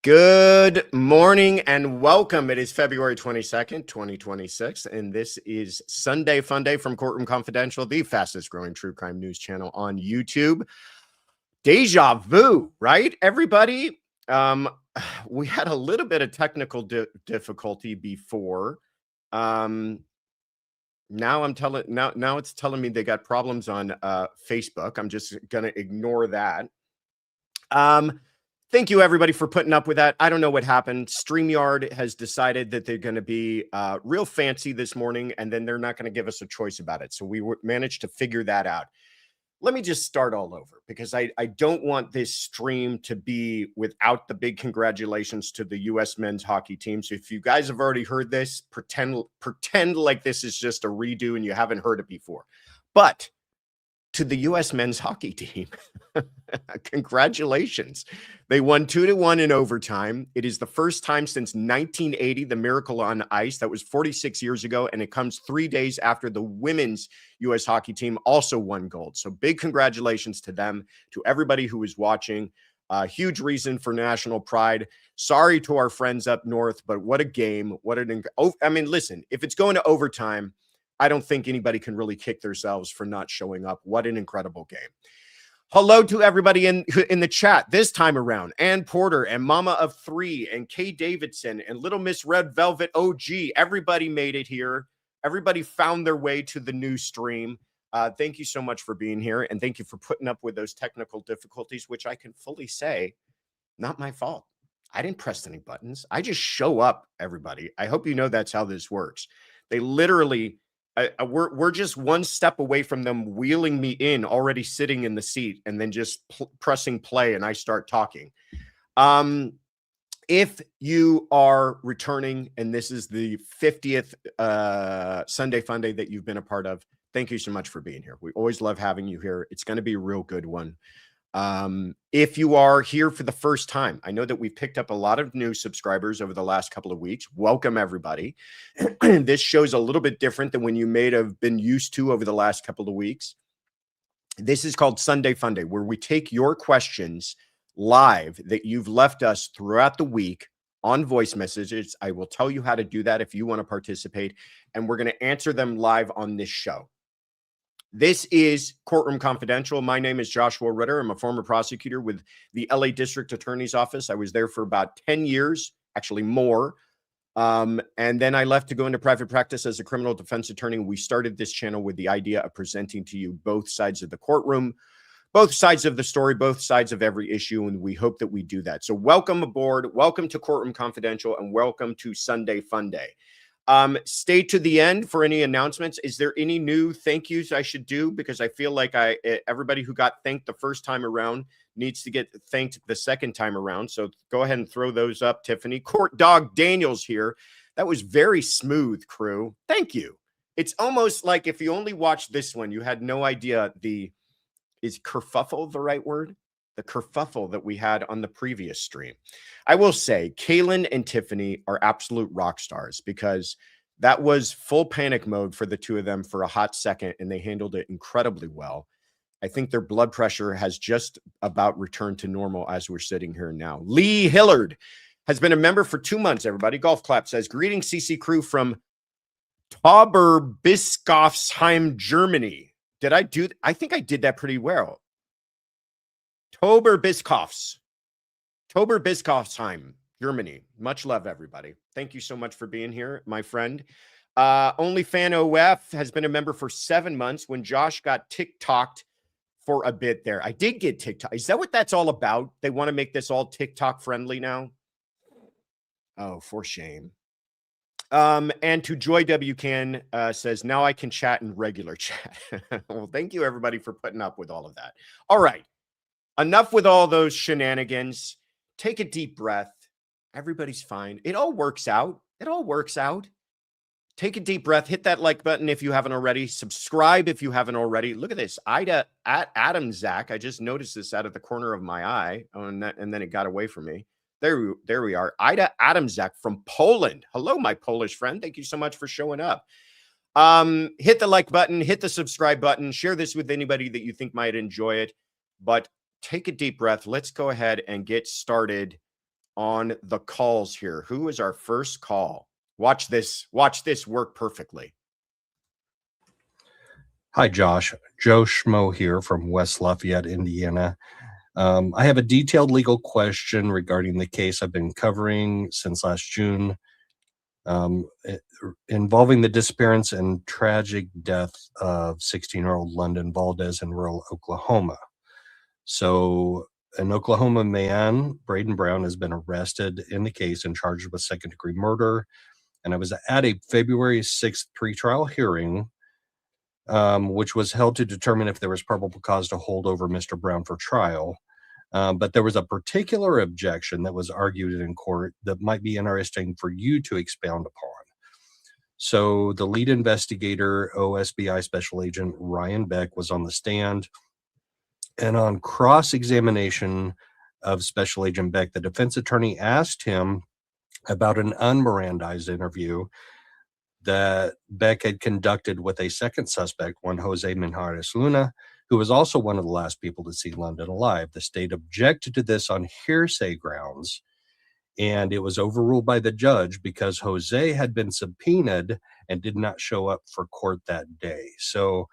Good morning and welcome. It is February 22nd, 2026, and this is Sunday Fun Day from Courtroom Confidential, the fastest growing true crime news channel on YouTube. Deja vu, right, everybody? We had a little bit of technical difficulty before. Now it's telling me they got problems on Facebook. I'm just gonna ignore that. Thank you, everybody, for putting up with that. I don't know what happened. StreamYard has decided that they're going to be real fancy this morning, and then they're not going to give us a choice about it. So we managed to figure that out. Let me just start all over because I don't want this stream to be without the big congratulations to the U.S. men's hockey team. So if you guys have already heard this, pretend like this is just a redo and you haven't heard it before. But to the U.S. men's hockey team, congratulations. They won 2-1 in overtime. It is the first time since 1980, the Miracle on Ice. That was 46 years ago, and it comes 3 days after the women's U.S. hockey team also won gold. So big congratulations to them, to everybody who was watching. Huge reason for national pride. Sorry to our friends up north, but what a game. Listen, if it's going to overtime, I don't think anybody can really kick themselves for not showing up. What an incredible game. Hello to everybody in the chat this time around. Ann Porter and Mama of Three and Kay Davidson and Little Miss Red Velvet OG. Everybody made it here. Everybody found their way to the new stream. Thank you so much for being here. And thank you for putting up with those technical difficulties, which I can fully say, not my fault. I didn't press any buttons. I just show up, everybody. I hope you know that's how this works. They literally... we're just one step away from them wheeling me in, already sitting in the seat, and then just pressing play, and I start talking. If you are returning, and this is the 50th Sunday Fun Day that you've been a part of, thank you so much for being here. We always love having you here. It's going to be a real good one. If you are here for the first time, I know that we've picked up a lot of new subscribers over the last couple of weeks. Welcome, everybody. This show's a little bit different than when you may have been used to over the last couple of weeks. This is called Sunday Fun Day, where we take your questions live that you've left us throughout the week on voice messages. I will tell you how to do that if you want to participate, and we're going to answer them live on this show. This is Courtroom Confidential. My name is Joshua Ritter. I'm a former prosecutor with the LA District Attorney's Office. I was there for about 10 years, actually more. And then I left to go into private practice as a criminal defense attorney. We started this channel with the idea of presenting to you both sides of the courtroom, both sides of the story, both sides of every issue, and we hope that we do that. So welcome aboard. Welcome to Courtroom Confidential, and welcome to Sunday Fun Day. Stay to the end for any announcements. Is there any new thank yous I should do? Because I feel like everybody who got thanked the first time around needs to get thanked the second time around. So go ahead and throw those up, Tiffany. Court Dog Daniels here. That was very smooth, crew. Thank you. It's almost like if you only watched this one, you had no idea is kerfuffle the right word? The kerfuffle that we had on the previous stream. I will say Kaylin and Tiffany are absolute rock stars because that was full panic mode for the two of them for a hot second, and they handled it incredibly well. I think their blood pressure has just about returned to normal as we're sitting here now. Lee Hillard has been a member for 2 months, everybody. Golf Clap says, greetings, CC crew from Tauberbischofsheim, Germany. I think I did that pretty well. Tauberbischofsheim, Germany. Much love, everybody. Thank you so much for being here, my friend. OnlyFan OF has been a member for 7 months when Josh got TikToked for a bit there. I did get TikTok. Is that what that's all about? They want to make this all TikTok friendly now? Oh, for shame. And to Joy W. Can says, now I can chat in regular chat. Well, thank you, everybody, for putting up with all of that. All right. Enough with all those shenanigans. Take a deep breath. Everybody's fine. It all works out. It all works out. Take a deep breath. Hit that like button if you haven't already. Subscribe if you haven't already. Look at this. Ida at Adam Zach. I just noticed this out of the corner of my eye. And then it got away from me. There we are. Ida Adamzak from Poland. Hello, my Polish friend. Thank you so much for showing up. Hit the like button. Hit the subscribe button. Share this with anybody that you think might enjoy it. But take a deep breath. Let's go ahead and get started on the calls here. Who is our first call? Watch this work perfectly. Hi, Josh. Joe Schmo here from West Lafayette, Indiana. I have a detailed legal question regarding the case I've been covering since last June, involving the disappearance and tragic death of 16-year-old London Valdez in rural Oklahoma. So an Oklahoma man, Braden Brown, has been arrested in the case and charged with second-degree murder. And I was at a February 6th pretrial hearing, which was held to determine if there was probable cause to hold over Mr. Brown for trial. But there was a particular objection that was argued in court that might be interesting for you to expound upon. So the lead investigator, OSBI Special Agent Ryan Beck, was on the stand. And on cross-examination of Special Agent Beck, the defense attorney asked him about an un-Mirandized interview that Beck had conducted with a second suspect, one Jose Minjares Luna, who was also one of the last people to see London alive. The state objected to this on hearsay grounds, and it was overruled by the judge because Jose had been subpoenaed and did not show up for court that day. So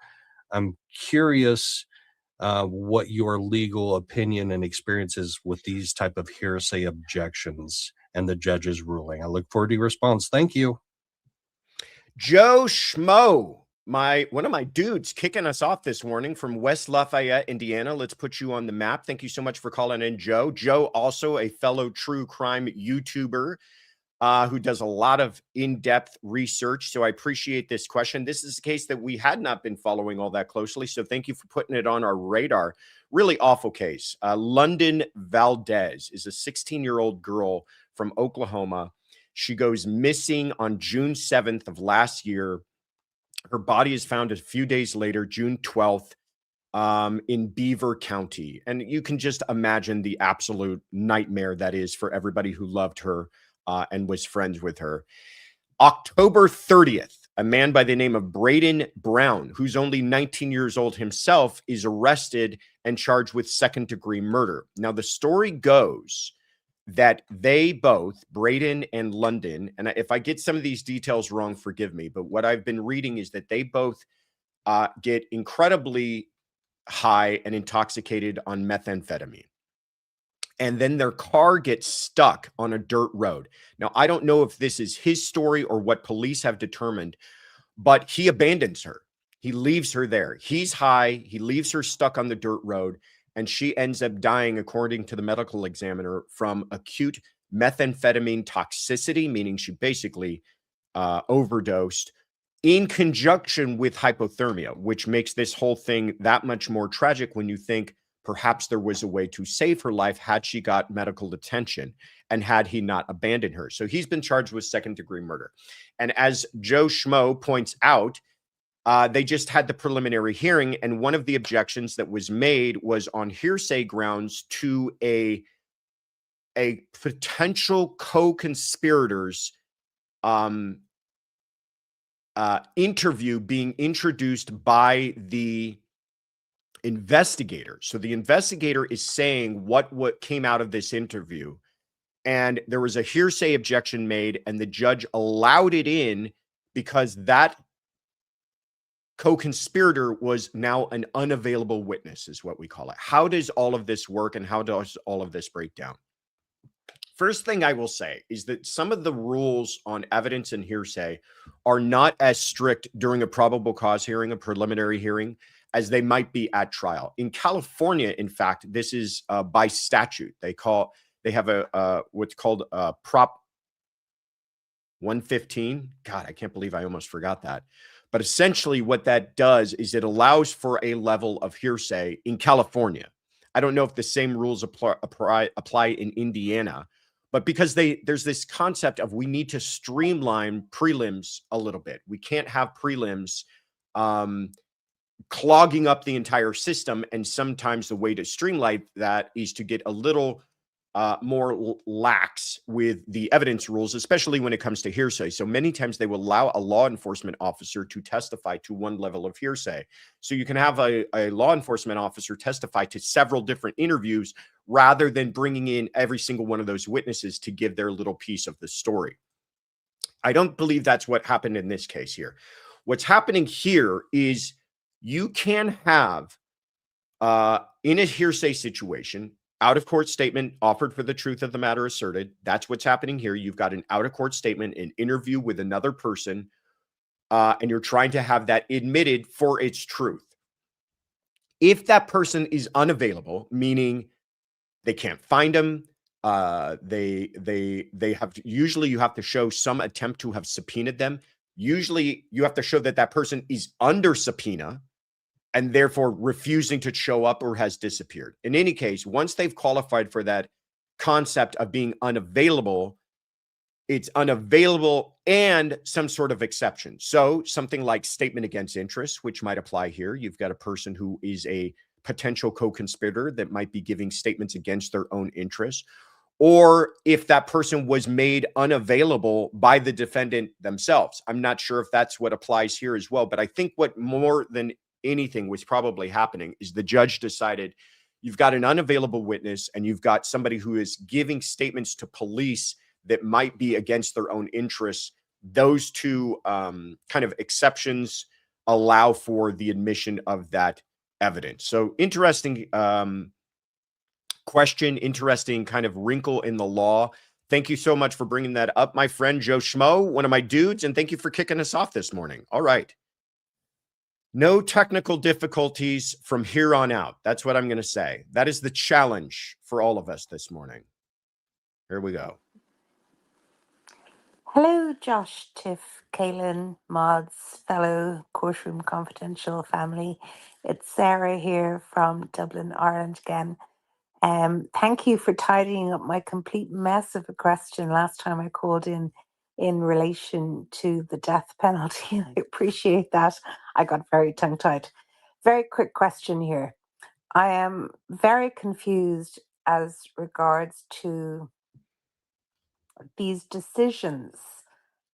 I'm curious what your legal opinion and experiences with these type of hearsay objections and the judge's ruling. I look forward to your response. Thank you. Joe Schmo, one of my dudes kicking us off this morning from West Lafayette, Indiana. Let's put you on the map. Thank you so much for calling in, Joe. Joe, also a fellow true crime YouTuber who does a lot of in-depth research. So I appreciate this question. This is a case that we had not been following all that closely. So thank you for putting it on our radar. Really awful case. London Valdez is a 16-year-old girl from Oklahoma. She goes missing on June 7th of last year. Her body is found a few days later, June 12th, in Beaver County. And you can just imagine the absolute nightmare that is for everybody who loved her and was friends with her. October 30th, a man by the name of Braden Brown, who's only 19 years old himself, is arrested and charged with second-degree murder. Now, the story goes that they both, Braden and London, and if I get some of these details wrong, forgive me, but what I've been reading is that they both get incredibly high and intoxicated on methamphetamine. And then their car gets stuck on a dirt road. Now, I don't know if this is his story or what police have determined, but he abandons her. He leaves her there. He's high. He leaves her stuck on the dirt road. And she ends up dying, according to the medical examiner, from acute methamphetamine toxicity, meaning she basically overdosed, in conjunction with hypothermia, which makes this whole thing that much more tragic when you think perhaps there was a way to save her life had she got medical attention and had he not abandoned her. So he's been charged with second-degree murder. And as Joe Schmo points out, they just had the preliminary hearing, and one of the objections that was made was on hearsay grounds to a potential co-conspirators interview being introduced by the investigator. So the investigator is saying what came out of this interview, and there was a hearsay objection made, and the judge allowed it in because that co-conspirator was now an unavailable witness, is what we call it. How does all of this work, and how does all of this break down? First thing I will say is that some of the rules on evidence and hearsay are not as strict during a probable cause hearing, a preliminary hearing, as they might be at trial. In California, in fact, this is by statute. They have a what's called Prop 115. God, I can't believe I almost forgot that. But essentially what that does is it allows for a level of hearsay in California. I don't know if the same rules apply in Indiana, but because there's this concept of we need to streamline prelims a little bit. We can't have prelims clogging up the entire system. And sometimes the way to streamline that is to get a little more lax with the evidence rules, especially when it comes to hearsay. So many times they will allow a law enforcement officer to testify to one level of hearsay. So you can have a law enforcement officer testify to several different interviews rather than bringing in every single one of those witnesses to give their little piece of the story. I don't believe that's what happened in this case here. What's happening here is you can have, in a hearsay situation, out-of-court statement offered for the truth of the matter asserted. That's what's happening here. You've got an out-of-court statement, an interview with another person, and you're trying to have that admitted for its truth. If that person is unavailable, meaning they can't find him, they have usually you have to show some attempt to have subpoenaed them. Usually you have to show that that person is under subpoena and therefore refusing to show up or has disappeared. In any case, once they've qualified for that concept of being unavailable, it's unavailable and some sort of exception. So something like statement against interest, which might apply here. You've got a person who is a potential co-conspirator that might be giving statements against their own interests. Or if that person was made unavailable by the defendant themselves. I'm not sure if that's what applies here as well, but I think what more than anything was probably happening is the judge decided you've got an unavailable witness and you've got somebody who is giving statements to police that might be against their own interests. Those two kind of exceptions allow for the admission of that evidence. So interesting question, interesting kind of wrinkle in the law. Thank you so much for bringing that up, my friend Joe Schmo, one of my dudes, and thank you for kicking us off this morning. All right. No technical difficulties from here on out. That's what I'm going to say. That is the challenge for all of us this morning. Here we go. Hello, Josh, Tiff, Kaylin, Mods, fellow Courtroom Confidential family. It's Sarah here from Dublin, Ireland again. Thank you for tidying up my complete mess of a question last time I called in relation to the death penalty. I appreciate that. I got very tongue-tied. Very quick question here. I am very confused as regards to these decisions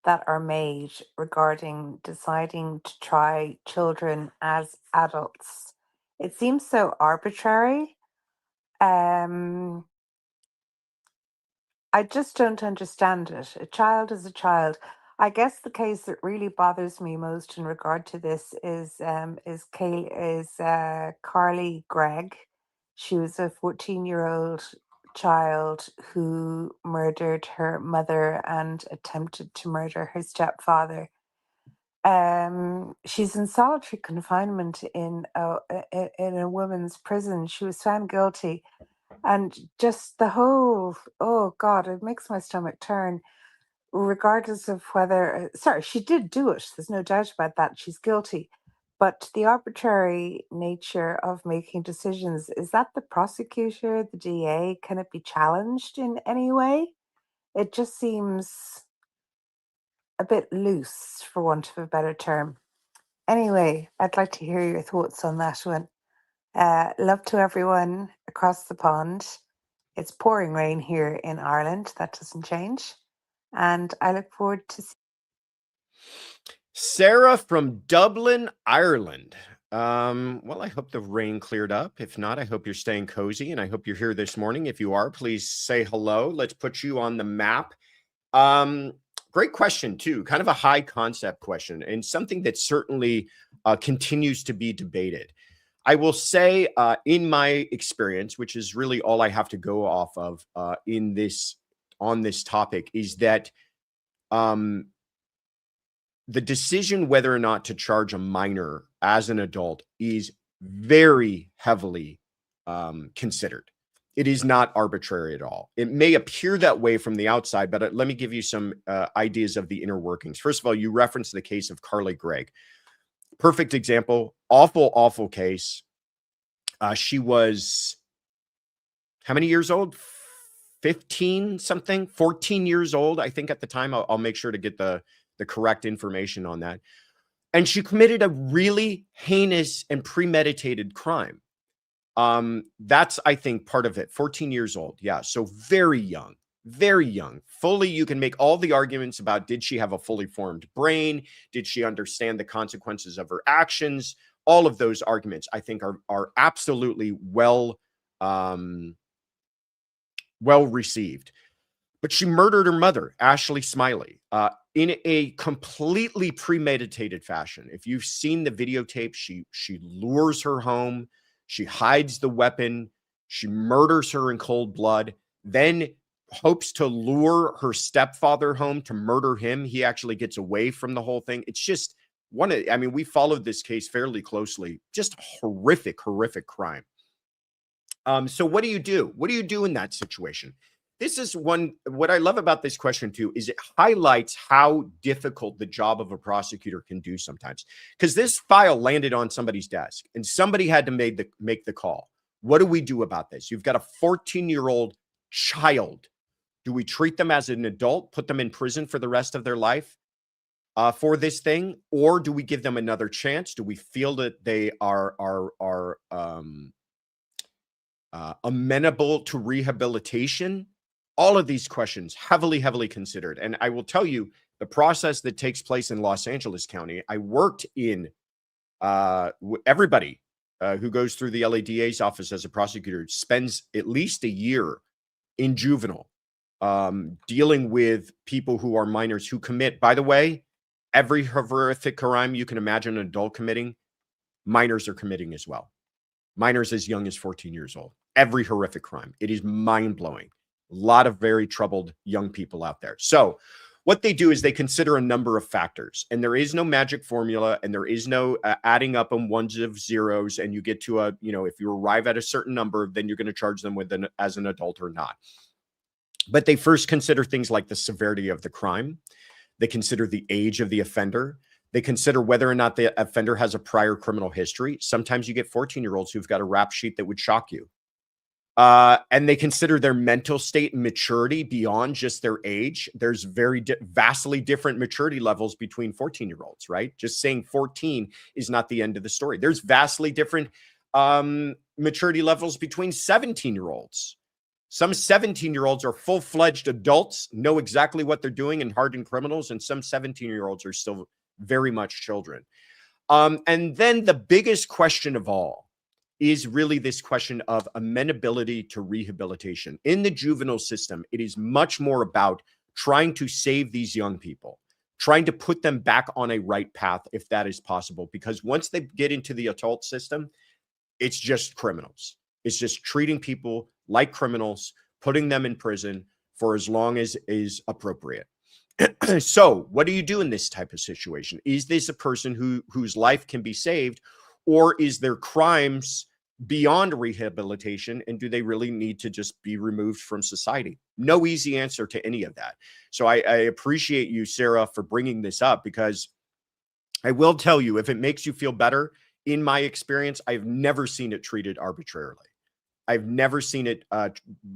that are made regarding deciding to try children as adults. It seems so arbitrary. I just don't understand it. A child is a child. I guess the case that really bothers me most in regard to this is Carly Gregg. She was a 14-year-old child who murdered her mother and attempted to murder her stepfather. She's in solitary confinement in a women's prison. She was found guilty. And just the whole, oh God, it makes my stomach turn, regardless of whether, sorry, she did do it. There's no doubt about that. She's guilty. But the arbitrary nature of making decisions, is that the prosecutor, the DA? Can it be challenged in any way? It just seems a bit loose, for want of a better term. Anyway, I'd like to hear your thoughts on that one. Love to everyone across the pond. It's pouring rain here in Ireland. That doesn't change. And I look forward to Sarah from Dublin, Ireland. Well, I hope the rain cleared up. If not, I hope you're staying cozy and I hope you're here this morning. If you are, please say hello. Let's put you on the map. Great question too. Kind of a high concept question and something that certainly continues to be debated. I will say in my experience, which is really all I have to go off of on this topic, is that the decision whether or not to charge a minor as an adult is very heavily considered. It is not arbitrary at all. It may appear that way from the outside, but let me give you some ideas of the inner workings. First of all, you referenced the case of Carly Gregg. Perfect example. Awful, awful case. She was how many years old? 15 something, 14 years old, I think at the time. I'll make sure to get the correct information on that. And she committed a really heinous and premeditated crime. That's, I think, part of it. 14 years old. Yeah. So very young, very young. Fully, you can make all the arguments about, did she have a fully formed brain? Did she understand the consequences of her actions? All of those arguments, I think, are absolutely well received. But she murdered her mother, Ashley Smiley, in a completely premeditated fashion. If you've seen the videotape, she lures her home, she hides the weapon, she murders her in cold blood, then hopes to lure her stepfather home to murder him. He actually gets away from the whole thing. It's just we followed this case fairly closely. Just horrific crime. So what do you do? What do you do in that situation? This is what I love about this question too, is it highlights how difficult the job of a prosecutor can do sometimes. Because this file landed on somebody's desk and somebody had to make the call. What do we do about this? You've got a 14-year-old child. Do we treat them as an adult, put them in prison for the rest of their life for this thing? Or do we give them another chance? Do we feel that they are amenable to rehabilitation? All of these questions heavily considered. And I will tell you, the process that takes place in Los Angeles County, I worked in everybody who goes through the LADA's office as a prosecutor spends at least a year in juvenile, dealing with people who are minors who commit, by the way, every horrific crime you can imagine an adult committing, minors are committing as well. Minors as young as 14 years old. Every horrific crime. It is mind-blowing. A lot of very troubled young people out there. So what they do is they consider a number of factors, and there is no magic formula, and there is no adding up on ones of zeros, and you get to if you arrive at a certain number, then you're going to charge them with as an adult or not. But they first consider things like the severity of the crime. They consider the age of the offender. They consider whether or not the offender has a prior criminal history. Sometimes you get 14-year-olds who've got a rap sheet that would shock you. And they consider their mental state and maturity beyond just their age. There's vastly different maturity levels between 14-year-olds, right? Just saying 14 is not the end of the story. There's vastly different maturity levels between 17-year-olds. Some 17-year-olds are full-fledged adults, know exactly what they're doing and hardened criminals, and some 17-year-olds are still very much children. And then the biggest question of all is really this question of amenability to rehabilitation. In the juvenile system, it is much more about trying to save these young people, trying to put them back on a right path if that is possible. Because once they get into the adult system, it's just criminals. It's just treating people like criminals, putting them in prison for as long as is appropriate. So what do you do in this type of situation? Is this a person whose life can be saved, or is their crimes beyond rehabilitation, and do they really need to just be removed from society? No easy answer to any of that. So I appreciate you, Sarah, for bringing this up, because I will tell you, if it makes you feel better, in my experience, I've never seen it treated arbitrarily. I've never seen it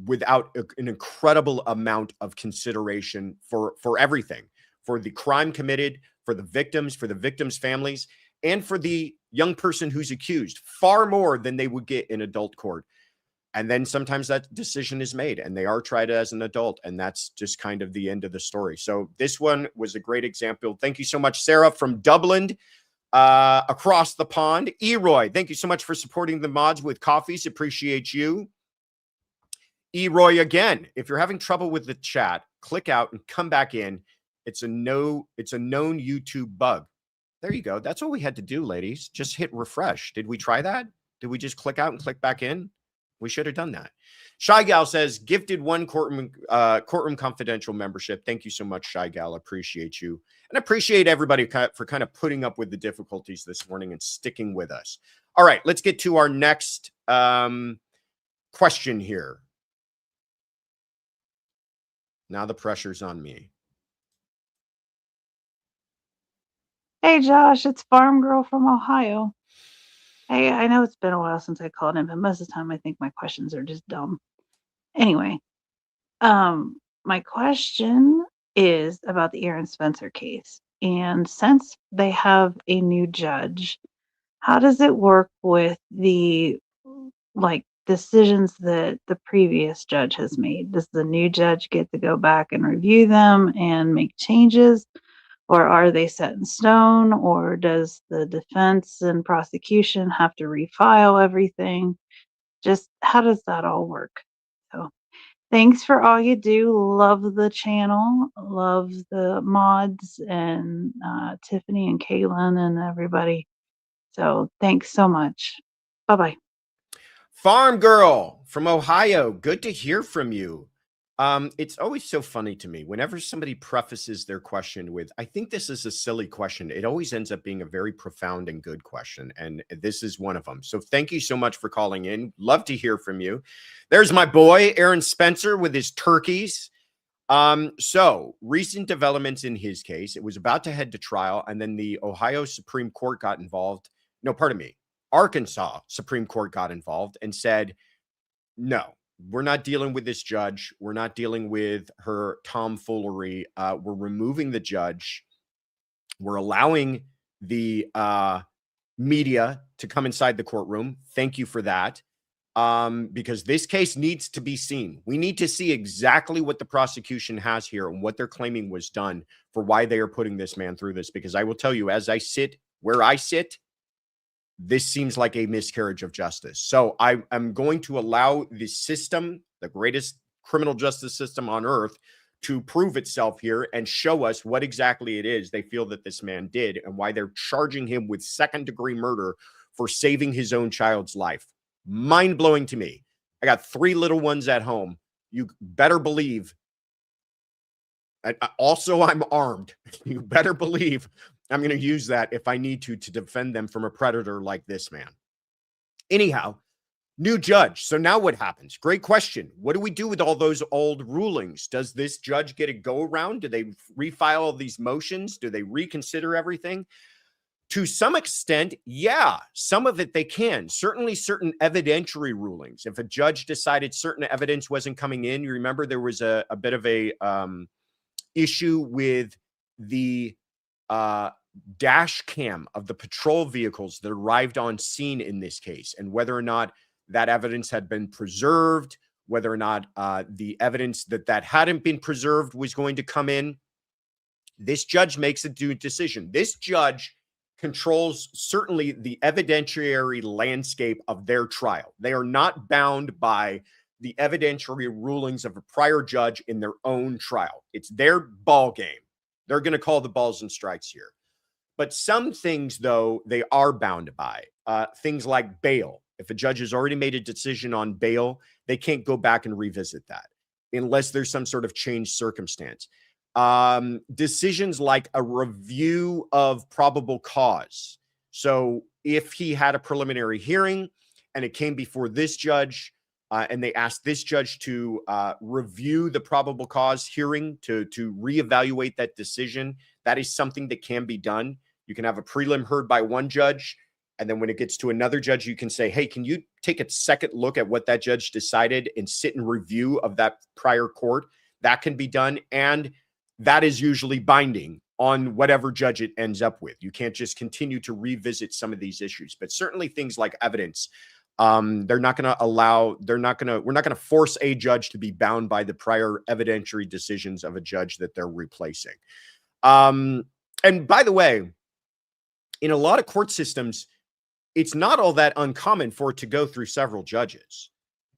without an incredible amount of consideration for everything, for the crime committed, for the victims' families, and for the young person who's accused, far more than they would get in adult court. And then sometimes that decision is made and they are tried as an adult, and that's just kind of the end of the story. So this one was a great example. Thank you so much, Sarah from Dublin, across the pond. Eroy, thank you so much for supporting the mods with coffees. Appreciate you. Eroy, again, if you're having trouble with the chat, click out and come back in. It's a known YouTube bug. There you go. That's what we had to do, ladies. Just hit refresh. Did we try that? Did we just click out and click back in? We should have done that. Shy Gal says, gifted one courtroom confidential membership. Thank you so much, Shy Gal. Appreciate you. And appreciate everybody for kind of putting up with the difficulties this morning and sticking with us. All right, let's get to our next question here. Now the pressure's on me. Hey, Josh, it's Farm Girl from Ohio. Hey, I know it's been a while since I called in, but most of the time I think my questions are just dumb. Anyway, my question is about the Aaron Spencer case. And since they have a new judge, how does it work with the like decisions that the previous judge has made? Does the new judge get to go back and review them and make changes? Or are they set in stone? Or does the defense and prosecution have to refile everything? Just how does that all work? So thanks for all you do. Love the channel. Love the mods and Tiffany and Kaylin and everybody. So thanks so much. Bye-bye. Farm Girl from Ohio, good to hear from you. It's always so funny to me whenever somebody prefaces their question with, I think this is a silly question. It always ends up being a very profound and good question. And this is one of them. So thank you so much for calling in. Love to hear from you. There's my boy, Aaron Spencer, with his turkeys. So recent developments in his case, it was about to head to trial, and then the Ohio Supreme Court got involved. No, pardon me. Arkansas Supreme Court got involved and said, no, we're not dealing with this judge. We're not dealing with her tomfoolery. We're removing the judge. We're allowing the media to come inside the courtroom. Thank you for that. Because this case needs to be seen. We need to see exactly what the prosecution has here and what they're claiming was done for why they are putting this man through this. Because I will tell you, as I sit where I sit, this seems like a miscarriage of justice. So I am going to allow the system, the greatest criminal justice system on earth, to prove itself here and show us what exactly it is they feel that this man did and why they're charging him with second-degree murder for saving his own child's life. Mind-blowing to me. I got 3 little ones at home. You better believe. Also, I'm armed. You better believe I'm going to use that if I need to defend them from a predator like this man. Anyhow, new judge. So now what happens? Great question. What do we do with all those old rulings? Does this judge get a go around? Do they refile all these motions? Do they reconsider everything? To some extent, yeah, some of it they can. Certainly certain evidentiary rulings. If a judge decided certain evidence wasn't coming in, you remember there was a bit of a issue with the dash cam of the patrol vehicles that arrived on scene in this case, and whether or not that evidence had been preserved, whether or not the evidence that hadn't been preserved was going to come in. This judge makes a due decision. This judge controls certainly the evidentiary landscape of their trial. They are not bound by the evidentiary rulings of a prior judge in their own trial. It's their ball game. They're going to call the balls and strikes here. But some things, though, they are bound by. Things like bail. If a judge has already made a decision on bail, they can't go back and revisit that unless there's some sort of changed circumstance. Decisions like a review of probable cause. So if he had a preliminary hearing and it came before this judge and they asked this judge to review the probable cause hearing to reevaluate that decision, that is something that can be done. You can have a prelim heard by one judge, and then when it gets to another judge, you can say, hey, can you take a second look at what that judge decided and sit in review of that prior court? That can be done, and that is usually binding on whatever judge it ends up with. You can't just continue to revisit some of these issues, but certainly things like evidence, we're not going to force a judge to be bound by the prior evidentiary decisions of a judge that they're replacing. And by the way, in a lot of court systems, it's not all that uncommon for it to go through several judges.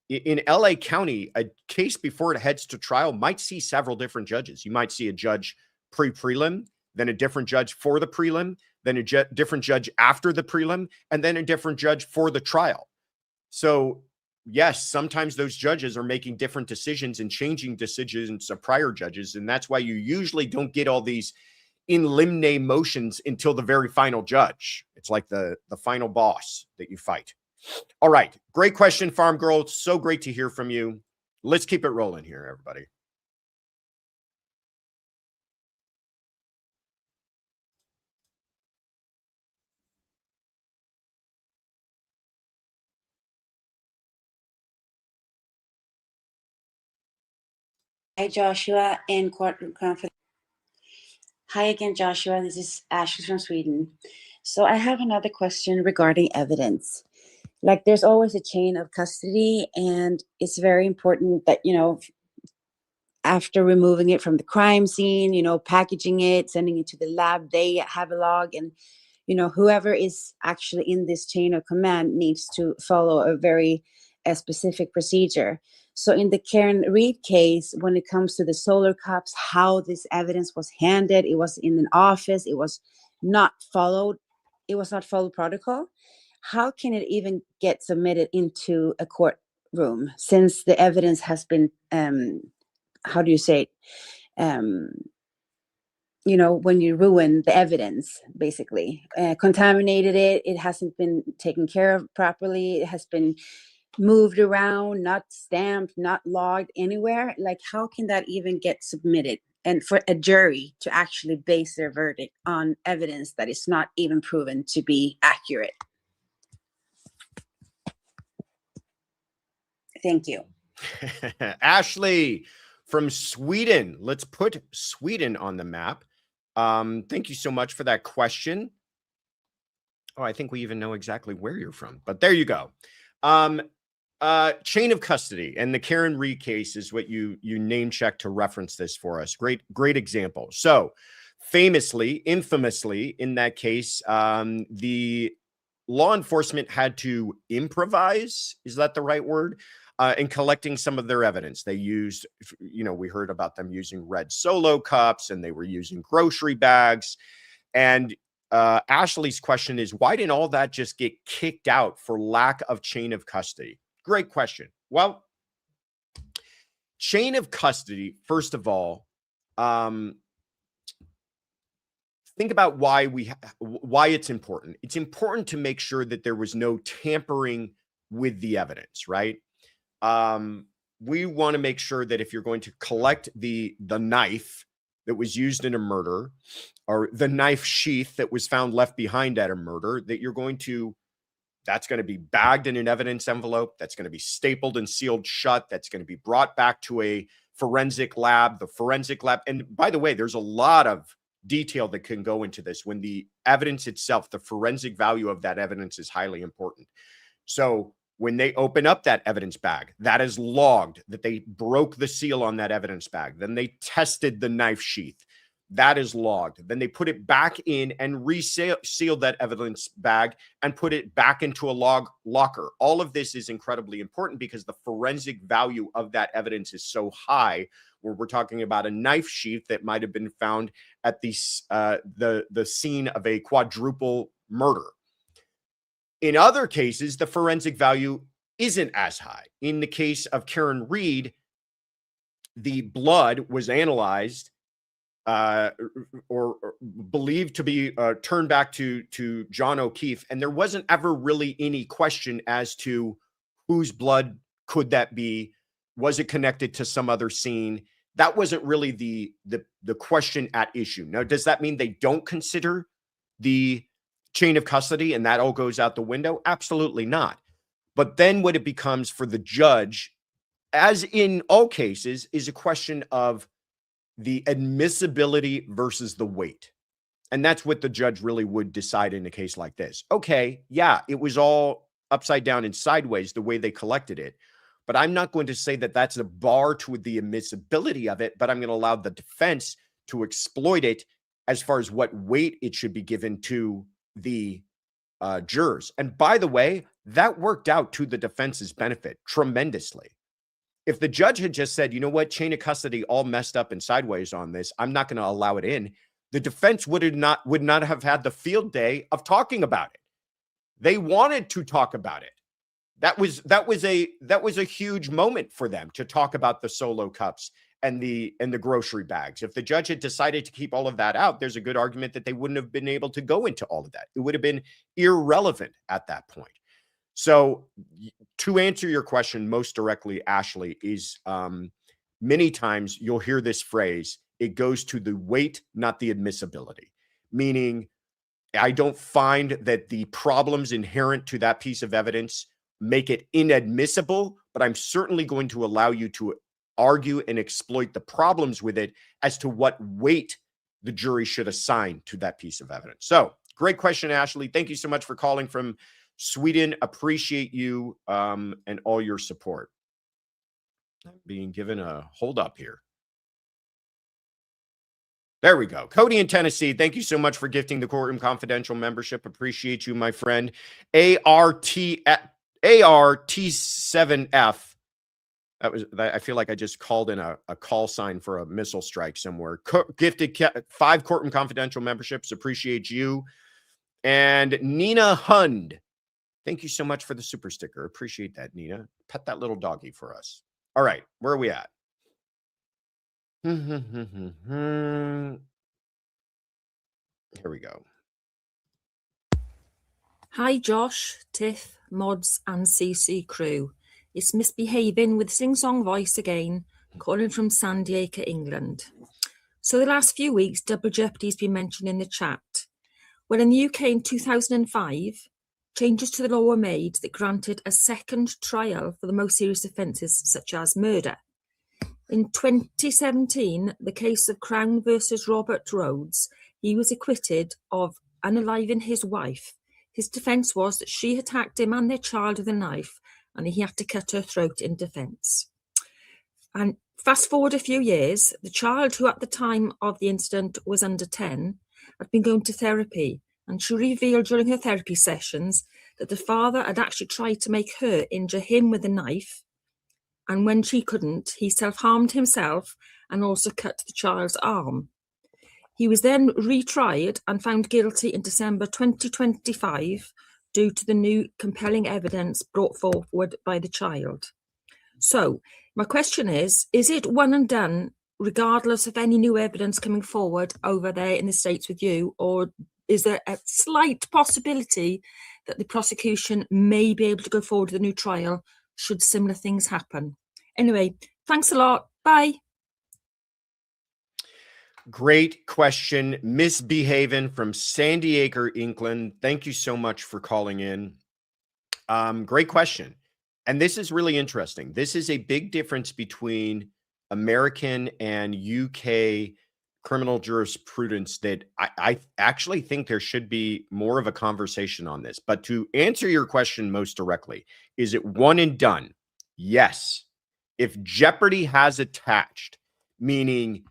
In LA County, a case before it heads to trial might see several different judges. You might see a judge pre-prelim, then a different judge for the prelim, then a different judge after the prelim, and then a different judge for the trial. So yes, sometimes those judges are making different decisions and changing decisions of prior judges. And that's why you usually don't get all these in limine motions until the very final judge. It's like the final boss that you fight. All right. Great question, Farm Girl. It's so great to hear from you. Let's keep it rolling here, everybody. Hi, Joshua and Courtroom Conference. Hi again, Joshua. This is Ashley from Sweden. So I have another question regarding evidence. like there's always a chain of custody, and it's very important that, you know, after removing it from the crime scene, you know, packaging it, sending it to the lab, they have a log, and, you know, whoever is actually in this chain of command needs to follow a very specific procedure. So in the Karen Reed case, when it comes to the solar cups, how this evidence was handed, it was in an office, it was not followed protocol. How can it even get submitted into a courtroom since the evidence has been how do you say it? You know, when you ruin the evidence, basically, contaminated it, it hasn't been taken care of properly, it has been moved around, not stamped, not logged anywhere. Like, how can that even get submitted? And for a jury to actually base their verdict on evidence that is not even proven to be accurate. Thank you. Ashley from Sweden. Let's put Sweden on the map. Thank you so much for that question. Oh, I think we even know exactly where you're from, but there you go. Chain of custody and the Karen Reed case is what you name check to reference this for us. Great example. So infamously in that case, the law enforcement had to improvise. Is that the right word? In collecting some of their evidence. They used, you know, we heard about them using red Solo cups, and they were using grocery bags. And Ashley's question is, why didn't all that just get kicked out for lack of chain of custody? Great question. Well, chain of custody, first of all, think about why it's important. It's important to make sure that there was no tampering with the evidence, right? We want to make sure that if you're going to collect the knife that was used in a murder, or the knife sheath that was found left behind at a murder, that that's going to be bagged in an evidence envelope, that's going to be stapled and sealed shut, that's going to be brought back to a forensic lab, the forensic lab. And by the way, there's a lot of detail that can go into this. When the evidence itself, the forensic value of that evidence is highly important. So when they open up that evidence bag, that is logged, that they broke the seal on that evidence bag. Then they tested the knife sheath. That is logged. Then they put it back in and resealed that evidence bag and put it back into a locker. All of this is incredibly important because the forensic value of that evidence is so high, where we're talking about a knife sheath that might have been found at the scene of a quadruple murder. In other cases, the forensic value isn't as high. In the case of Karen Reed, the blood was analyzed or believed to be turned back to John O'Keefe, and there wasn't ever really any question as to whose blood could that be. Was it connected to some other scene? That wasn't really the question at issue. Now, does that mean they don't consider the chain of custody and that all goes out the window? Absolutely not. But then what it becomes for the judge, as in all cases, is a question of the admissibility versus the weight. And that's what the judge really would decide in a case like this. Okay, yeah, it was all upside down and sideways the way they collected it, but I'm not going to say that that's a bar to the admissibility of it, but I'm going to allow the defense to exploit it as far as what weight it should be given to the jurors. And by the way, that worked out to the defense's benefit tremendously. If the judge had just said, you know what, chain of custody all messed up and sideways on this, I'm not going to allow it in, the defense would not have had the field day of talking about it. They wanted to talk about it. That was a huge moment for them to talk about the Solo cups and the grocery bags. If the judge had decided to keep all of that out, there's a good argument that they wouldn't have been able to go into all of that. It would have been irrelevant at that point. So to answer your question most directly, Ashley, is many times you'll hear this phrase, it goes to the weight, not the admissibility, meaning I don't find that the problems inherent to that piece of evidence make it inadmissible, but I'm certainly going to allow you to argue and exploit the problems with it as to what weight the jury should assign to that piece of evidence. So great question, Ashley. Thank you so much for calling from Sweden, appreciate you and all your support. I'm being given a hold up here. There we go. Cody in Tennessee, thank you so much for gifting the Courtroom Confidential membership. Appreciate you, my friend. ART7F. I feel like I just called in a call sign for a missile strike somewhere. Gifted 5 Courtroom Confidential memberships. Appreciate you. And Nina Hund, thank you so much for the super sticker. Appreciate that, Nina. Pet that little doggy for us. All right, where are we at? Here we go. Hi Josh, Tiff, Mods and CC crew. It's Misbehaving with sing-song voice again, calling from San Diego, England. So the last few weeks, Double Jeopardy's been mentioned in the chat. Well, in the UK in 2005, changes to the law were made that granted a second trial for the most serious offences such as murder. In 2017, the case of Crown versus Robert Rhodes, he was acquitted of unaliving his wife. His defence was that she attacked him and their child with a knife, and he had to cut her throat in defence. And fast forward a few years, the child, who at the time of the incident was under 10, had been going to therapy, and she revealed during her therapy sessions that the father had actually tried to make her injure him with a knife, and when she couldn't, he self-harmed himself and also cut the child's arm. He was then retried and found guilty in December 2025 due to the new compelling evidence brought forward by the child. So my question is it one and done regardless of any new evidence coming forward over there in the States with you, or is there a slight possibility that the prosecution may be able to go forward with a new trial should similar things happen? Anyway, thanks a lot. Bye. Great question. Misbehaving from San Diego, England. Thank you so much for calling in. Great question. And this is really interesting. This is a big difference between American and UK criminal jurisprudence that I actually think there should be more of a conversation on this. But to answer your question most directly, is it one and done? Yes. If Jeopardy has attached, meaning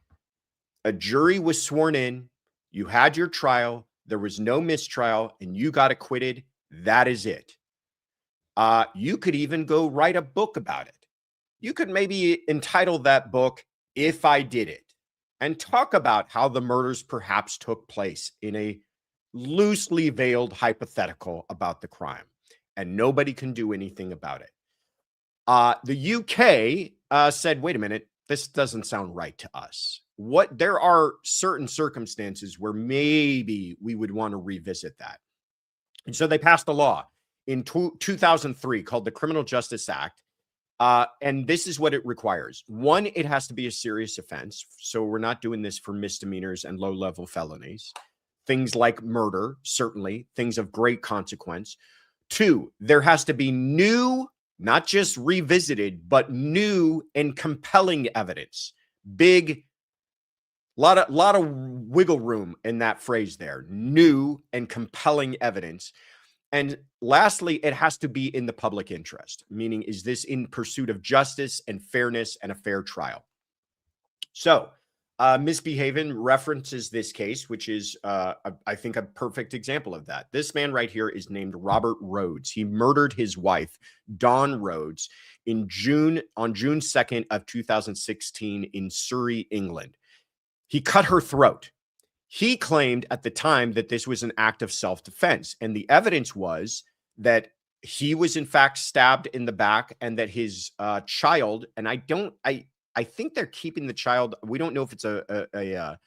a jury was sworn in, you had your trial, there was no mistrial, and you got acquitted, that is it. You could even go write a book about it. You could maybe entitle that book, If I Did It, and talk about how the murders perhaps took place in a loosely veiled hypothetical about the crime, and nobody can do anything about it. The UK said, wait a minute, this doesn't sound right to us. There are certain circumstances where maybe we would want to revisit that. And so they passed a law in 2003 called the Criminal Justice Act. And this is what it requires. One, it has to be a serious offense. So we're not doing this for misdemeanors and low-level felonies. Things like murder, certainly, things of great consequence. Two, there has to be new, not just revisited, but new and compelling evidence. Big, lot of wiggle room in that phrase there. New and compelling evidence. And lastly, it has to be in the public interest, meaning is this in pursuit of justice and fairness and a fair trial? So Misbehaving references this case, which is, I think, a perfect example of that. This man right here is named Robert Rhodes. He murdered his wife, Dawn Rhodes, on June 2nd of 2016 in Surrey, England. He cut her throat. He claimed at the time that this was an act of self-defense. And the evidence was that he was in fact stabbed in the back and that his child, and I think they're keeping the child. We don't know if it's a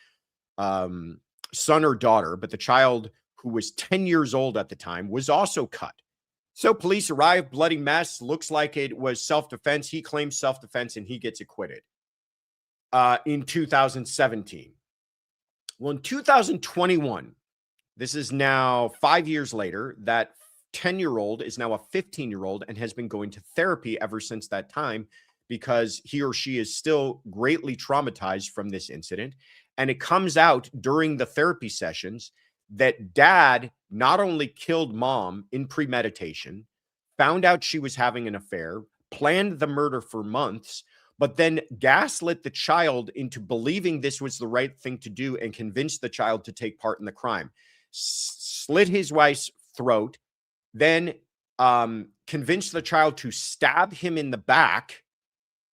son or daughter, but the child, who was 10 years old at the time, was also cut. So police arrived, bloody mess, looks like it was self-defense. He claims self-defense and he gets acquitted in 2017. Well, in 2021, this is now 5 years later, that 10-year-old is now a 15-year-old and has been going to therapy ever since that time because he or she is still greatly traumatized from this incident. And it comes out during the therapy sessions that dad not only killed mom in premeditation, found out she was having an affair, planned the murder for months, but then gaslit the child into believing this was the right thing to do and convinced the child to take part in the crime, slit his wife's throat, then convinced the child to stab him in the back,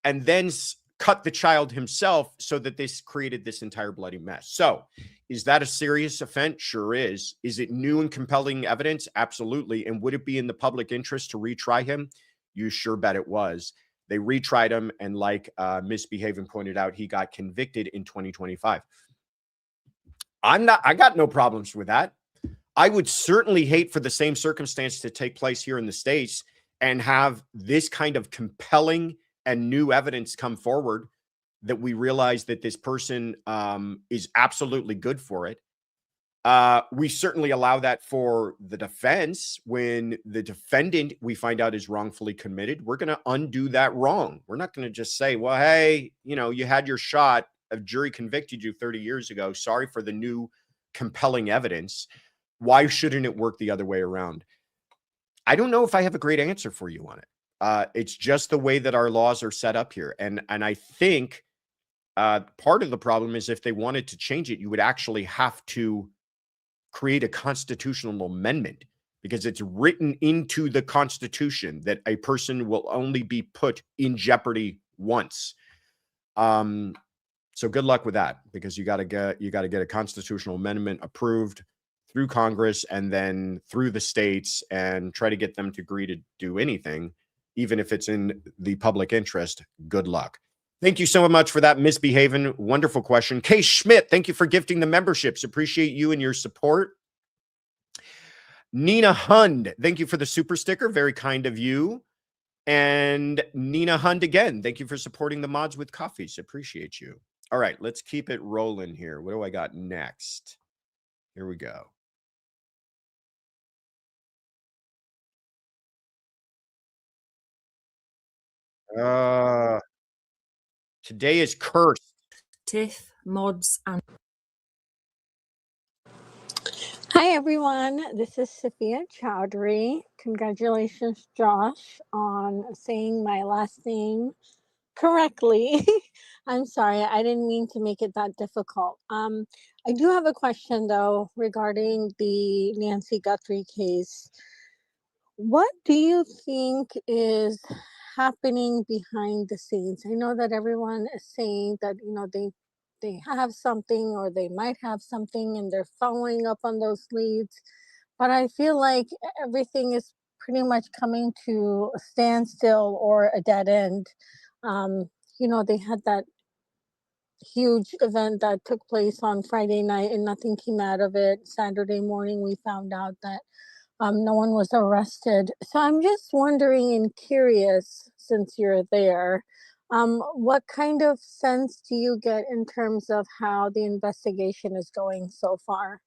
and then cut the child himself, so that this created this entire bloody mess. So is that a serious offense? Sure is. Is it new and compelling evidence? Absolutely. And would it be in the public interest to retry him? You sure bet it was. They retried him, and like Misbehaving pointed out, he got convicted in 2025. I got no problems with that. I would certainly hate for the same circumstance to take place here in the States and have this kind of compelling and new evidence come forward that we realize that this person is absolutely good for it. We certainly allow that for the defense. When the defendant, we find out, is wrongfully committed, we're going to undo that wrong. We're not going to just say, well, hey, you had your shot. A jury convicted you 30 years ago. Sorry for the new compelling evidence. Why shouldn't it work the other way around? I don't know if I have a great answer for you on it. It's just the way that our laws are set up here. And I think part of the problem is, if they wanted to change it, you would actually have to create a constitutional amendment, because it's written into the Constitution that a person will only be put in jeopardy once. So good luck with that, because you got to get a constitutional amendment approved through Congress and then through the states, and try to get them to agree to do anything, even if it's in the public interest. Good luck. Thank you so much for that, Misbehaving. Wonderful question. Kay Schmidt, thank you for gifting the memberships. Appreciate you and your support. Nina Hund, thank you for the super sticker. Very kind of you. And Nina Hund again, thank you for supporting the Mods with Coffees. Appreciate you. All right, let's keep it rolling here. What do I got next? Here we go. Today is cursed. Tiff, Mods, and Hi, everyone. This is Sophia Chowdhury. Congratulations, Josh, on saying my last name correctly. I'm sorry, I didn't mean to make it that difficult. I do have a question, though, regarding the Nancy Guthrie case. What do you think is happening behind the scenes? I know that everyone is saying that, they have something, or they might have something, and they're following up on those leads. But I feel like everything is pretty much coming to a standstill or a dead end. They had that huge event that took place on Friday night, and nothing came out of it. Saturday morning, we found out that no one was arrested. So I'm just wondering and curious, since you're there, what kind of sense do you get in terms of how the investigation is going so far?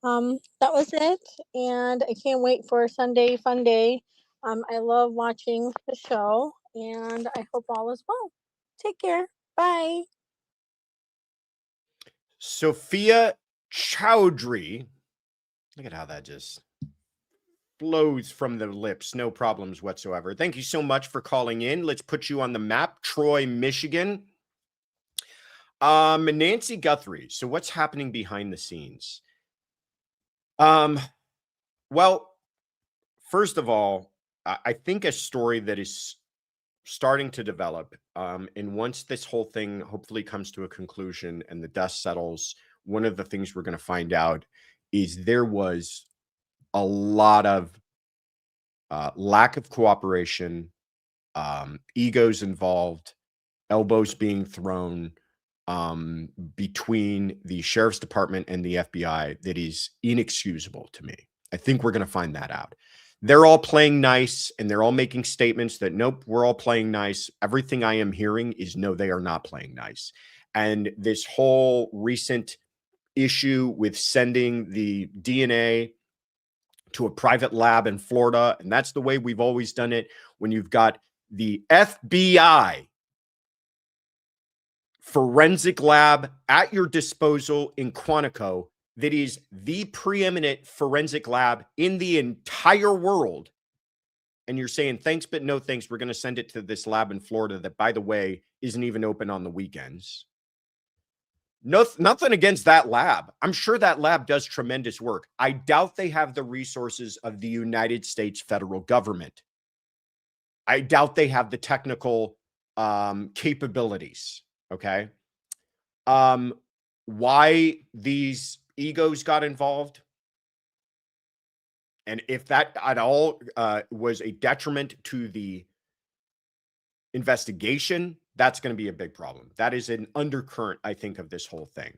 That was it, and I can't wait for Sunday Fun Day. I love watching the show, and I hope all is well. Take care. Bye. Sophia Chowdhury. Look at how that just flows from the lips. No problems whatsoever. Thank you so much for calling in. Let's put you on the map. Troy, Michigan. Nancy Guthrie. So what's happening behind the scenes? Well, first of all, I think a story that is starting to develop, and once this whole thing hopefully comes to a conclusion and the dust settles, one of the things we're going to find out is there was a lot of lack of cooperation, egos involved, elbows being thrown between the sheriff's department and the FBI that is inexcusable to me. I think we're going to find that out. They're all playing nice, and they're all making statements that, nope, we're all playing nice. Everything I am hearing is, no, they are not playing nice. And this whole recent issue with sending the DNA to a private lab in Florida, and that's the way we've always done it. When you've got the FBI forensic lab at your disposal in Quantico, that is the preeminent forensic lab in the entire world, and you're saying thanks but no thanks, we're going to send it to this lab in Florida that, by the way, isn't even open on the weekends. Nothing against that lab. I'm sure that lab does tremendous work. I doubt they have the resources of the United States federal government. I doubt they have the technical capabilities. Okay. Why these egos got involved, and if that at all was a detriment to the investigation, that's going to be a big problem. That is an undercurrent, I think, of this whole thing.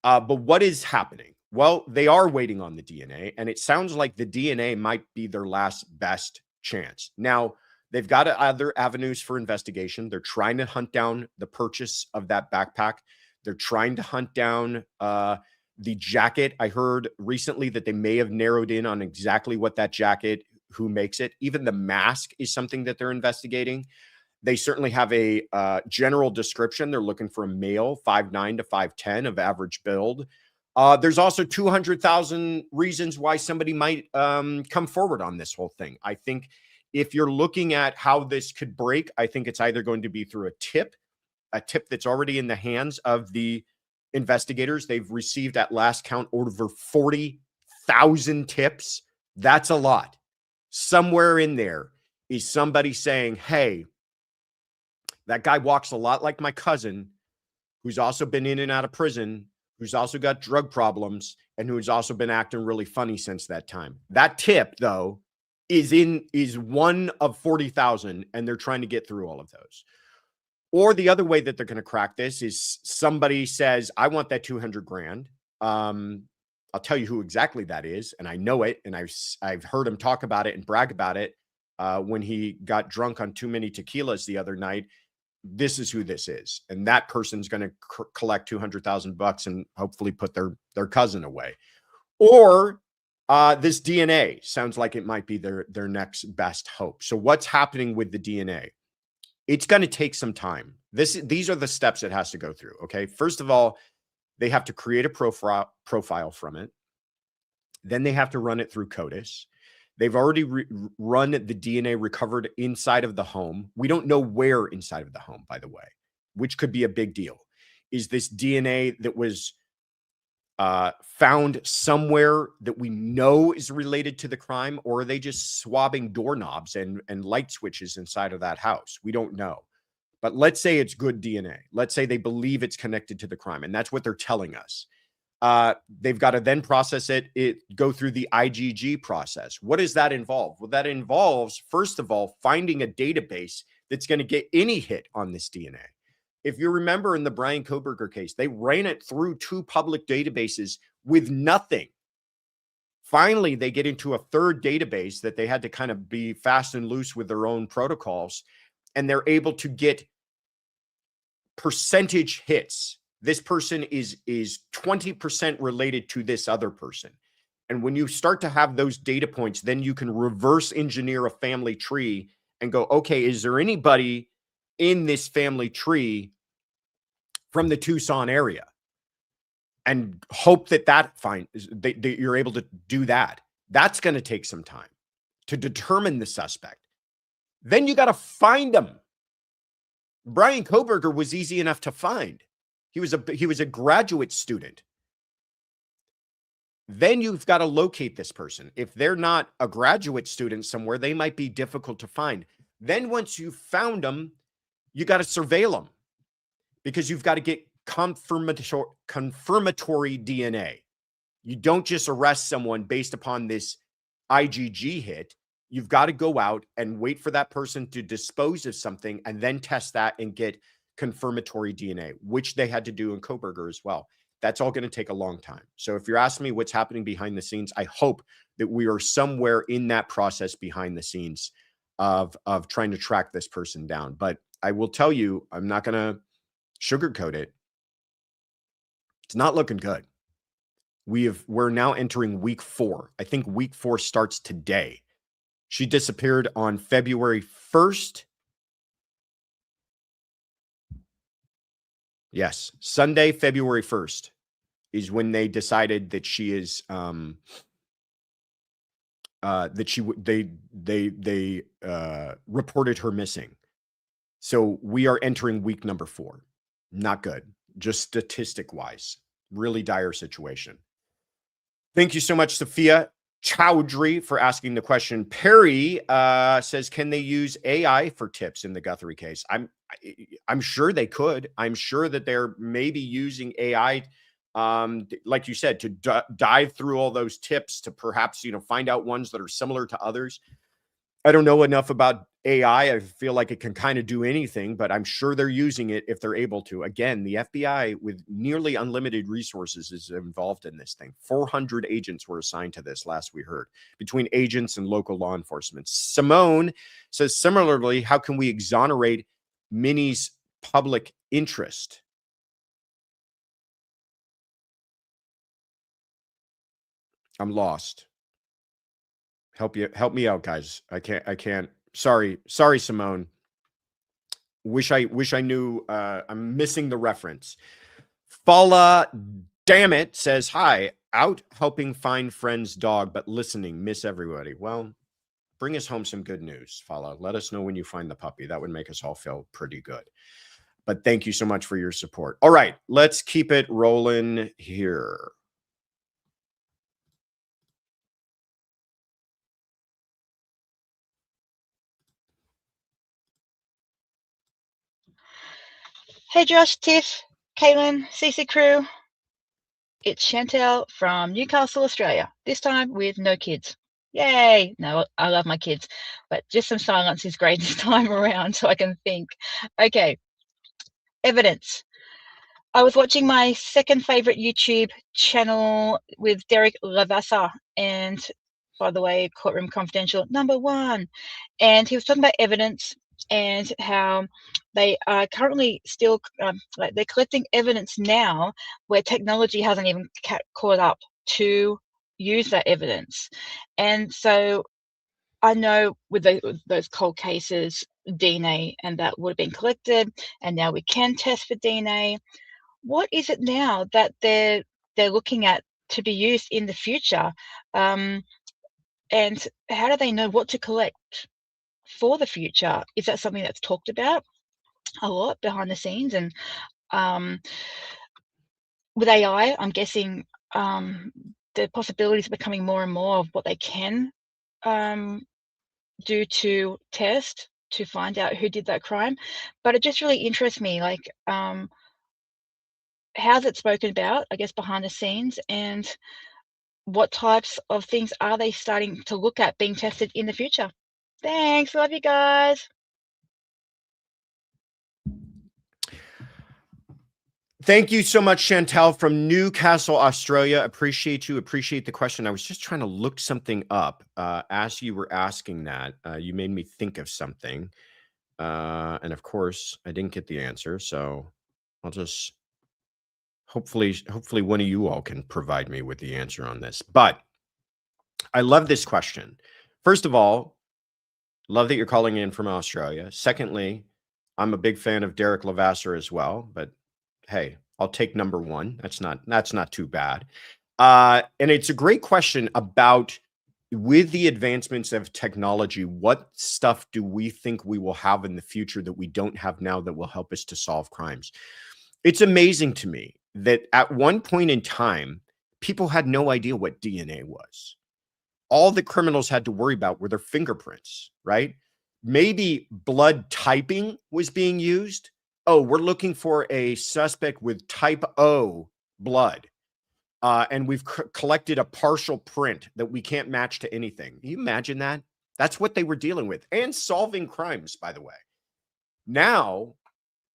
But what is happening? Well, they are waiting on the DNA, and it sounds like the DNA might be their last best chance. Now, they've got other avenues for investigation. They're trying to hunt down the purchase of that backpack. They're trying to hunt down the jacket. I heard recently that they may have narrowed in on exactly what that jacket, who makes it. Even the mask is something that they're investigating. They certainly have a general description. They're looking for a male, 5'9" to 5'10" of average build. There's also 200,000 reasons why somebody might come forward on this whole thing. I think if you're looking at how this could break, I think it's either going to be through a tip that's already in the hands of the investigators. They've received at last count over 40,000 tips. That's a lot. Somewhere in there is somebody saying, hey, that guy walks a lot like my cousin, who's also been in and out of prison, who's also got drug problems, and who's also been acting really funny since that time. That tip, though, is one of 40,000, and they're trying to get through all of those. Or the other way that they're going to crack this is somebody says, I want that 200 grand. I'll tell you who exactly that is, and I know it, and I've heard him talk about it and brag about it when he got drunk on too many tequilas the other night. This is who this is, and that person's going to collect $200,000 and hopefully put their cousin away. Or this DNA sounds like it might be their next best hope. So what's happening with the DNA? It's going to take some time. These are the steps it has to go through. Okay, first of all, they have to create a profile from it. Then they have to run it through CODIS. They've already run the DNA recovered inside of the home. We don't know where inside of the home, by the way, which could be a big deal. Is this DNA that was found somewhere that we know is related to the crime, or are they just swabbing doorknobs and light switches inside of that house? We don't know. But let's say it's good DNA. Let's say they believe it's connected to the crime, and that's what they're telling us. They've got to then process it, go through the IgG process. What does that involve? Well, that involves, first of all, finding a database that's going to get any hit on this DNA. If you remember in the Bryan Kohberger case, they ran it through 2 public databases with nothing. Finally, they get into a third database that they had to kind of be fast and loose with their own protocols, and they're able to get percentage hits. This person is 20% related to this other person. And when you start to have those data points, then you can reverse engineer a family tree and go, okay, is there anybody in this family tree from the Tucson area? And hope that you're able to do that. That's going to take some time to determine the suspect. Then you got to find them. Bryan Kohberger was easy enough to find. He was a graduate student. Then you've got to locate this person. If they're not a graduate student somewhere, they might be difficult to find. Then once you've found them, you got to surveil them, because you've got to get confirmatory DNA. You don't just arrest someone based upon this IgG hit. You've got to go out and wait for that person to dispose of something and then test that and get confirmatory DNA, which they had to do in Kohberger as well. That's all going to take a long time. So if you're asking me what's happening behind the scenes, I hope that we are somewhere in that process behind the scenes of trying to track this person down. But I will tell you, I'm not going to sugarcoat it. It's not looking good. We're now entering week 4. I think week 4 starts today. She disappeared on February 1st. Yes, Sunday, February 1st is when they decided that she is they reported her missing. So we are entering week number 4. Not good. Just statistic wise, really dire situation. Thank you so much, Sophia Chowdhury, for asking the question. Perry says, can they use AI for tips in the Guthrie case? I'm sure they could. I'm sure that they're maybe using AI, like you said, to dive through all those tips to perhaps, find out ones that are similar to others. I don't know enough about AI. I feel like it can kind of do anything, but I'm sure they're using it if they're able to. Again, the FBI, with nearly unlimited resources, is involved in this thing. 400 agents were assigned to this last we heard, between agents and local law enforcement. Simone says, similarly, how can we exonerate Minnie's public interest? I'm lost. Help me out, guys. I can't. Sorry, Simone. Wish I knew. I'm missing the reference. Fala, damn it, says, hi, out helping find friend's dog, but listening, miss everybody. Well, bring us home some good news, Fala. Let us know when you find the puppy. That would make us all feel pretty good. But thank you so much for your support. All right, let's keep it rolling here. Hey Josh, Tiff, Caitlin, CC crew. It's Chantel from Newcastle, Australia. This time with no kids. Yay! No, I love my kids, but just some silence is great this time around so I can think. Okay, evidence. I was watching my second favorite YouTube channel with Derrick Bonham, and by the way, Courtroom Confidential #1, and he was talking about evidence and how they are currently still they're collecting evidence now where technology hasn't even caught up to use that evidence. And so I know with those cold cases, DNA and that would have been collected, and now we can test for DNA. What is it now that they're looking at to be used in the future? And how do they know what to collect for the future? Is that something that's talked about a lot behind the scenes? And with AI, I'm guessing the possibilities are becoming more and more of what they can do to test to find out who did that crime. But it just really interests me, like, how's it spoken about, I guess, behind the scenes, and what types of things are they starting to look at being tested in the future? Thanks. Love you guys. Thank you so much, Chantel from Newcastle, Australia. Appreciate you. Appreciate the question. I was just trying to look something up as you were asking that. You made me think of something. And of course, I didn't get the answer. So I'll just hopefully one of you all can provide me with the answer on this. But I love this question. First of all, love that you're calling in from Australia. Secondly, I'm a big fan of Derrick Bonham as well, but hey, I'll take #1. That's not too bad. And it's a great question about, with the advancements of technology, what stuff do we think we will have in the future that we don't have now that will help us to solve crimes? It's amazing to me that at one point in time, people had no idea what DNA was. All the criminals had to worry about were their fingerprints, right? Maybe blood typing was being used. Oh, we're looking for a suspect with type O blood. And we've collected a partial print that we can't match to anything. Can you imagine that? That's what they were dealing with, and solving crimes, by the way. Now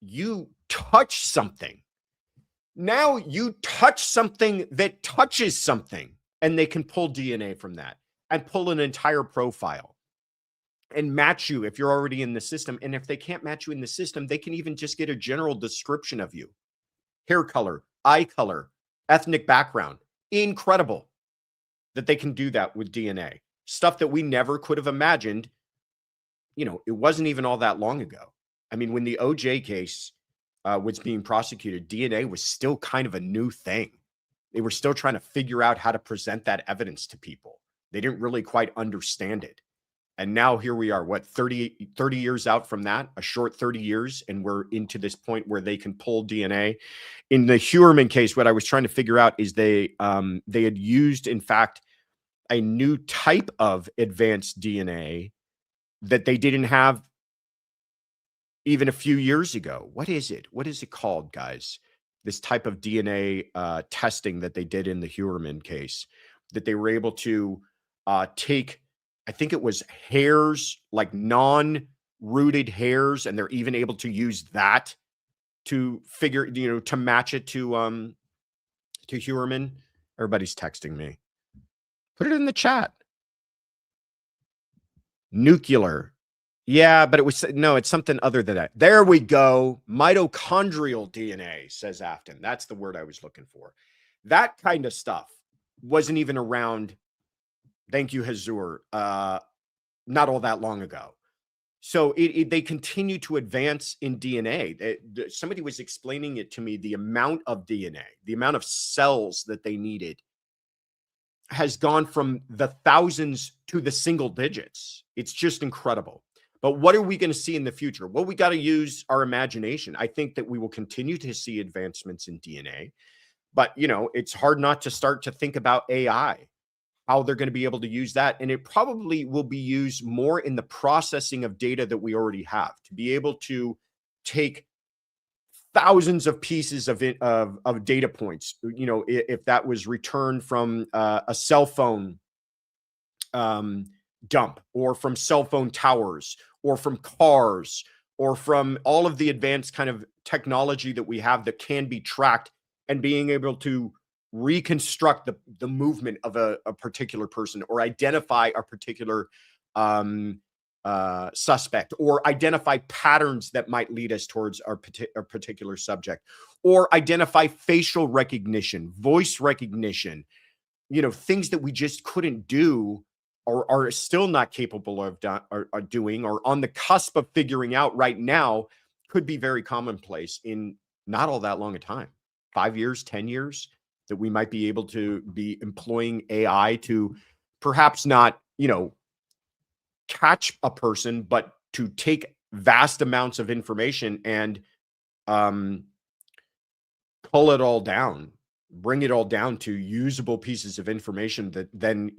you touch something. Now you touch something that touches something, and they can pull DNA from that and pull an entire profile and match you if you're already in the system. And if they can't match you in the system, they can even just get a general description of you. Hair color, eye color, ethnic background. Incredible that they can do that with DNA. Stuff that we never could have imagined. It wasn't even all that long ago. I mean, when the OJ case was being prosecuted, DNA was still kind of a new thing. They were still trying to figure out how to present that evidence to people. They didn't really quite understand it. And now here we are, what, 30 years out from that, a short 30 years, and we're into this point where they can pull DNA. In the Huerman case, what I was trying to figure out is they had used, in fact, a new type of advanced DNA that they didn't have even a few years ago. What is it? What is it called, guys? This type of DNA testing that they did in the Huerman case, that they were able to take, I think it was hairs, like non-rooted hairs, and they're even able to use that to figure, to match it to Huerman. Everybody's texting me. Put it in the chat. Nuclear. Yeah, but it's something other than that. There we go. Mitochondrial DNA, says Afton. That's the word I was looking for. That kind of stuff wasn't even around. Thank you, Hazur. Not all that long ago. So they continue to advance in DNA. Somebody was explaining it to me, the amount of DNA, the amount of cells that they needed has gone from the thousands to the single digits. It's just incredible. But what are we going to see in the future? Well, we got to use our imagination. I think that we will continue to see advancements in DNA, but it's hard not to start to think about AI, how they're going to be able to use that. And it probably will be used more in the processing of data that we already have, to be able to take thousands of pieces of data points. If that was returned from a cell phone dump, or from cell phone towers, or from cars, or from all of the advanced kind of technology that we have that can be tracked, and being able to reconstruct the movement of a particular person, or identify a particular suspect, or identify patterns that might lead us towards a particular subject, or identify facial recognition, voice recognition, things that we just couldn't do, or are still not capable of doing, or on the cusp of figuring out right now, could be very commonplace in not all that long a time, 5 years, 10 years, that we might be able to be employing AI to perhaps not, catch a person, but to take vast amounts of information and pull it all down, bring it all down to usable pieces of information that then,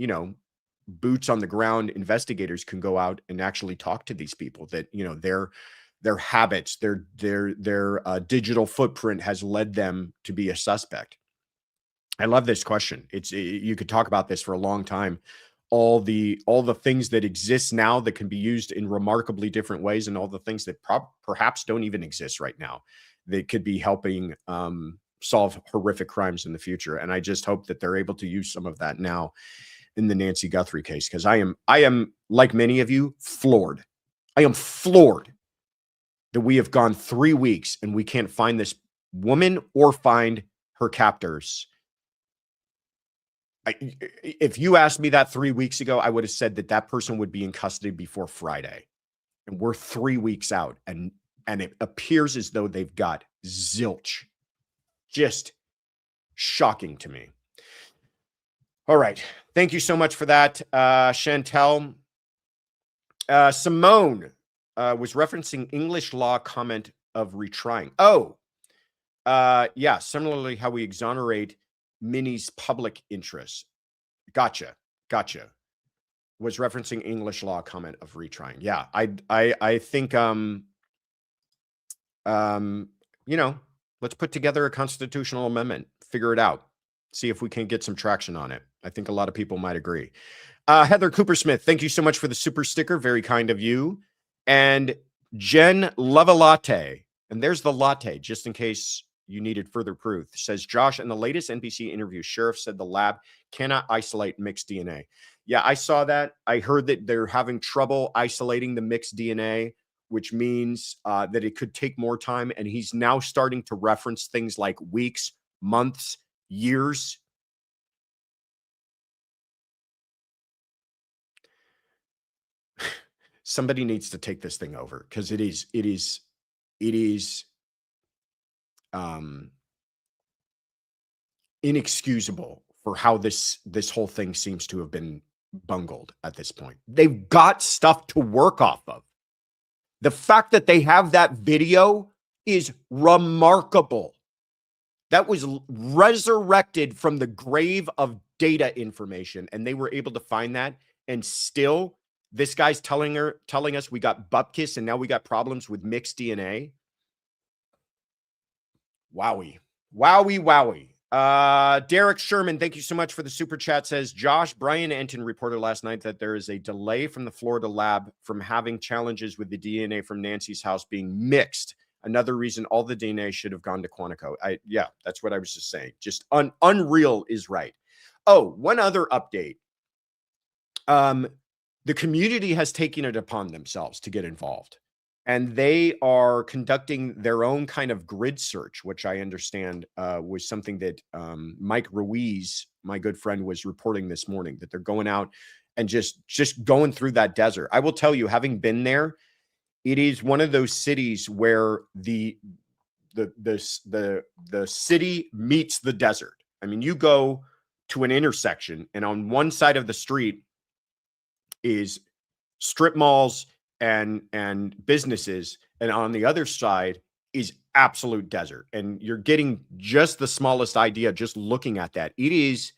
boots on the ground investigators can go out and actually talk to these people, that, their habits, their digital footprint has led them to be a suspect. I love this question. You could talk about this for a long time. All the things that exist now that can be used in remarkably different ways, and all the things that perhaps don't even exist right now that could be helping solve horrific crimes in the future. And I just hope that they're able to use some of that now in the Nancy Guthrie case, because I am, like many of you, floored. I am floored that we have gone 3 weeks and we can't find this woman or find her captors. If you asked me that 3 weeks ago, I would have said that person would be in custody before Friday. And we're 3 weeks out, and it appears as though they've got zilch. Just shocking to me. All right. Thank you so much for that, Chantel. Simone was referencing English law comment of retrying. Yeah. Similarly, how we exonerate Minnie's public interest. Gotcha. Was referencing English law comment of retrying. Yeah, I think let's put together a constitutional amendment, figure it out, see if we can get some traction on it. I think a lot of people might agree. Heather Cooper-Smith, thank you so much for the super sticker. Very kind of you. And Jen Love a Latte. And there's the latte, just in case you needed further proof. Says, Josh, in the latest NBC interview, sheriff said the lab cannot isolate mixed DNA. Yeah, I saw that. I heard that they're having trouble isolating the mixed DNA, which means that it could take more time. And he's now starting to reference things like weeks, months, years. Somebody needs to take this thing over, because it is inexcusable for how this whole thing seems to have been bungled at this point. They've got stuff to work off of. The fact that they have that video is remarkable. That was resurrected from the grave of data information, and they were able to find that. And still, this guy's telling us we got bupkis and now we got problems with mixed DNA. Wowie. Wowie, wowie. Derek Sherman, thank you so much for the super chat, says, Josh, Brian Enton reported last night that there is a delay from the Florida lab from having challenges with the DNA from Nancy's house being mixed. Another reason all the DNA should have gone to Quantico. Yeah, that's what I was just saying. Just unreal is right. Oh, one other update. The community has taken it upon themselves to get involved. And they are conducting their own kind of grid search, which I understand was something that Mike Ruiz, my good friend, was reporting this morning, that they're going out and just going through that desert. I will tell you, having been there, it is one of those cities where the city meets the desert. I mean, you go to an intersection, and on one side of the street is strip malls and businesses, and on the other side is absolute desert. And you're getting just the smallest idea just looking at that. It is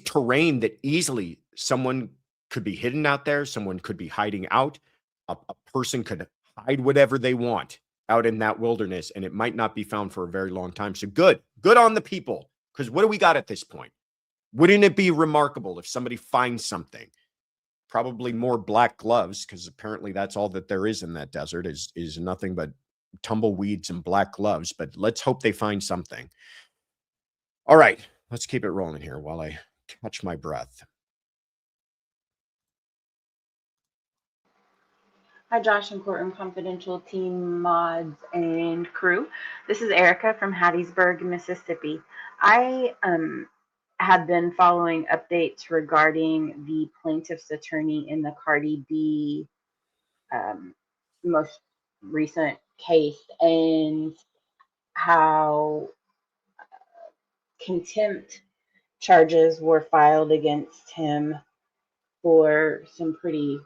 terrain that easily someone could be hidden out there, someone could be hiding out, a person could hide whatever they want out in that wilderness, and it might not be found for a very long time. So good on the people, because what do we got at this point? Wouldn't it be remarkable if somebody finds something? Probably more black gloves, because apparently that's all that there is in that desert is nothing but tumbleweeds and black gloves. But let's hope they find something. All right, let's keep it rolling here while I catch my breath. Hi, Josh and Courtroom Confidential team, mods, and crew. This is Erica from Hattiesburg, Mississippi. I have been following updates regarding the plaintiff's attorney in the Cardi B most recent case, and how contempt charges were filed against him for some pretty,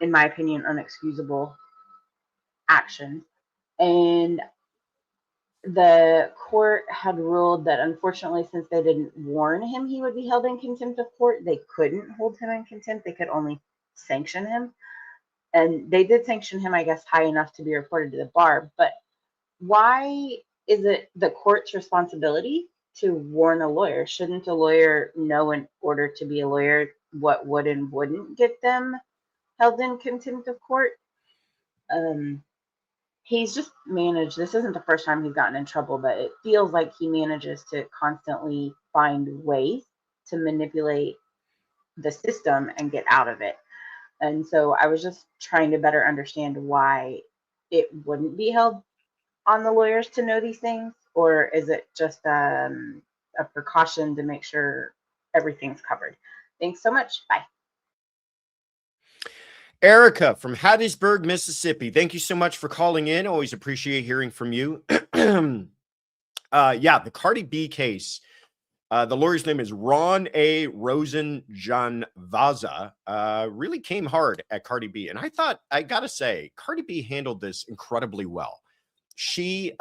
in my opinion, unexcusable action. And the court had ruled that, unfortunately, since they didn't warn him he would be held in contempt of court, they couldn't hold him in contempt. They could only sanction him. And they did sanction him, I guess, high enough to be reported to the bar. But why is it the court's responsibility to warn a lawyer? Shouldn't a lawyer know, in order to be a lawyer, what would and wouldn't get them held in contempt of court? He's just managed, this isn't the first time he's gotten in trouble, but it feels like he manages to constantly find ways to manipulate the system and get out of it. And so I was just trying to better understand why it wouldn't be held on the lawyers to know these things, or is it just a precaution to make sure everything's covered? Thanks so much. Bye. Erica from Hattiesburg, Mississippi. Thank you so much for calling in. Always appreciate hearing from you. Yeah, the Cardi B case. The lawyer's name is Ron A. Rosenjanvaza. Really came hard at Cardi B. And I thought, I got to say, Cardi B handled this incredibly well. She,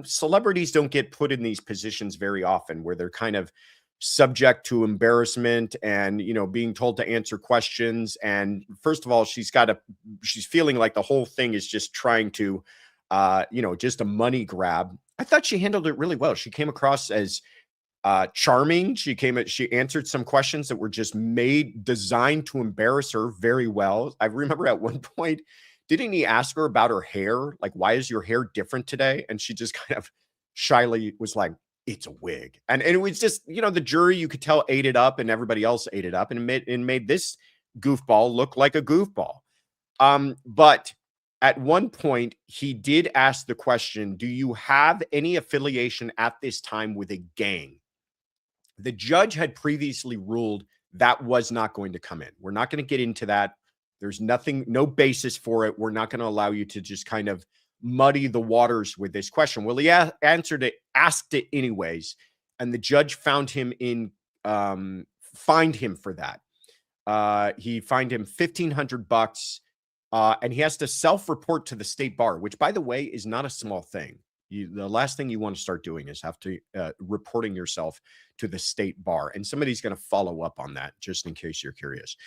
celebrities don't get put in these positions very often where they're kind of subject to embarrassment and, being told to answer questions. And first of all, she's feeling like the whole thing is just trying to, just a money grab. I thought she handled it really well. She came across as charming. She answered some questions that were just designed to embarrass her very well. I remember at one point, didn't he ask her about her hair? Like, why is your hair different today? And she just kind of shyly was like, it's a wig. And it was just, the jury, you could tell, ate it up, and everybody else ate it up, and it made this goofball look like a goofball. But at one point, he did ask the question, do you have any affiliation at this time with a gang? The judge had previously ruled that was not going to come in. We're not going to get into that. There's no basis for it. We're not going to allow you to just kind of muddy the waters with this question. Well, he asked it anyways, and the judge found him fined him for that. He fined him $1,500, and he has to self-report to the state bar, which, by the way, is not a small thing. The last thing you want to start doing is have to reporting yourself to the state bar. And somebody's going to follow up on that, just in case you're curious.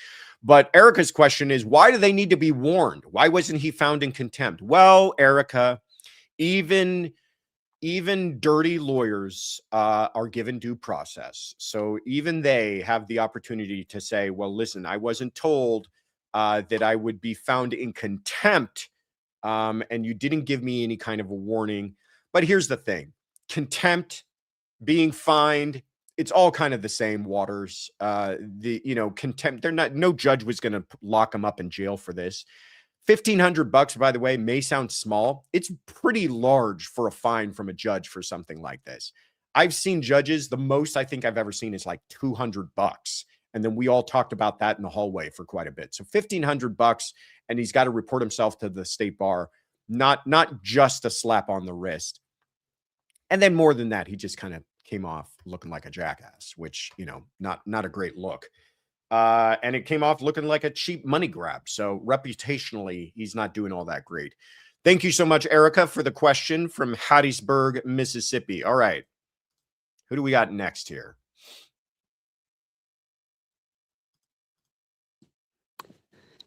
But Erica's question is, why do they need to be warned? Why wasn't he found in contempt? Well, Erica, even dirty lawyers are given due process. So even they have the opportunity to say, well, listen, I wasn't told that I would be found in contempt, and you didn't give me any kind of a warning. But here's the thing: contempt, being fined, it's all kind of the same waters. Contempt, no judge was going to lock them up in jail for this. $1,500, by the way, may sound small. It's pretty large for a fine from a judge for something like this. I've seen judges, the most I think I've ever seen is like $200. And then we all talked about that in the hallway for quite a bit. So $1,500, and he's got to report himself to the state bar, not just a slap on the wrist. And then more than that, he just kind of came off looking like a jackass, which, not a great look. And it came off looking like a cheap money grab. So reputationally, he's not doing all that great. Thank you so much, Erica, for the question from Hattiesburg, Mississippi. All right. Who do we got next here?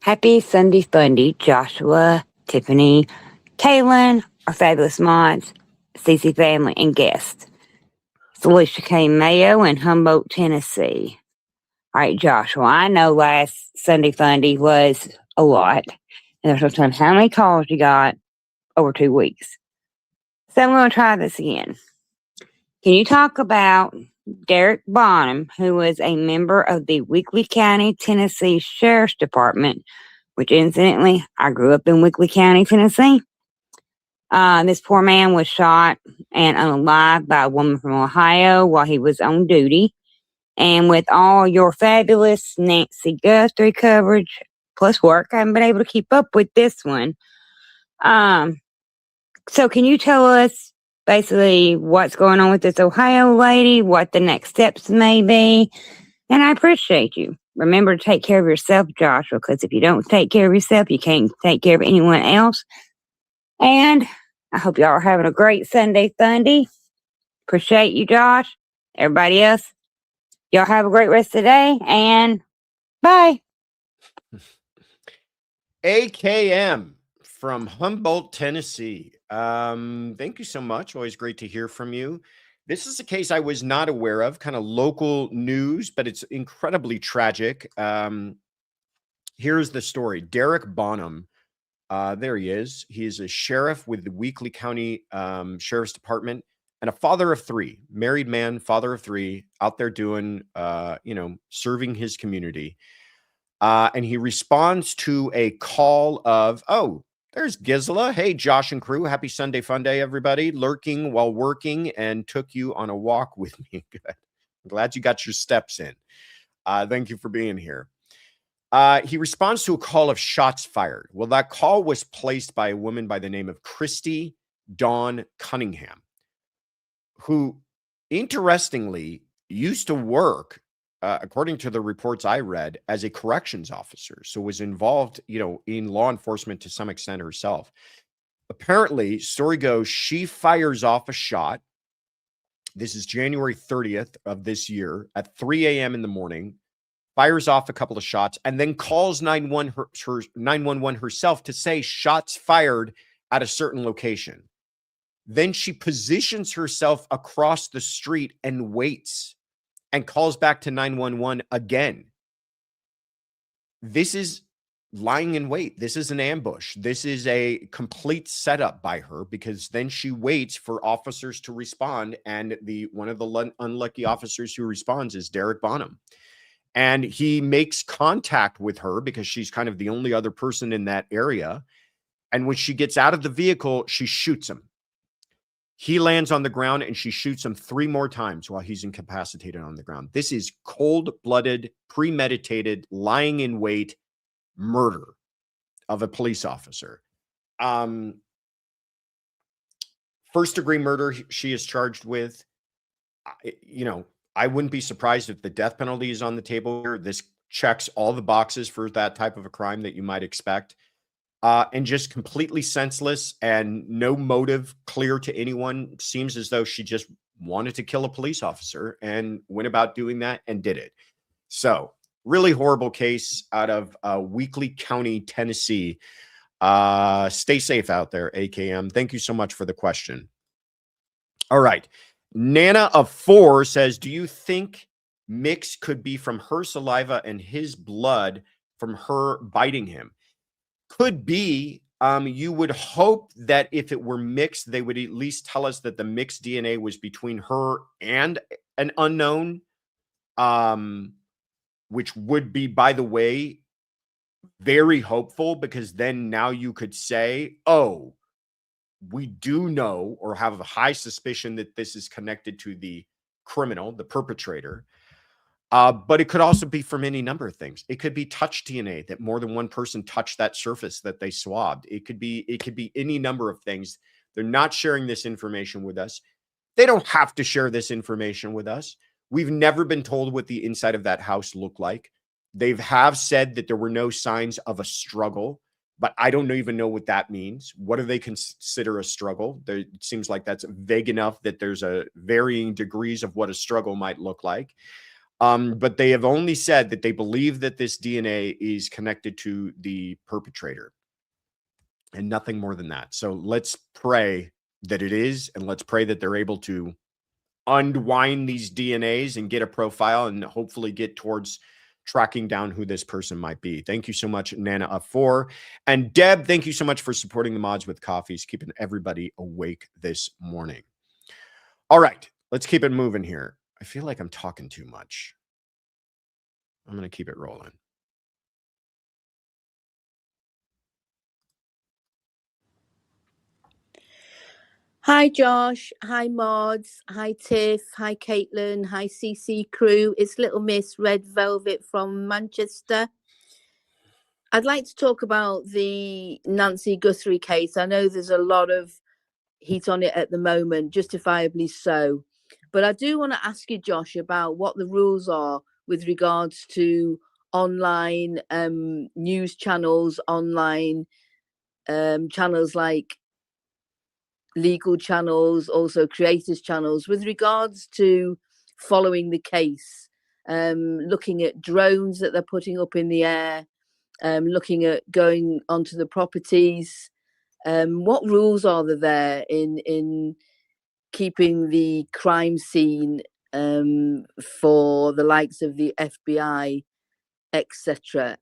Happy Sunday Funday, Joshua, Tiffany, Kaylin, our fabulous mods, CC family, and guests. It's Alicia K. Mayo in Humboldt, Tennessee. All right, Joshua, I know last Sunday Funday was a lot. And there's no telling how many calls you got over 2 weeks. So I'm going to try this again. Can you talk about Derrick Bonham, who was a member of the Weakley County, Tennessee Sheriff's Department, which incidentally, I grew up in Weakley County, Tennessee. This poor man was shot and unalived by a woman from Ohio while he was on duty. And with all your fabulous Nancy Guthrie coverage plus work, I haven't been able to keep up with this one. So can you tell us basically what's going on with this Ohio lady, what the next steps may be? And I appreciate you. Remember to take care of yourself, Joshua, because if you don't take care of yourself, you can't take care of anyone else. And I hope y'all are having a great Sunday Funday. Appreciate you, Josh. Everybody else, y'all have a great rest of the day, and bye. AKM from Humboldt, Tennessee. Thank you so much. Always great to hear from you. This is a case I was not aware of, kind of local news, but it's incredibly tragic. Here's the story. Derrick Bonham, there he is. He is a sheriff with the Weakley County Sheriff's Department and a father of three, married man, father of three, out there doing, serving his community. And he responds to a call of, oh, there's Gisela. Hey, Josh and crew. Happy Sunday Fun Day, everybody. Lurking while working and took you on a walk with me. Good. I'm glad you got your steps in. Thank you for being here. He responds to a call of shots fired. Well, that call was placed by a woman by the name of Christy Dawn Cunningham, who, interestingly, used to work, according to the reports I read, as a corrections officer. So was involved, in law enforcement to some extent herself. Apparently, story goes, she fires off a shot. This is January 30th of this year at 3 a.m. in the morning, fires off a couple of shots, and then calls 911 herself to say shots fired at a certain location. Then she positions herself across the street and waits and calls back to 911 again. This is lying in wait. This is an ambush. This is a complete setup by her, because then she waits for officers to respond. And one of the unlucky officers who responds is Derrick Bonham. And he makes contact with her because she's kind of the only other person in that area. And when she gets out of the vehicle, she shoots him. He lands on the ground and she shoots him 3 more times while he's incapacitated on the ground. This is cold-blooded, premeditated, lying in wait murder of a police officer. First-degree murder she is charged with. You know, I wouldn't be surprised if the death penalty is on the table here. This checks all the boxes for that type of a crime that you might expect. And just completely senseless and no motive clear to anyone. Seems as though she just wanted to kill a police officer and went about doing that and did it. So really horrible case out of Weakley County, Tennessee. Stay safe out there, AKM. Thank you so much for the question. All right. Nana of 4 says, do you think mix could be from her saliva and his blood from her biting him? Could be. You would hope that if it were mixed, they would at least tell us that the mixed DNA was between her and an unknown, which would be, by the way, very hopeful, because then now you could say, oh, we do know or have a high suspicion that this is connected to the criminal, the perpetrator. But it could also be from any number of things. It could be touch DNA, that more than one person touched that surface that they swabbed. It could be any number of things. They're not sharing this information with us. They don't have to share this information with us. We've never been told what the inside of that house looked like. They have said that there were no signs of a struggle, but I don't even know what that means. What do they consider a struggle? It seems like that's vague enough that there's a varying degrees of what a struggle might look like. But they have only said that they believe that this DNA is connected to the perpetrator and nothing more than that. So let's pray that it is, and let's pray that they're able to unwind these DNAs and get a profile and hopefully get towards tracking down who this person might be. Thank you so much, Nana of 4. And Deb, thank you so much for supporting the mods with coffees, keeping everybody awake this morning. All right, let's keep it moving here. I feel like I'm talking too much. I'm going to keep it rolling. Hi, Josh. Hi, Mods. Hi, Tiff. Hi, Caitlin. Hi, CC crew. It's Little Miss Red Velvet from Manchester. I'd like to talk about the Nancy Guthrie case. I know there's a lot of heat on it at the moment, justifiably so. But I do want to ask you, Josh, about what the rules are with regards to online news channels, online channels like legal channels, also creators channels, with regards to following the case, looking at drones that they're putting up in the air, looking at going onto the properties. What rules are there in keeping the crime scene for the likes of the FBI, etc.?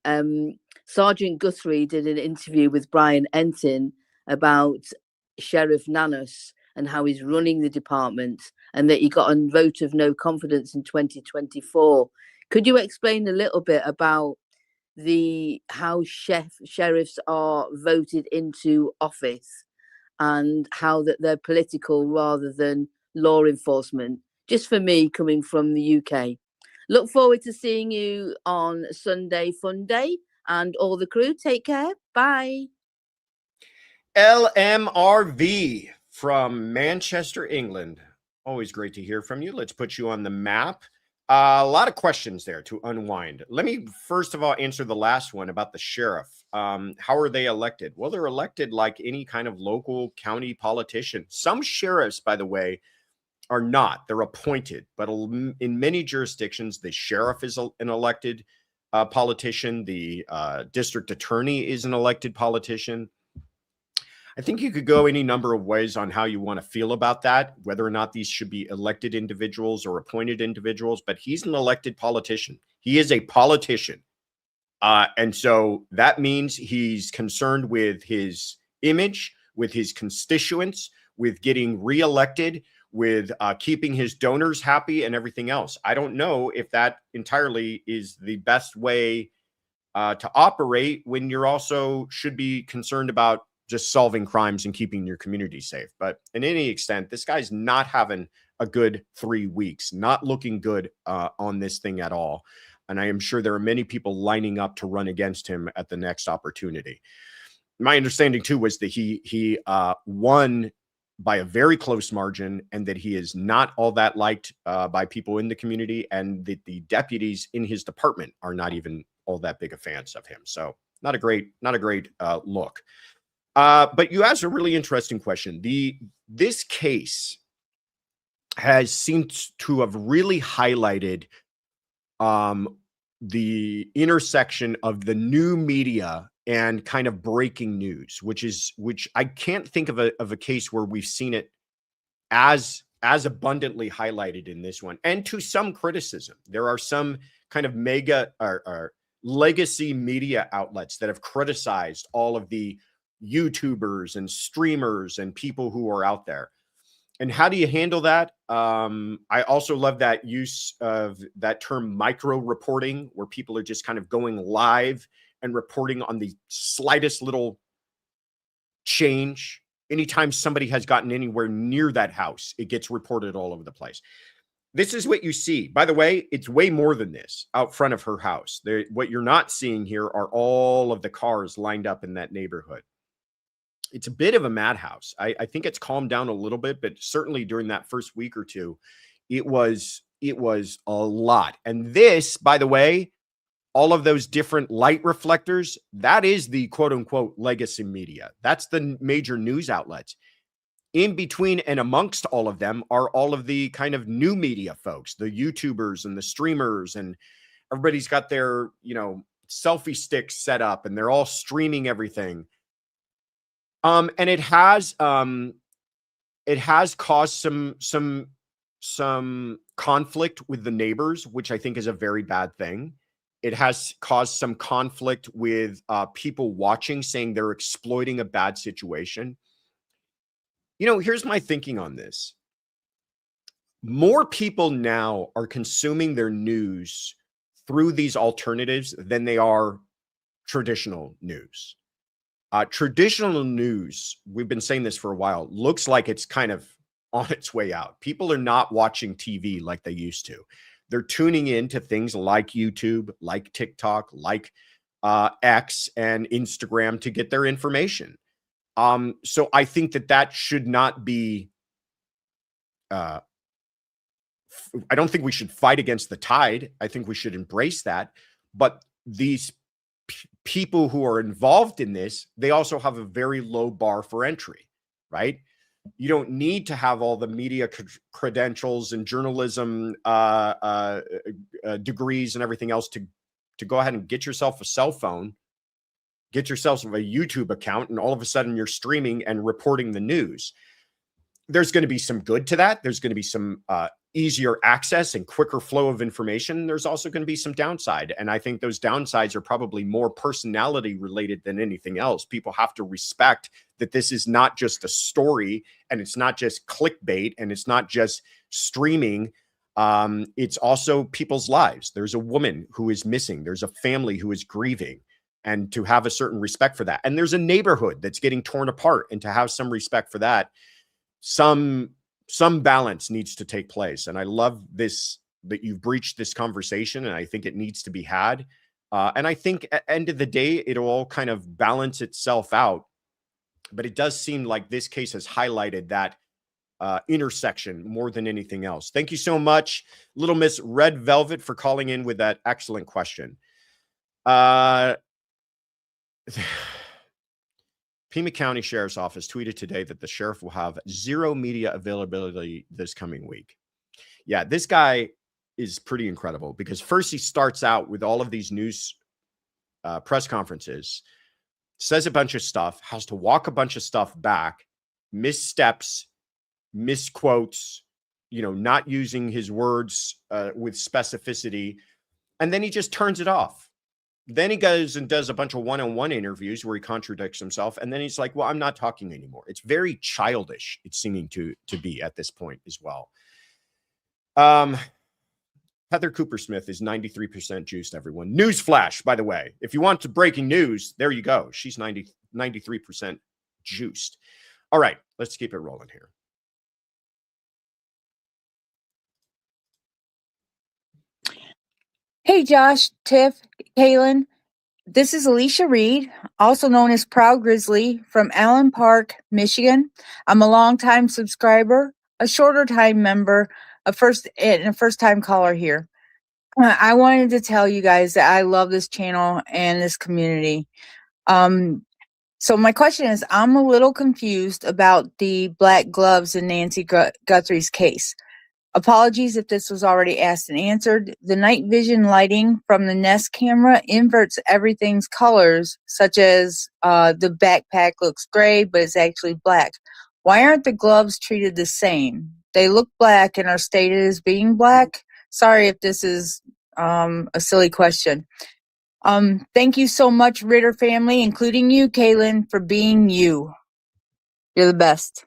Sergeant Guthrie did an interview with Brian Entin about Sheriff Nanos and how he's running the department, and that he got a vote of no confidence in 2024. Could you explain a little bit about how sheriffs are voted into office and how that they're political rather than law enforcement? Just for me, coming from the UK. Look forward to seeing you on Sunday Fun Day, and all the crew. Take care. Bye. LMRV from Manchester, England. Always great to hear from you. Let's put you on the map. A lot of questions there to unwind. Let me first of all answer the last one about the sheriff. How are they elected? Well, they're elected like any kind of local county politician. Some sheriffs, by the way, are not. They're appointed. But in many jurisdictions, the sheriff is an elected politician. The district attorney is an elected politician. I think you could go any number of ways on how you want to feel about that, whether or not these should be elected individuals or appointed individuals, but he's an elected politician. He is a politician. And so that means he's concerned with his image, with his constituents, with getting reelected, with keeping his donors happy and everything else. I don't know if that entirely is the best way to operate when you're also should be concerned about just solving crimes and keeping your community safe. But in any extent, this guy's not having a good 3 weeks, not looking good on this thing at all. And I am sure there are many people lining up to run against him at the next opportunity. My understanding too was that he won by a very close margin, and that he is not all that liked by people in the community, and that the deputies in his department are not even all that big of fans of him. So not a great look. But you asked a really interesting question. This case has seemed to have really highlighted the intersection of the new media and kind of breaking news, which I can't think of a case where we've seen it as abundantly highlighted in this one. And to some criticism, there are some kind of mega or legacy media outlets that have criticized all of the YouTubers and streamers and people who are out there. And how do you handle that? I also love that use of that term micro reporting, where people are just kind of going live and reporting on the slightest little change. Anytime somebody has gotten anywhere near that house, it gets reported all over the place. This is what you see. By the way, it's way more than this out front of her house. What you're not seeing here are all of the cars lined up in that neighborhood. It's a bit of a madhouse. I think it's calmed down a little bit, but certainly during that first week or two, it was a lot. And this, by the way, all of those different light reflectors, that is the quote unquote legacy media. That's the major news outlets. In between and amongst all of them are all of the kind of new media folks, the YouTubers and the streamers, and everybody's got their, selfie sticks set up and they're all streaming everything. And it has caused some conflict with the neighbors, which I think is a very bad thing. It has caused some conflict with people watching, saying they're exploiting a bad situation. Here's my thinking on this. More people now are consuming their news through these alternatives than they are traditional news. Traditional news, we've been saying this for a while, looks like it's kind of on its way out. People are not watching TV like they used to. They're tuning in to things like YouTube, like TikTok, like X and Instagram to get their information. So I think that should not be, I don't think we should fight against the tide. I think we should embrace that. But these people who are involved in this, they also have a very low bar for entry, right? You don't need to have all the media credentials and journalism degrees and everything else to go ahead and get yourself a cell phone, get yourself a YouTube account, and all of a sudden you're streaming and reporting the news. There's going to be some good to that. There's going to be some easier access and quicker flow of information. There's also going to be some downside. And I think those downsides are probably more personality related than anything else. People have to respect that this is not just a story, and it's not just clickbait, and it's not just streaming. It's also people's lives. There's a woman who is missing. There's a family who is grieving, and to have a certain respect for that. And there's a neighborhood that's getting torn apart, and to have some respect for that, some balance needs to take place. And I love this, that you've breached this conversation, and I think it needs to be had. And I think at the end of the day, it'll all kind of balance itself out. But it does seem like this case has highlighted that intersection more than anything else. Thank you so much, Little Miss Red Velvet, for calling in with that excellent question. Pima County Sheriff's Office tweeted today that the sheriff will have zero media availability this coming week. Yeah, this guy is pretty incredible, because first he starts out with all of these news press conferences, says a bunch of stuff, has to walk a bunch of stuff back, missteps, misquotes, not using his words with specificity, and then he just turns it off. Then he goes and does a bunch of one-on-one interviews where he contradicts himself. And then he's like, well, I'm not talking anymore. It's very childish, it's seeming to be at this point as well. Heather Cooper Smith is 93% juiced, everyone. Newsflash, by the way. If you want to breaking news, there you go. She's 93% juiced. All right, let's keep it rolling here. Hey, Josh, Tiff, Kaylin. This is Alicia Reed, also known as Proud Grizzly from Allen Park, Michigan. I'm a longtime subscriber, a shorter time member, a first-time caller here. I wanted to tell you guys that I love this channel and this community. So my question is, I'm a little confused about the black gloves in Nancy Guthrie's case. Apologies if this was already asked and answered. The night vision lighting from the Nest camera inverts everything's colors, such as the backpack looks gray, but it's actually black. Why aren't the gloves treated the same? They look black and are stated as being black. Sorry if this is a silly question. Thank you so much, Ritter family, including you, Kaylin, for being you. You're the best.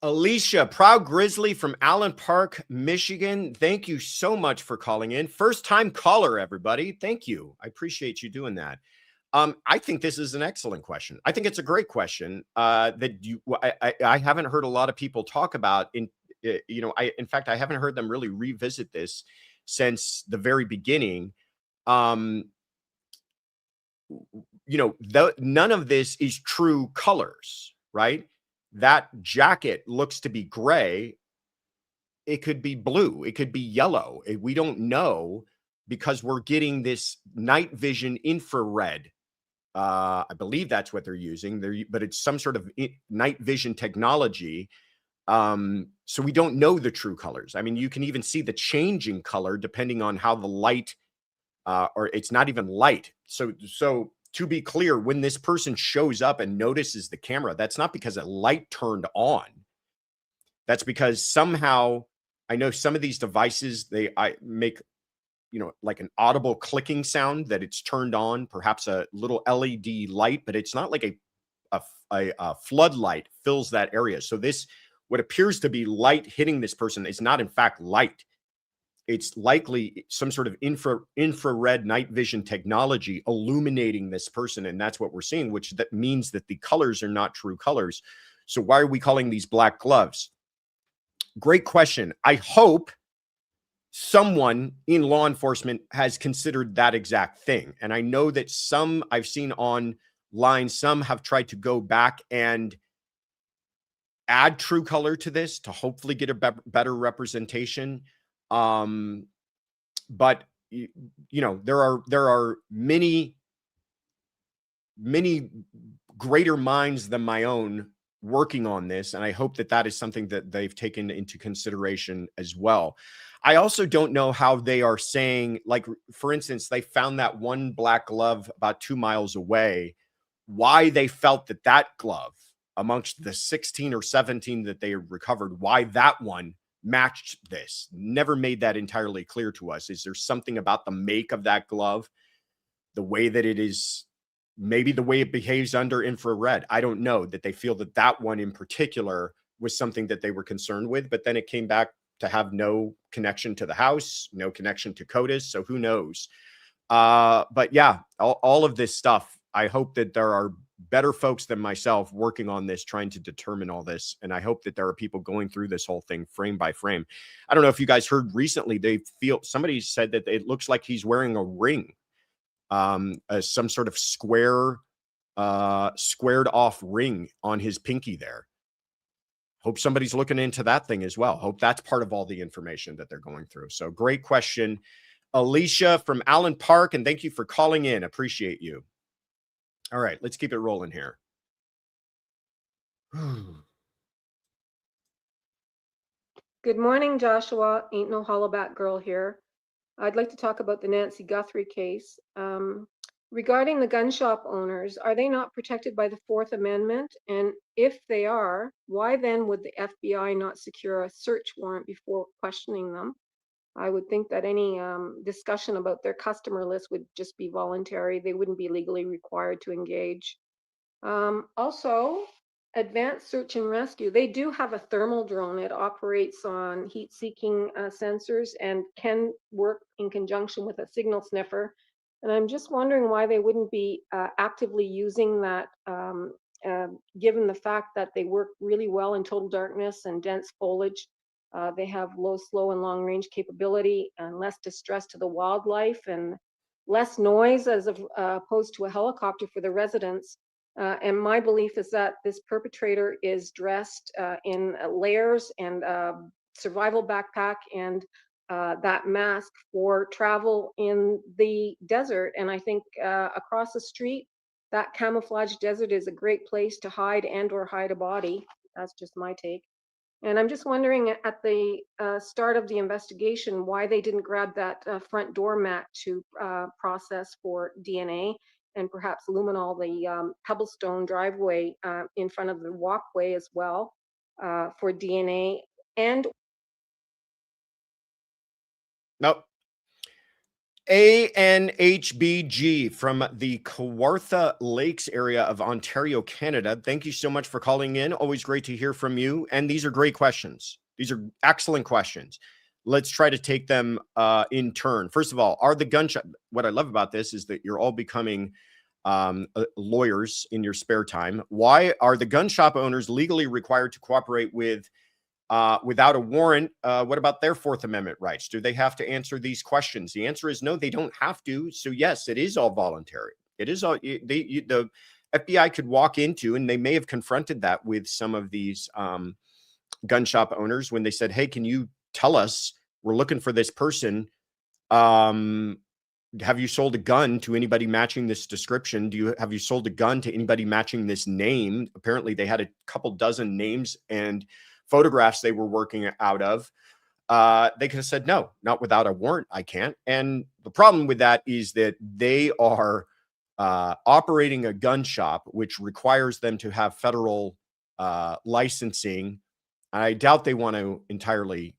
Alicia, Proud Grizzly from Allen Park, Michigan. Thank you so much for calling in. First time caller, everybody. Thank you. I appreciate you doing that. I think this is an excellent question. I think it's a great question that I haven't heard a lot of people talk about. In fact, I haven't heard them really revisit this since the very beginning. None of this is true colors, right? That jacket looks to be gray. It could be blue. It could be yellow. We don't know because we're getting this night vision infrared. I believe that's what they're using. But it's some sort of night vision technology. So we don't know the true colors. I mean, you can even see the changing color depending on how the light, or it's not even light. So to be clear, when this person shows up and notices the camera, that's not because a light turned on. That's because somehow, I know some of these devices, I make, like an audible clicking sound that it's turned on, perhaps a little LED light, but it's not like a floodlight fills that area. So this, what appears to be light hitting this person is not in fact light. It's likely some sort of infrared night vision technology illuminating this person. And that's what we're seeing, which that means that the colors are not true colors. So why are we calling these black gloves? Great question. I hope someone in law enforcement has considered that exact thing. And I know that some I've seen online, some have tried to go back and add true color to this to hopefully get a better representation. But there are many greater minds than my own working on this. And I hope that is something that they've taken into consideration as well. I also don't know how they are saying, like, for instance, they found that one black glove about 2 miles away, why they felt that glove amongst the 16 or 17 that they recovered, why that one matched this. Never made that entirely clear to us. Is there something about the make of that glove, the way that it is, maybe the way it behaves under infrared? I don't know, that they feel that one in particular was something that they were concerned with, but then it came back to have no connection to the house, no connection to CODIS. So who knows? But yeah, all of this stuff, I hope that there are better folks than myself working on this, trying to determine all this. And I hope that there are people going through this whole thing frame by frame. I don't know if you guys heard recently, somebody said that it looks like he's wearing a ring, some sort of squared off ring on his pinky there. Hope somebody's looking into that thing as well. Hope that's part of all the information that they're going through. So great question, Alicia from Allen Park. And thank you for calling in. Appreciate you. All right, let's keep it rolling here. Good morning, Joshua. Ain't no hollaback girl here. I'd like to talk about the Nancy Guthrie case. Regarding the gun shop owners, are they not protected by the Fourth Amendment? And if they are, why then would the FBI not secure a search warrant before questioning them? I would think that any discussion about their customer list would just be voluntary. They wouldn't be legally required to engage. Also, advanced search and rescue. They do have a thermal drone. It operates on heat-seeking sensors and can work in conjunction with a signal sniffer. And I'm just wondering why they wouldn't be actively using that, given the fact that they work really well in total darkness and dense foliage. They have low, slow, and long range capability and less distress to the wildlife and less noise as opposed to a helicopter for the residents. And my belief is that this perpetrator is dressed in layers and survival backpack and that mask for travel in the desert. And I think across the street, that camouflage desert is a great place to hide and or hide a body. That's just my take. And I'm just wondering at the start of the investigation why they didn't grab that front door mat to process for DNA and perhaps luminol the cobblestone driveway in front of the walkway as well for DNA. And Nope. ANHBG from the Kawartha Lakes area of Ontario, Canada. Thank you so much for calling in. Always great to hear from you. And these are great questions. These are excellent questions. Let's try to take them in turn. First of all, are the gunshot? What I love about this is that you're all becoming lawyers in your spare time. Why are the gun shop owners legally required to cooperate with without a warrant? What about their Fourth Amendment rights? Do they have to answer these questions? The answer is no, they don't have to. So yes, it is all voluntary. It is all, the FBI could walk into, and they may have confronted that with some of these gun shop owners when they said, hey, can you tell us, we're looking for this person. Have you sold a gun to anybody matching this description? Have you sold a gun to anybody matching this name? Apparently they had a couple dozen names and photographs they were working out of. They could have said, no, not without a warrant. I can't. And the problem with that is that they are operating a gun shop, which requires them to have federal licensing. I doubt they want to entirely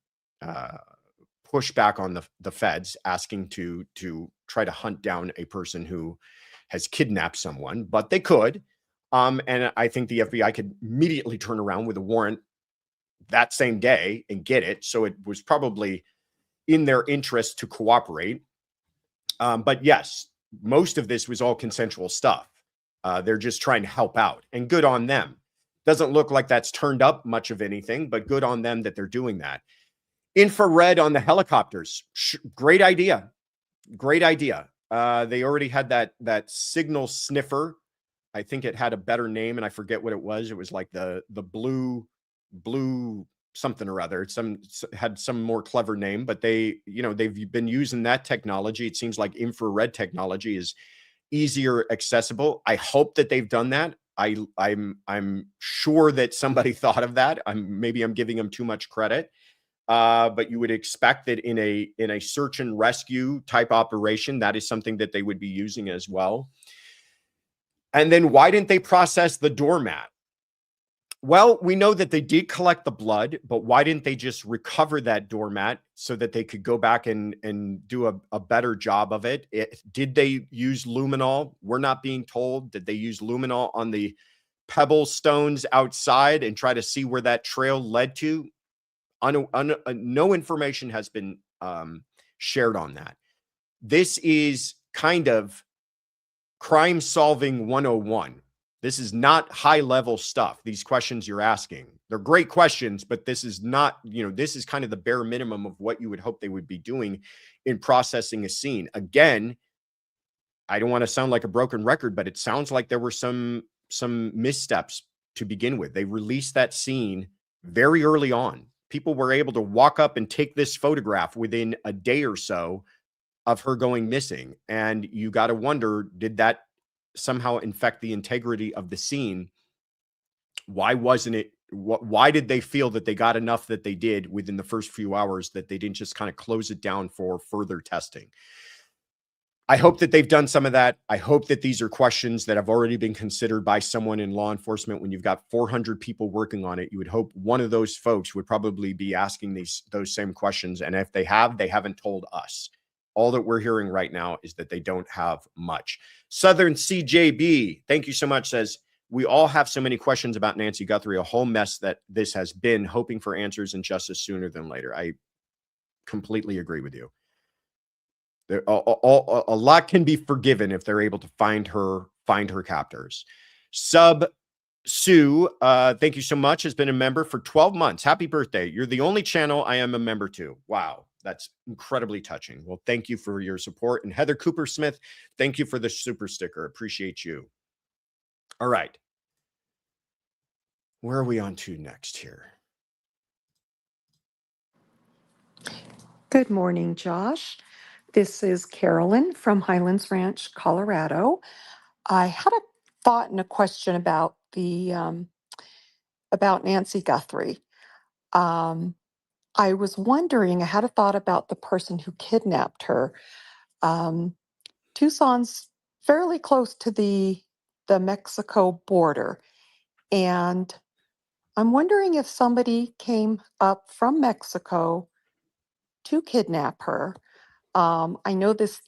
push back on the feds asking to try to hunt down a person who has kidnapped someone, but they could. And I think the FBI could immediately turn around with a warrant that same day and get it. So it was probably in their interest to cooperate. But yes, most of this was all consensual stuff. They're just trying to help out, and good on them. Doesn't look like that's turned up much of anything, but good on them that they're doing that. Infrared on the helicopters. Great idea. Great idea. They already had that signal sniffer. I think it had a better name, and I forget what it was. It was like the blue something or other. It had some more clever name, but they've been using that technology. It seems like infrared technology is easier accessible. I hope that they've done that. I'm sure that somebody thought of that. Maybe I'm giving them too much credit. But you would expect that in a search and rescue type operation, that is something that they would be using as well. And then why didn't they process the doormat? Well, we know that they did collect the blood, but why didn't they just recover that doormat so that they could go back and do a better job of it? Did they use luminol? We're not being told. Did they use luminol on the pebble stones outside and try to see where that trail led to? No information has been shared on that. This is kind of crime solving 101. This is not high level stuff. These questions you're asking, they're great questions, but this is not, this is kind of the bare minimum of what you would hope they would be doing in processing a scene. Again, I don't want to sound like a broken record, but it sounds like there were some missteps to begin with. They released that scene very early on. People were able to walk up and take this photograph within a day or so of her going missing. And you got to wonder, did that somehow infect the integrity of the scene? Why wasn't it? Why did they feel that they got enough that they did within the first few hours that they didn't just kind of close it down for further testing? I hope that they've done some of that. I hope that these are questions that have already been considered by someone in law enforcement. When you've got 400 people working on it, you would hope one of those folks would probably be asking those same questions. And if they have, they haven't told us. All that we're hearing right now is that they don't have much. Southern CJB, thank you so much, says, we all have so many questions about Nancy Guthrie, a whole mess that this has been, hoping for answers and justice sooner than later. I completely agree with you. A lot can be forgiven if they're able to find her captors. Sub Sue, thank you so much, has been a member for 12 months. Happy birthday. You're the only channel I am a member to. Wow. That's incredibly touching. Well, thank you for your support. And Heather Cooper Smith, thank you for the super sticker. Appreciate you. All right. Where are we on to next here? Good morning, Josh. This is Carolyn from Highlands Ranch, Colorado. I had a thought and a question about about Nancy Guthrie. I was wondering, I had a thought about the person who kidnapped her. Tucson's fairly close to the Mexico border, and I'm wondering if somebody came up from Mexico to kidnap her. I know this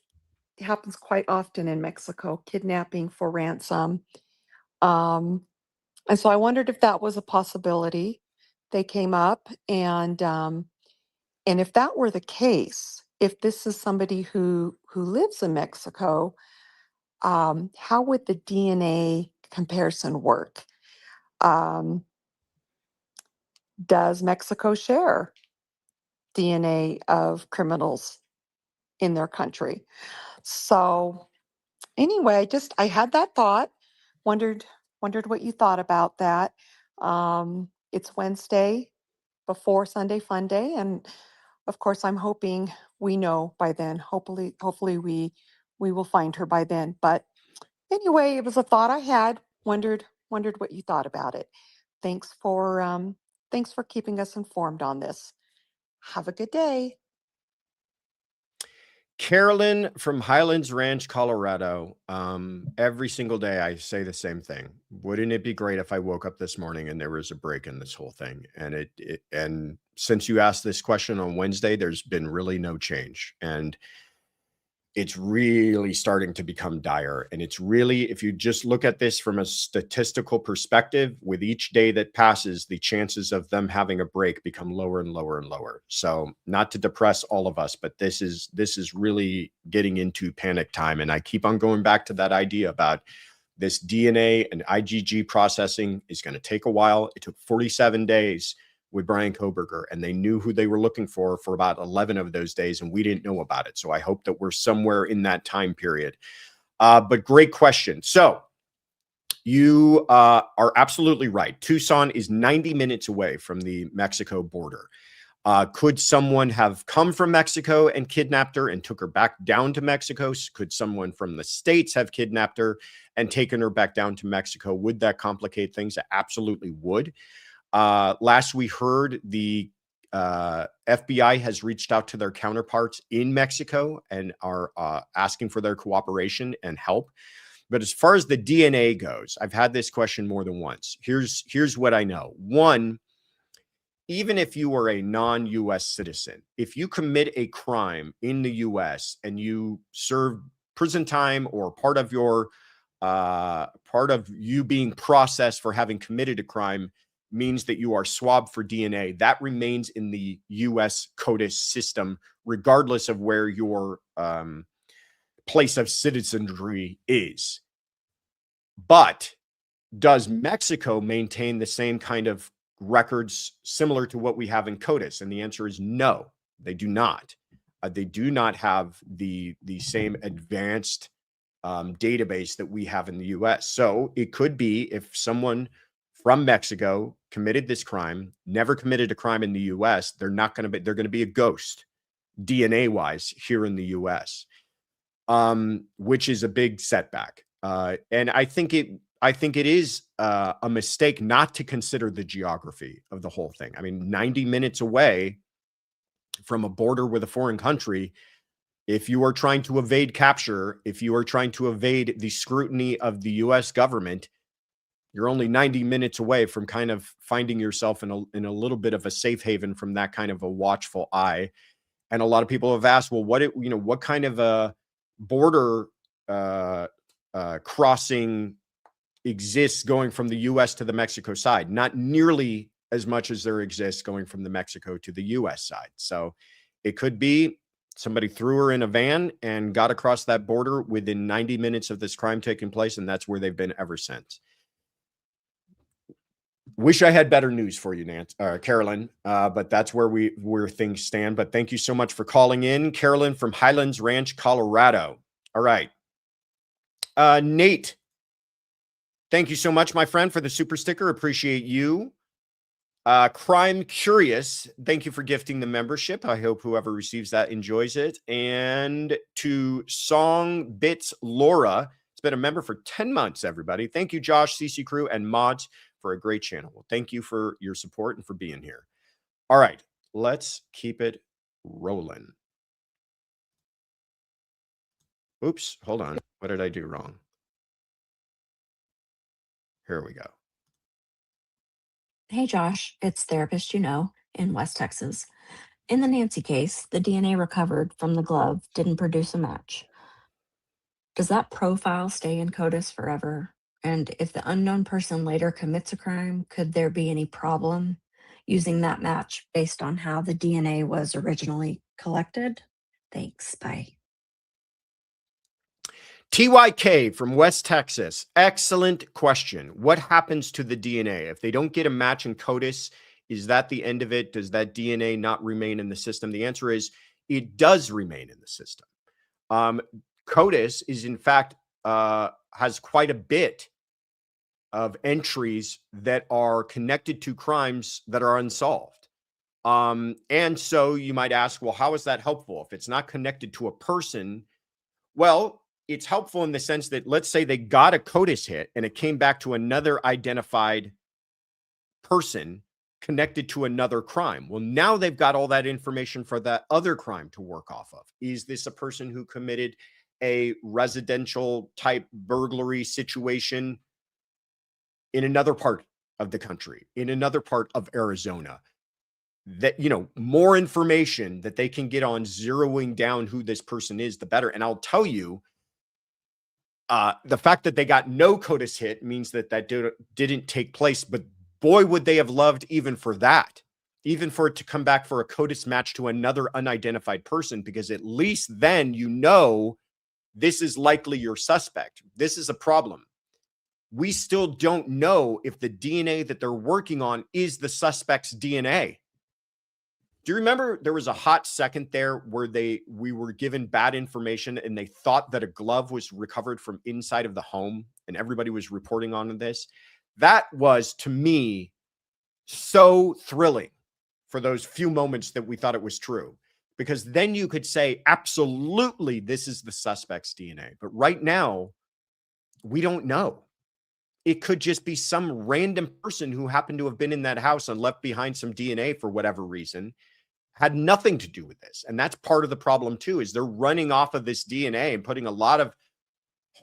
happens quite often in Mexico, kidnapping for ransom. And so I wondered if that was a possibility. They came up, and if that were the case, if this is somebody who lives in Mexico, how would the DNA comparison work? Does Mexico share DNA of criminals in their country? So anyway, I had that thought, wondered what you thought about that. It's Wednesday before Sunday Fun Day, and of course, I'm hoping we know by then. Hopefully we will find her by then. But anyway, it was a thought I had. Wondered what you thought about it. Thanks for keeping us informed on this. Have a good day. Carolyn from Highlands Ranch, Colorado. Every single day I say the same thing. Wouldn't it be great if I woke up this morning and there was a break in this whole thing? And and since you asked this question on Wednesday, there's been really no change. And it's really starting to become dire. And it's really, if you just look at this from a statistical perspective, with each day that passes, the chances of them having a break become lower and lower and lower. So not to depress all of us, but this is really getting into panic time. And I keep on going back to that idea about this DNA and IgG processing is going to take a while. It took 47 days with Brian Koberger, and they knew who they were looking for about 11 of those days, and we didn't know about it. So I hope that we're somewhere in that time period. But great question. So you are absolutely right. Tucson is 90 minutes away from the Mexico border. Could someone have come from Mexico and kidnapped her and took her back down to Mexico? Could someone from the States have kidnapped her and taken her back down to Mexico? Would that complicate things? It absolutely would. Last we heard, the FBI has reached out to their counterparts in Mexico and are asking for their cooperation and help. But as far as the DNA goes, I've had this question more than once. Here's what I know. One, even if you are a non-U.S. citizen, if you commit a crime in the U.S. and you serve prison time or part of you being processed for having committed a crime, means that you are swabbed for DNA, that remains in the U.S. CODIS system, regardless of where your place of citizenry is. But does Mexico maintain the same kind of records similar to what we have in CODIS? And the answer is no, they do not. They do not have the same advanced database that we have in the U.S. So it could be if someone from Mexico committed this crime, never committed a crime in the U.S., they're going to be a ghost DNA wise here in the U.S., which is a big setback. And I think it is a mistake not to consider the geography of the whole thing. I mean, 90 minutes away from a border with a foreign country, if you are trying to evade capture, if you are trying to evade the scrutiny of the U.S. government, you're only 90 minutes away from kind of finding yourself in a little bit of a safe haven from that kind of a watchful eye. And a lot of people have asked, well, what kind of a border crossing exists going from the U.S. to the Mexico side? Not nearly as much as there exists going from the Mexico to the U.S. side. So it could be somebody threw her in a van and got across that border within 90 minutes of this crime taking place, and that's where they've been ever since. Wish I had better news for you, Carolyn, but that's where things stand. But thank you so much for calling in, Carolyn from Highlands Ranch, Colorado. All right. Nate, thank you so much, my friend, for the super sticker. Appreciate you. Crime Curious, thank you for gifting the membership. I hope whoever receives that enjoys it. And to Song Bits Laura, it's been a member for 10 months, everybody. Thank you, Josh, CC Crew, and Mods for a great channel. Well, thank you for your support and for being here. All right, let's keep it rolling. Oops, hold on. What did I do wrong? Here we go. Hey Josh, it's therapist in West Texas. In the Nancy case, the DNA recovered from the glove didn't produce a match. Does that profile stay in CODIS forever? And if the unknown person later commits a crime, could there be any problem using that match based on how the DNA was originally collected? Thanks. Bye. TYK from West Texas. Excellent question. What happens to the DNA? If they don't get a match in CODIS, is that the end of it? Does that DNA not remain in the system? The answer is it does remain in the system. CODIS is, in fact, has quite a bit of entries that are connected to crimes that are unsolved. And so you might ask, well, how is that helpful? If it's not connected to a person, well, it's helpful in the sense that, let's say they got a CODIS hit and it came back to another identified person connected to another crime. Well, now they've got all that information for that other crime to work off of. Is this a person who committed a residential type burglary situation in another part of the country, in another part of Arizona? That, more information that they can get on zeroing down who this person is, the better. And I'll tell you, the fact that they got no CODIS hit means that didn't take place. But boy, would they have loved even for that, even for it to come back for a CODIS match to another unidentified person, because at least then this is likely your suspect. This is a problem. We still don't know if the DNA that they're working on is the suspect's DNA. Do you remember there was a hot second there where we were given bad information and they thought that a glove was recovered from inside of the home and everybody was reporting on this? That was, to me, so thrilling for those few moments that we thought it was true, because then you could say, absolutely, this is the suspect's DNA. But right now, we don't know. It could just be some random person who happened to have been in that house and left behind some DNA for whatever reason, had nothing to do with this. And that's part of the problem too, is they're running off of this DNA and putting a lot of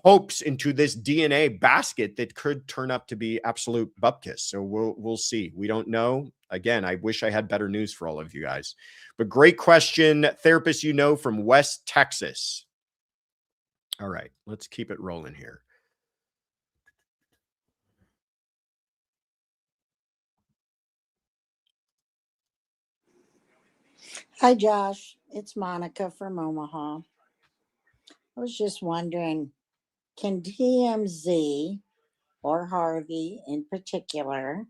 hopes into this DNA basket that could turn up to be absolute bupkis. So we'll see. We don't know. Again, I wish I had better news for all of you guys. But great question, therapist from West Texas. All right, let's keep it rolling here. Hi, Josh. It's Monica from Omaha. I was just wondering, can TMZ or Harvey in particular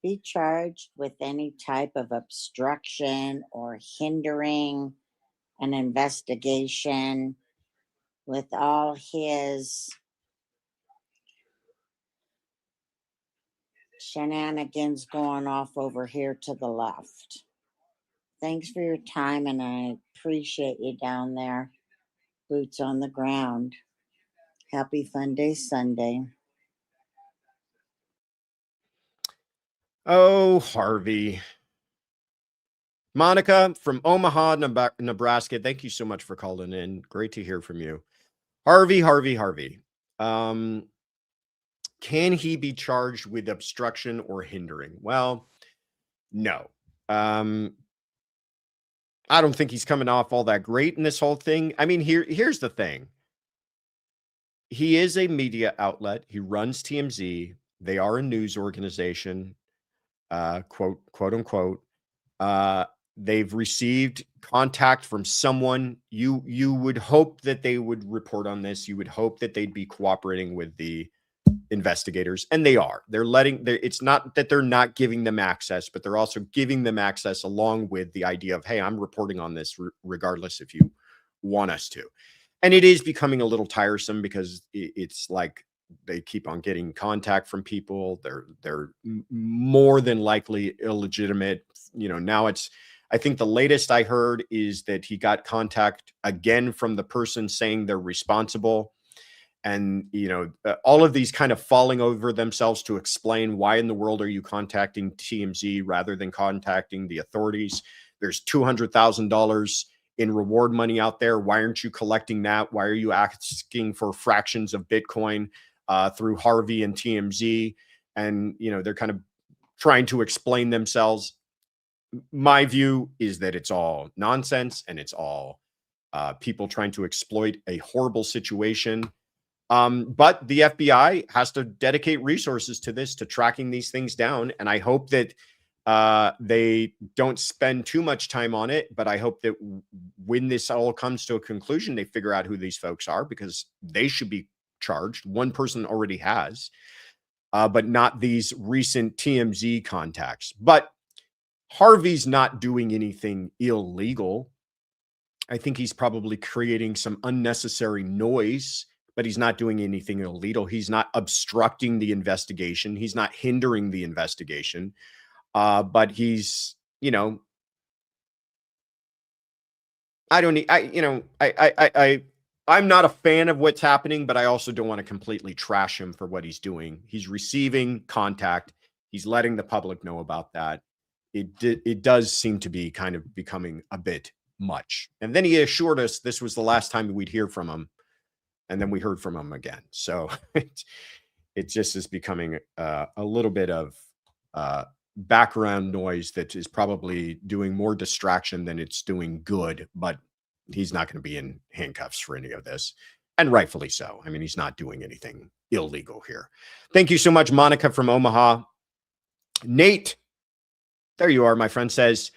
be charged with any type of obstruction or hindering an investigation with all his shenanigans going off over here to the left? Thanks for your time, and I appreciate you down there. Boots on the ground. Happy Fun Day Sunday. Oh, Harvey. Monica from Omaha, Nebraska. Thank you so much for calling in. Great to hear from you. Harvey. Can he be charged with obstruction or hindering? Well, no. I don't think he's coming off all that great in this whole thing. I mean, here's the thing. He is a media outlet. He runs TMZ. They are a news organization, quote unquote. They've received contact from someone. You would hope that they would report on this. You would hope that they'd be cooperating with the investigators, and they are. It's not that they're not giving them access, but they're also giving them access along with the idea of, hey, I'm reporting on this regardless if you want us to. And it is becoming a little tiresome because it's like they keep on getting contact from people. They're more than likely illegitimate. Now I think the latest I heard is that he got contact again from the person saying they're responsible. And, all of these kind of falling over themselves to explain why in the world are you contacting TMZ rather than contacting the authorities? There's $200,000 in reward money out there. Why aren't you collecting that? Why are you asking for fractions of Bitcoin through Harvey and TMZ? And, they're kind of trying to explain themselves. My view is that it's all nonsense and it's all people trying to exploit a horrible situation. But the FBI has to dedicate resources to this, to tracking these things down. And I hope that they don't spend too much time on it. But I hope that when this all comes to a conclusion, they figure out who these folks are, because they should be charged. One person already has, but not these recent TMZ contacts. But Harvey's not doing anything illegal. I think he's probably creating some unnecessary noise, but he's not doing anything illegal. He's not obstructing the investigation. He's not hindering the investigation. But he's, I'm not a fan of what's happening, but I also don't want to completely trash him for what he's doing. He's receiving contact. He's letting the public know about that. It does seem to be kind of becoming a bit much. And then he assured us this was the last time we'd hear from him. And then we heard from him again. So it just is becoming a little bit of background noise that is probably doing more distraction than it's doing good. But he's not going to be in handcuffs for any of this. And rightfully so. I mean, he's not doing anything illegal here. Thank you so much, Monica from Omaha. Nate, there you are, my friend, says,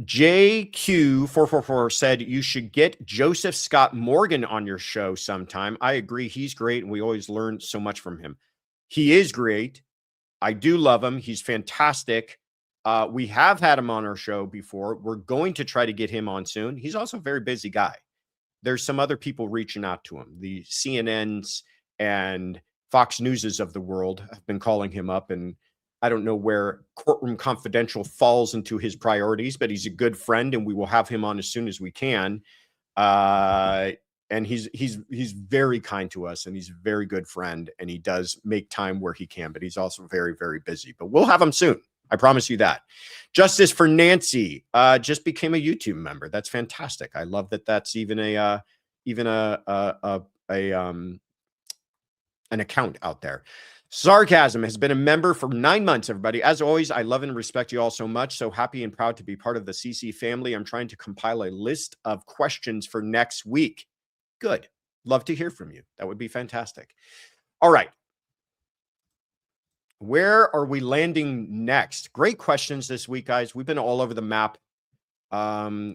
JQ444 said you should get Joseph Scott Morgan on your show sometime. I agree. He's great. And we always learn so much from him. He is great. I do love him. He's fantastic. We have had him on our show before. We're going to try to get him on soon. He's also a very busy guy. There's some other people reaching out to him. The CNNs and Fox Newses of the world have been calling him up, and I don't know where Courtroom Confidential falls into his priorities, but he's a good friend, and we will have him on as soon as we can. And he's very kind to us, and he's a very good friend, and he does make time where he can, but he's also very, very busy. But we'll have him soon. I promise you that. Justice for Nancy just became a YouTube member. That's fantastic. I love that. That's even an account out there. Sarcasm has been a member for 9 months, everybody. As always, I love and respect you all so much. So happy and proud to be part of the CC family. I'm trying to compile a list of questions for next week. Good. Love to hear from you. That would be fantastic. All right. Where are we landing next? Great questions this week, guys. We've been all over the map.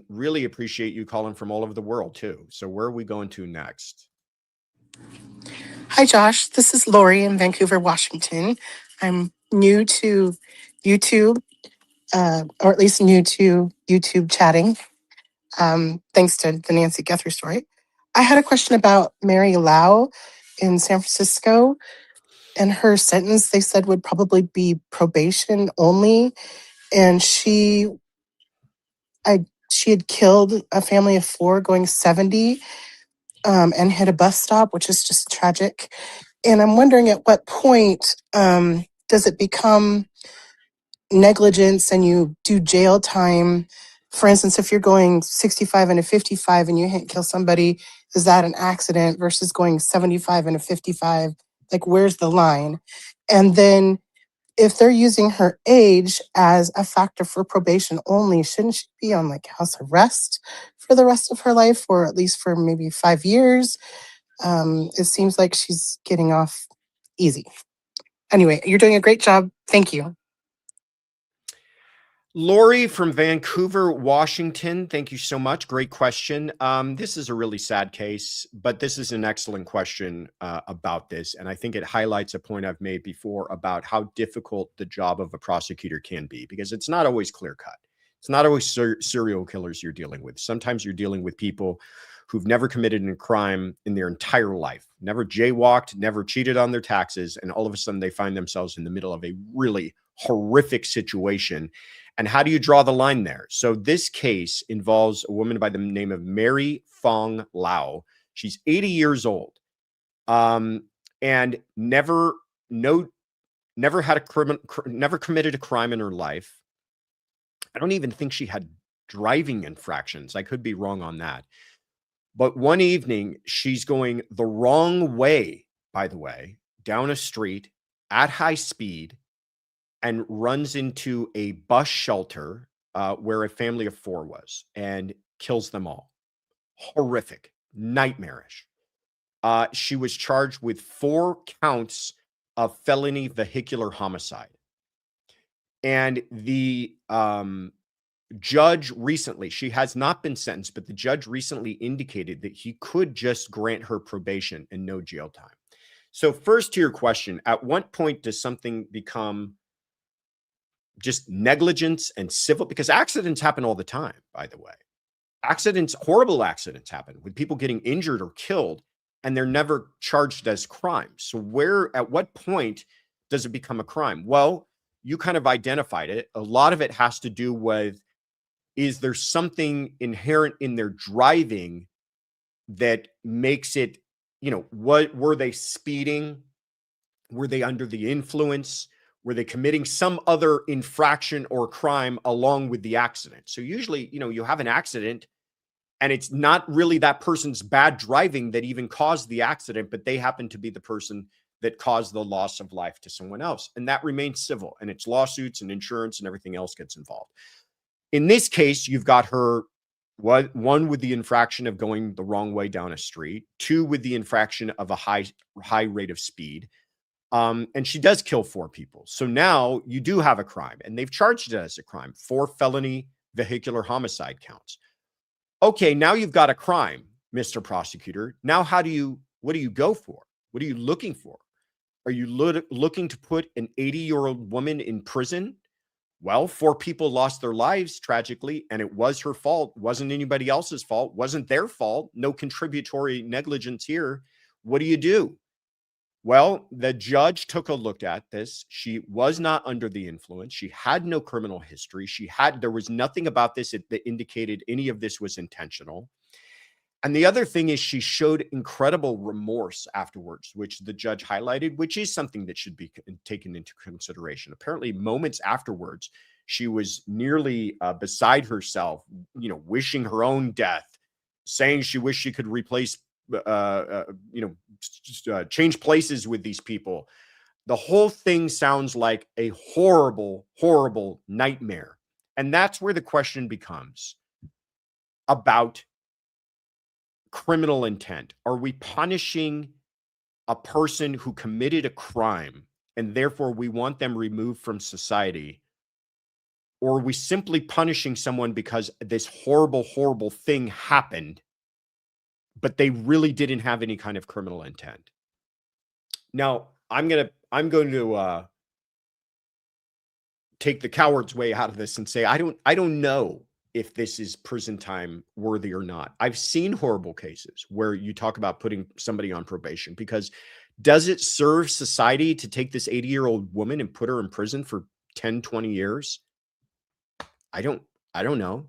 Really appreciate you calling from all over the world, too. So where are we going to next? Hi, Josh. This is Lori in Vancouver, Washington. I'm new to YouTube, or at least new to YouTube chatting, thanks to the Nancy Guthrie story. I had a question about Mary Lau in San Francisco, and her sentence, they said, would probably be probation only. And she had killed a family of 4 going 70 and hit a bus stop, which is just tragic. And I'm wondering at what point does it become negligence and you do jail time? For instance, if you're going 65 and a 55 and you hit and kill somebody, is that an accident versus going 75 and a 55? Like, where's the line? And then if they're using her age as a factor for probation only, shouldn't she be on like house arrest for the rest of her life, or at least for maybe 5 years? It seems like she's getting off easy. Anyway, you're doing a great job. Thank you. Lori from Vancouver, Washington. Thank you so much. Great question. This is a really sad case, but this is an excellent question about this. And I think it highlights a point I've made before about how difficult the job of a prosecutor can be, because it's not always clear cut. It's not always serial killers you're dealing with. Sometimes you're dealing with people who've never committed a crime in their entire life, never jaywalked, never cheated on their taxes. And all of a sudden they find themselves in the middle of a really horrific situation. And how do you draw the line there? So this case involves a woman by the name of Mary Fong Lau. She's 80 years old, and never had a never committed a crime in her life. I don't even think she had driving infractions. I could be wrong on that. But one evening, she's going the wrong way, by the way, down a street at high speed, and runs into a bus shelter where a family of 4 was, and kills them all. Horrific, nightmarish. She was charged with 4 counts of felony vehicular homicide. And the judge recently, she has not been sentenced, but the judge recently indicated that he could just grant her probation and no jail time. So first, to your question, at what point does something become just negligence and civil? Because accidents happen all the time, by the way. Accidents, horrible accidents happen with people getting injured or killed, and they're never charged as crimes. So at what point does it become a crime? Well, you kind of identified it. A lot of it has to do with, is there something inherent in their driving that makes it, what were they speeding? Were they under the influence? Were they committing some other infraction or crime along with the accident? So usually, you have an accident and it's not really that person's bad driving that even caused the accident, but they happen to be the person that caused the loss of life to someone else. And that remains civil, and it's lawsuits and insurance and everything else gets involved. In this case, you've got her, one with the infraction of going the wrong way down a street, 2 with the infraction of a high rate of speed. And she does kill 4 people. So now you do have a crime, and they've charged it as a crime, 4 felony vehicular homicide counts. Okay, now you've got a crime, Mr. Prosecutor. Now what do you go for? What are you looking for? Are you looking to put an 80-year-old woman in prison? Well, 4 people lost their lives tragically, and it was her fault. It wasn't anybody else's fault. It wasn't their fault. No contributory negligence here. What do you do? Well, the judge took a look at this. She was not under the influence. She had no criminal history. There was nothing about this that indicated any of this was intentional. And the other thing is, she showed incredible remorse afterwards, which the judge highlighted, which is something that should be taken into consideration. Apparently, moments afterwards, she was nearly beside herself, wishing her own death, saying she wished she could replace change places with these people. The whole thing sounds like a horrible, horrible nightmare. And that's where the question becomes about criminal intent. Are we punishing a person who committed a crime and therefore we want them removed from society? Or are we simply punishing someone because this horrible, horrible thing happened, but they really didn't have any kind of criminal intent? Now, I'm going to take the coward's way out of this and say, I don't know if this is prison time worthy or not. I've seen horrible cases where you talk about putting somebody on probation, because does it serve society to take this 80-year-old woman and put her in prison for 10, 20 years? I don't know.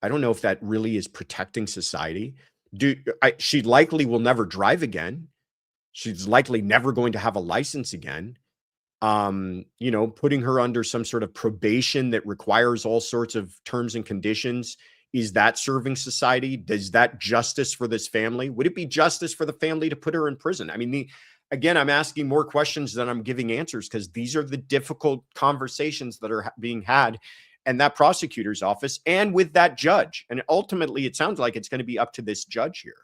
I don't know if that really is protecting society. She likely will never drive again. She's likely never going to have a license again. Putting her under some sort of probation that requires all sorts of terms and conditions, is that serving society? Is that justice for this family? Would it be justice for the family to put her in prison? I mean, again, I'm asking more questions than I'm giving answers, because these are the difficult conversations that are being had in that prosecutor's office and with that judge. And ultimately, it sounds like it's going to be up to this judge here.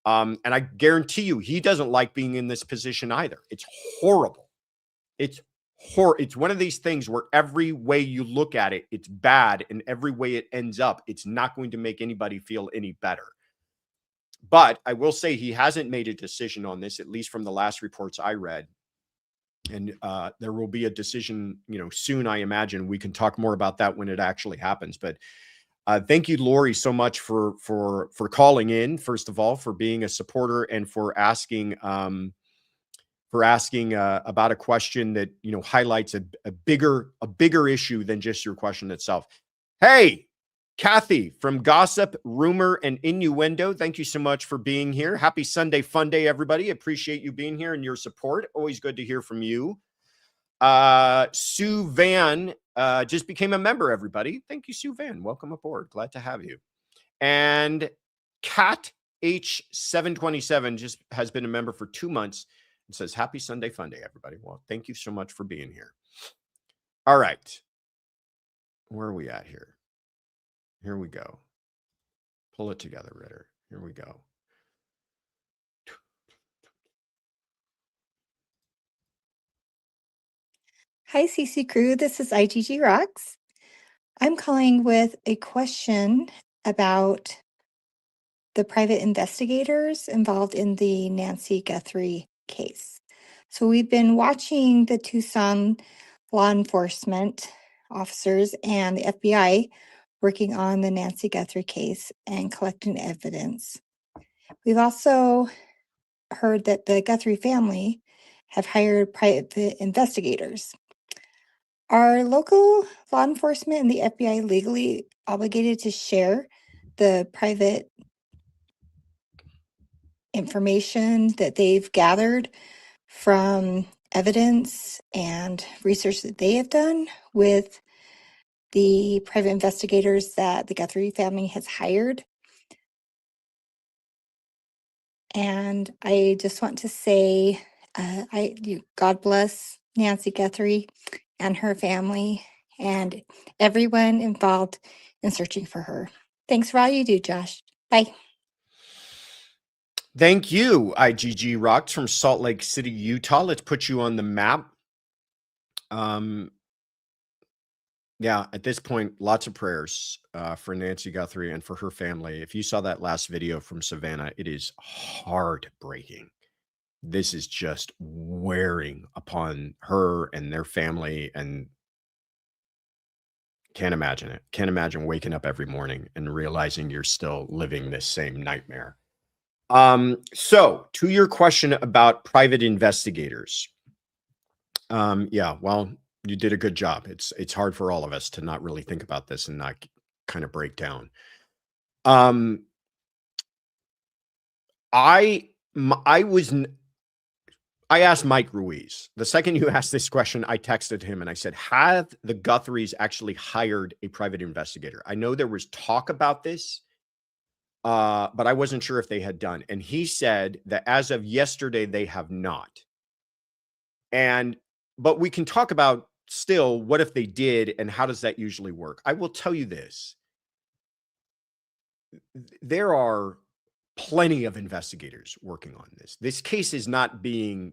And I guarantee you, he doesn't like being in this position either. It's horrible. It's It's one of these things where every way you look at it, it's bad, and every way it ends up, it's not going to make anybody feel any better. But I will say he hasn't made a decision on this, at least from the last reports I read. And there will be a decision, soon, I imagine. We can talk more about that when it actually happens. But thank you, Lori, so much for calling in, first of all, for being a supporter, and for asking about a question that highlights a bigger issue than just your question itself. Hey, Kathy from Gossip, Rumor, and Innuendo, thank you so much for being here. Happy Sunday Fun Day, everybody. Appreciate you being here and your support. Always good to hear from you. Sue Van just became a member, everybody. Thank you, Sue Van. Welcome aboard. Glad to have you. And Kat H727 just has been a member for 2 months and says, Happy Sunday Fun Day, everybody. Well, thank you so much for being here. All right. Where are we at here? Here we go. Pull it together, Ritter. Here we go. Hi, CC Crew. This is IGG Rocks. I'm calling with a question about the private investigators involved in the Nancy Guthrie case. So we've been watching the Tucson law enforcement officers and the FBI working on the Nancy Guthrie case and collecting evidence. We've also heard that the Guthrie family have hired private investigators. Are local law enforcement and the FBI legally obligated to share the private information that they've gathered from evidence and research that they have done with the private investigators that the Guthrie family has hired? And I just want to say, God bless Nancy Guthrie and her family and everyone involved in searching for her. Thanks for all you do, Josh. Bye. Thank you, IGG Rocks from Salt Lake City, Utah. Let's put you on the map. Yeah, at this point, lots of prayers for Nancy Guthrie and for her family. If you saw that last video from Savannah, it is heartbreaking. This is just wearing upon her and their family, and can't imagine it. Can't imagine waking up every morning and realizing you're still living this same nightmare. So to your question about private investigators. Yeah, well, you did a good job. It's hard for all of us to not really think about this and not kind of break down. I asked Mike Ruiz. The second you asked this question, I texted him and I said, have the Guthries actually hired a private investigator? I know there was talk about this, but I wasn't sure if they had done. And he said that as of yesterday, they have not. But we can talk about still, what if they did, and how does that usually work? I will tell you this. There are plenty of investigators working on this. This case is not being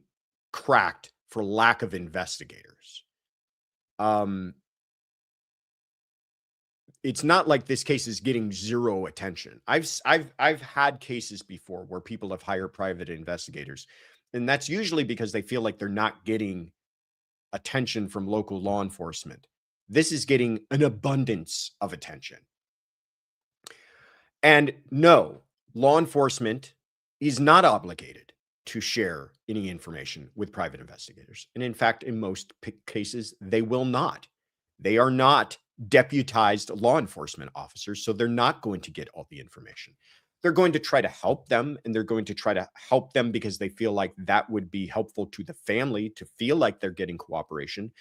cracked for lack of investigators. It's not like this case is getting zero attention. I've had cases before where people have hired private investigators, and that's usually because they feel like they're not getting attention from local law enforcement. This is getting an abundance of attention. And no, law enforcement is not obligated to share any information with private investigators. And in fact, in most cases, they will not. They are not deputized law enforcement officers, so they're not going to get all the information. They're going to try to help them, and they're going to try to help them because they feel like that would be helpful to the family to feel like they're getting cooperation.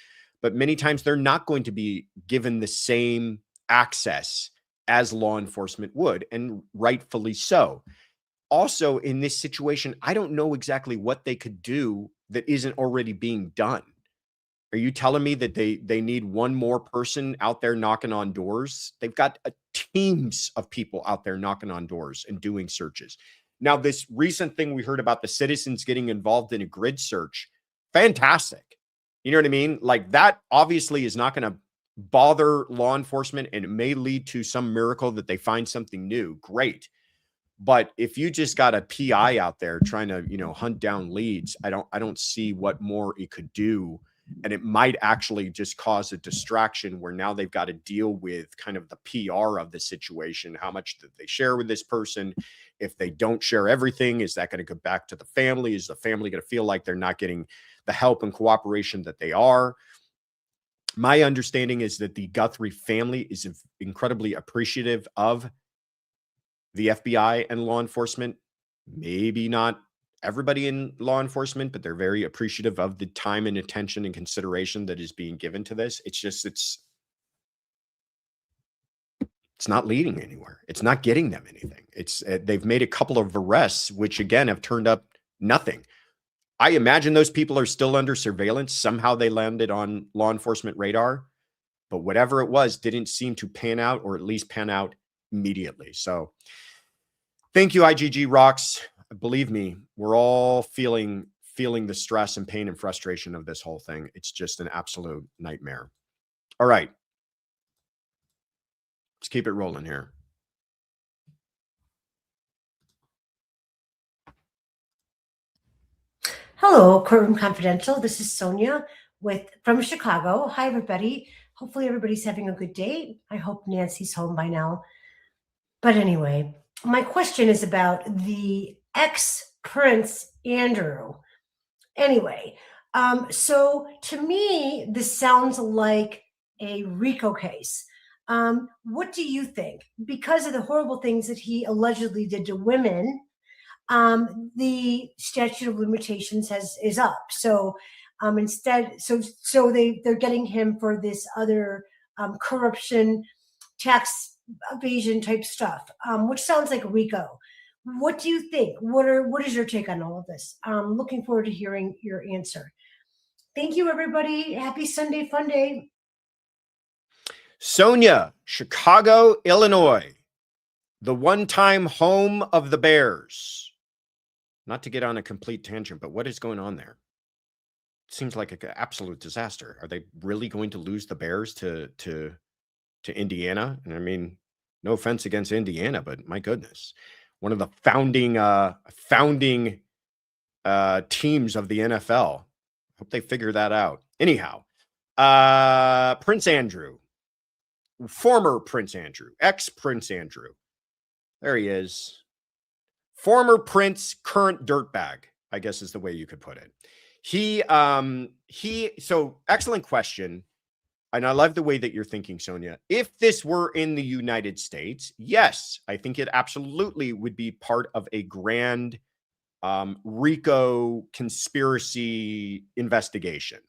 But many times they're not going to be given the same access as law enforcement would, and rightfully so. Also, in this situation, I don't know exactly what they could do that isn't already being done. Are you telling me that they need one more person out there knocking on doors? They've got teams of people out there knocking on doors and doing searches. Now, this recent thing we heard about the citizens getting involved in a grid search, fantastic. You know what I mean? Like, that obviously is not going to bother law enforcement, and it may lead to some miracle that they find something new. Great. But if you just got a PI out there trying to, hunt down leads, I don't see what more it could do. And it might actually just cause a distraction where now they've got to deal with kind of the PR of the situation. How much did they share with this person? If they don't share everything, is that going to go back to the family? Is the family going to feel like they're not getting the help and cooperation that they are? My understanding is that the Guthrie family is incredibly appreciative of the FBI and law enforcement. Maybe not everybody in law enforcement, but they're very appreciative of the time and attention and consideration that is being given to this. It's just, it's not leading anywhere. It's not getting them anything. They've made a couple of arrests, which again have turned up nothing. I imagine those people are still under surveillance. Somehow they landed on law enforcement radar, but whatever it was didn't seem to pan out, or at least pan out immediately. So thank you, IGG Rocks. Believe me, we're all feeling the stress and pain and frustration of this whole thing. It's just an absolute nightmare. All right. Let's keep it rolling here. Hello, Courtroom Confidential. This is Sonia from Chicago. Hi, everybody. Hopefully everybody's having a good day. I hope Nancy's home by now. But anyway, my question is about the ex-Prince Andrew. Anyway, so to me, this sounds like a RICO case. What do you think? Because of the horrible things that he allegedly did to women, the statute of limitations is up. So instead, so they're getting him for this other corruption, tax evasion type stuff, which sounds like RICO. What do you think? What is your take on all of this? I'm looking forward to hearing your answer. Thank you, everybody. Happy Sunday Fun Day. Sonia, Chicago, Illinois, the one-time home of the Bears. Not to get on a complete tangent, but what is going on there? It seems like an absolute disaster. Are they really going to lose the Bears to Indiana? And I mean, no offense against Indiana, but my goodness, one of the founding teams of the NFL. Hope they figure that out. Anyhow, Prince Andrew, former Prince Andrew, ex-Prince Andrew. There he is. Former Prince, current dirtbag, I guess is the way you could put it. So excellent question. And I love the way that you're thinking, Sonia. If this were in the United States, yes, I think it absolutely would be part of a grand RICO conspiracy investigation.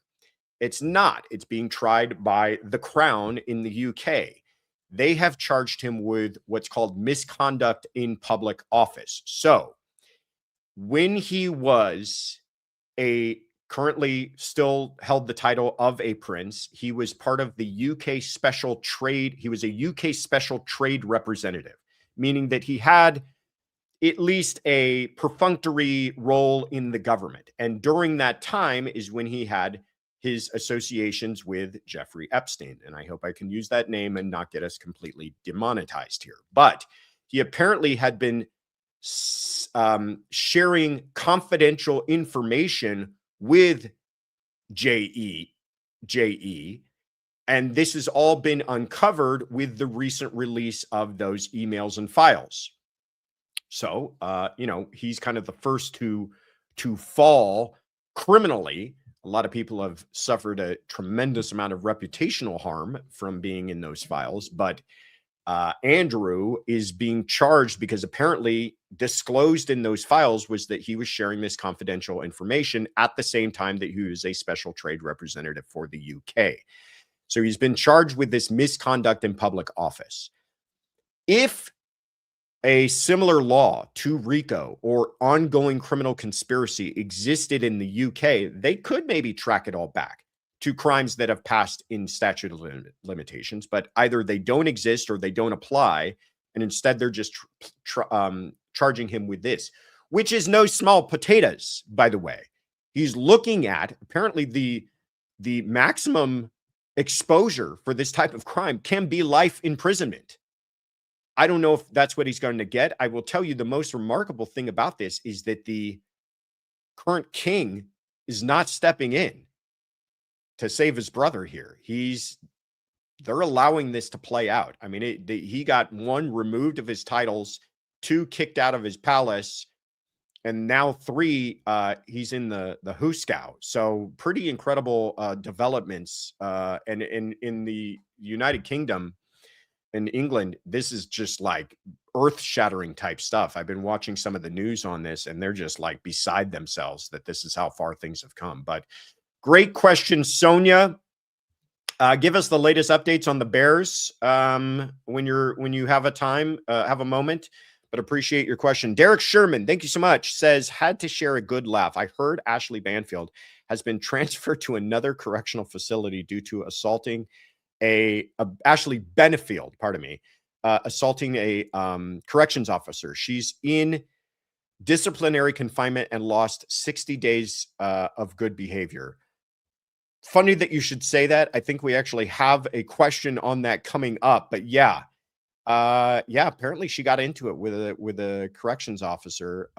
It's not. It's being tried by the Crown in the UK. They have charged him with what's called misconduct in public office. So when he was currently still held the title of a prince, he was part of the UK special trade. He was a UK special trade representative, meaning that he had at least a perfunctory role in the government. And during that time is when he had his associations with Jeffrey Epstein. And I hope I can use that name and not get us completely demonetized here. But he apparently had been sharing confidential information with JE. And this has all been uncovered with the recent release of those emails and files. So, he's kind of the first to fall criminally. A lot of people have suffered a tremendous amount of reputational harm from being in those files, but Andrew is being charged because apparently disclosed in those files was that he was sharing this confidential information at the same time that he was a special trade representative for the UK. So he's been charged with this misconduct in public office. If a similar law to RICO or ongoing criminal conspiracy existed in the UK, they could maybe track it all back to crimes that have passed in statute of limitations, but either they don't exist or they don't apply, and instead they're just charging him with this, which is no small potatoes, by the way. He's looking at, apparently the the maximum exposure for this type of crime can be life imprisonment. I don't know if that's what he's going to get. I will tell you the most remarkable thing about this is that the current king is not stepping in to save his brother here. They're allowing this to play out. I mean, he got 1 removed of his titles, 2 kicked out of his palace, and now 3, he's in the Huskow. So pretty incredible developments. And in the United Kingdom, in England, this is just like earth-shattering type stuff. I've been watching some of the news on this, and they're just like beside themselves that this is how far things have come. But great question, Sonia. Give us the latest updates on the Bears when you have a moment. But appreciate your question. Derek Sherman, thank you so much, says, had to share a good laugh. I heard Ashley Banfield has been transferred to another correctional facility due to assaulting Ashley Benefield, pardon me, assaulting a corrections officer. She's in disciplinary confinement and lost 60 days of good behavior. Funny that you should say that. I think we actually have a question on that coming up, but yeah. Apparently she got into it with a corrections officer.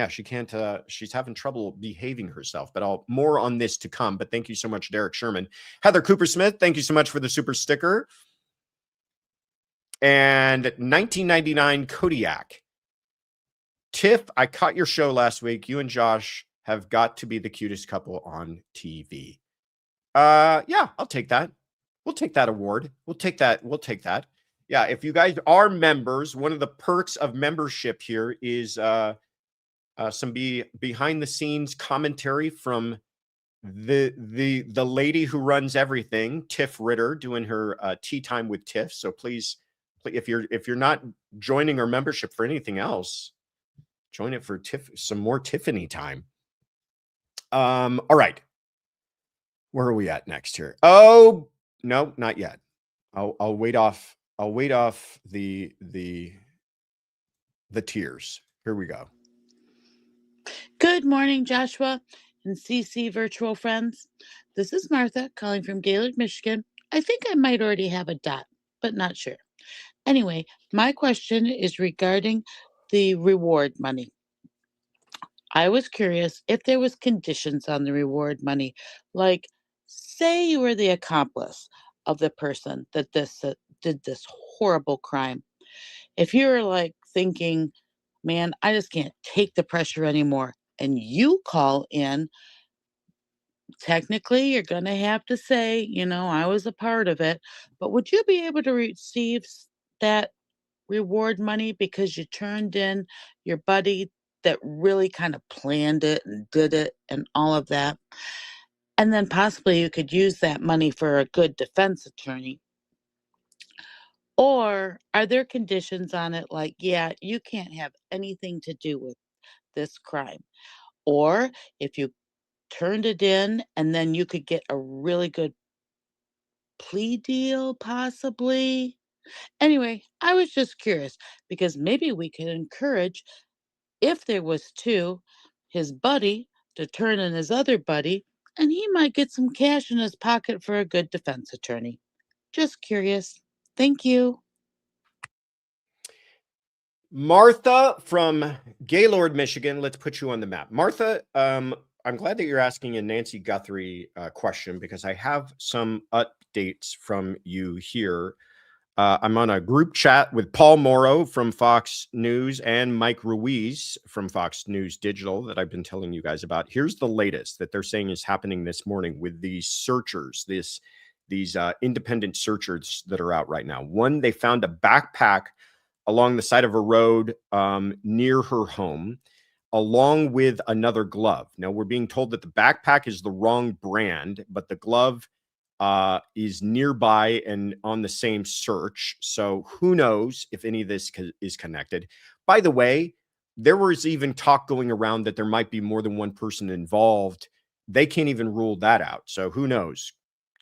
She can't, she's having trouble behaving herself, but more on this to come. But thank you so much, Derek Sherman. Heather Cooper Smith, thank you so much for the super sticker. And 1999 Kodiak. Tiff, I caught your show last week. You and Josh have got to be the cutest couple on TV. I'll take that. We'll take that award. We'll take that. Yeah, if you guys are members, one of the perks of membership here is some behind the scenes commentary from the lady who runs everything, Tiff Ritter, doing her tea time with Tiff. So please, if you're not joining our membership for anything else, join it for some more Tiffany time. All right. Where are we at next here? Oh, no, not yet. I'll wait off the tears. Here we go. Good morning, Joshua and CC virtual friends. This is Martha calling from Gaylord, Michigan. I think I might already have a dot, but not sure. Anyway, my question is regarding the reward money. I was curious if there was conditions on the reward money, like say you were the accomplice of the person that did this horrible crime. If you're like thinking, man, I just can't take the pressure anymore, and you call in, technically you're going to have to say, I was a part of it, but would you be able to receive that reward money because you turned in your buddy that really kind of planned it and did it and all of that? And then possibly you could use that money for a good defense attorney. Or are there conditions on it like, yeah, you can't have anything to do with this crime? Or if you turned it in and then you could get a really good plea deal, possibly. Anyway, I was just curious because maybe we could encourage, if there was 2, his buddy to turn in his other buddy, and he might get some cash in his pocket for a good defense attorney. Just curious. Thank you. Martha from Gaylord, Michigan. Let's put you on the map. Martha, I'm glad that you're asking a Nancy Guthrie question because I have some updates from you here. I'm on a group chat with Paul Morrow from Fox News and Mike Ruiz from Fox News Digital that I've been telling you guys about. Here's the latest that they're saying is happening this morning with these searchers, these independent searchers that are out right now. One, they found a backpack along the side of a road near her home, along with another glove. Now, we're being told that the backpack is the wrong brand, but the glove is nearby and on the same search. So who knows if any of this is connected. By the way, there was even talk going around that there might be more than one person involved. They can't even rule that out. So who knows?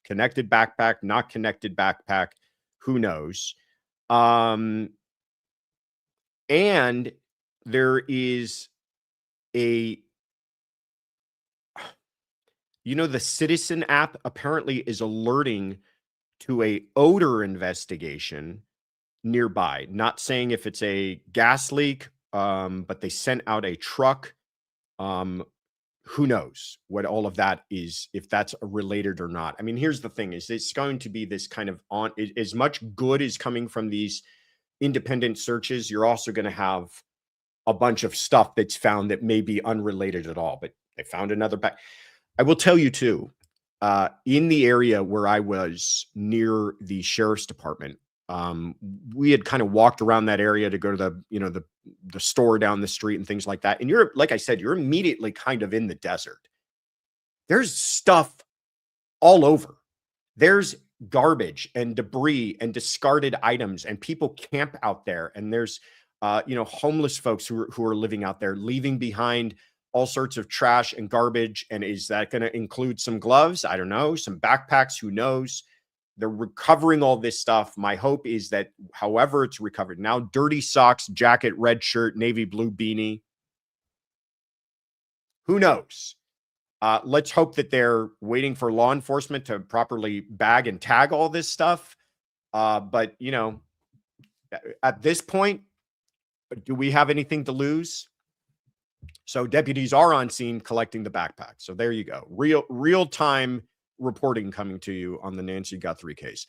Connected backpack, not connected backpack, who knows? And there is You know, the Citizen app apparently is alerting to a odor investigation nearby. Not saying if it's a gas leak, but they sent out a truck. Who knows what all of that is, if that's related or not. I mean, here's the thing: is it's going to be this kind of as much good is coming from these independent searches. You're also going to have a bunch of stuff that's found that may be unrelated at all. But they found another bag. I will tell you too, in the area where I was near the sheriff's department, we had kind of walked around that area to go to the store down the street and things like that. And you're, like I said, you're immediately kind of in the desert. There's stuff all over. There's garbage and debris and discarded items, and people camp out there. And there's, homeless folks who are living out there, leaving behind all sorts of trash and garbage. And is that going to include some gloves? I don't know. Some backpacks? Who knows? They're recovering all this stuff. My hope is that however it's recovered now, dirty socks, jacket, red shirt, navy blue beanie. Who knows? Let's hope that they're waiting for law enforcement to properly bag and tag all this stuff. But, at this point, do we have anything to lose? So deputies are on scene collecting the backpack. So there you go. Real-time reporting coming to you on the Nancy Guthrie case.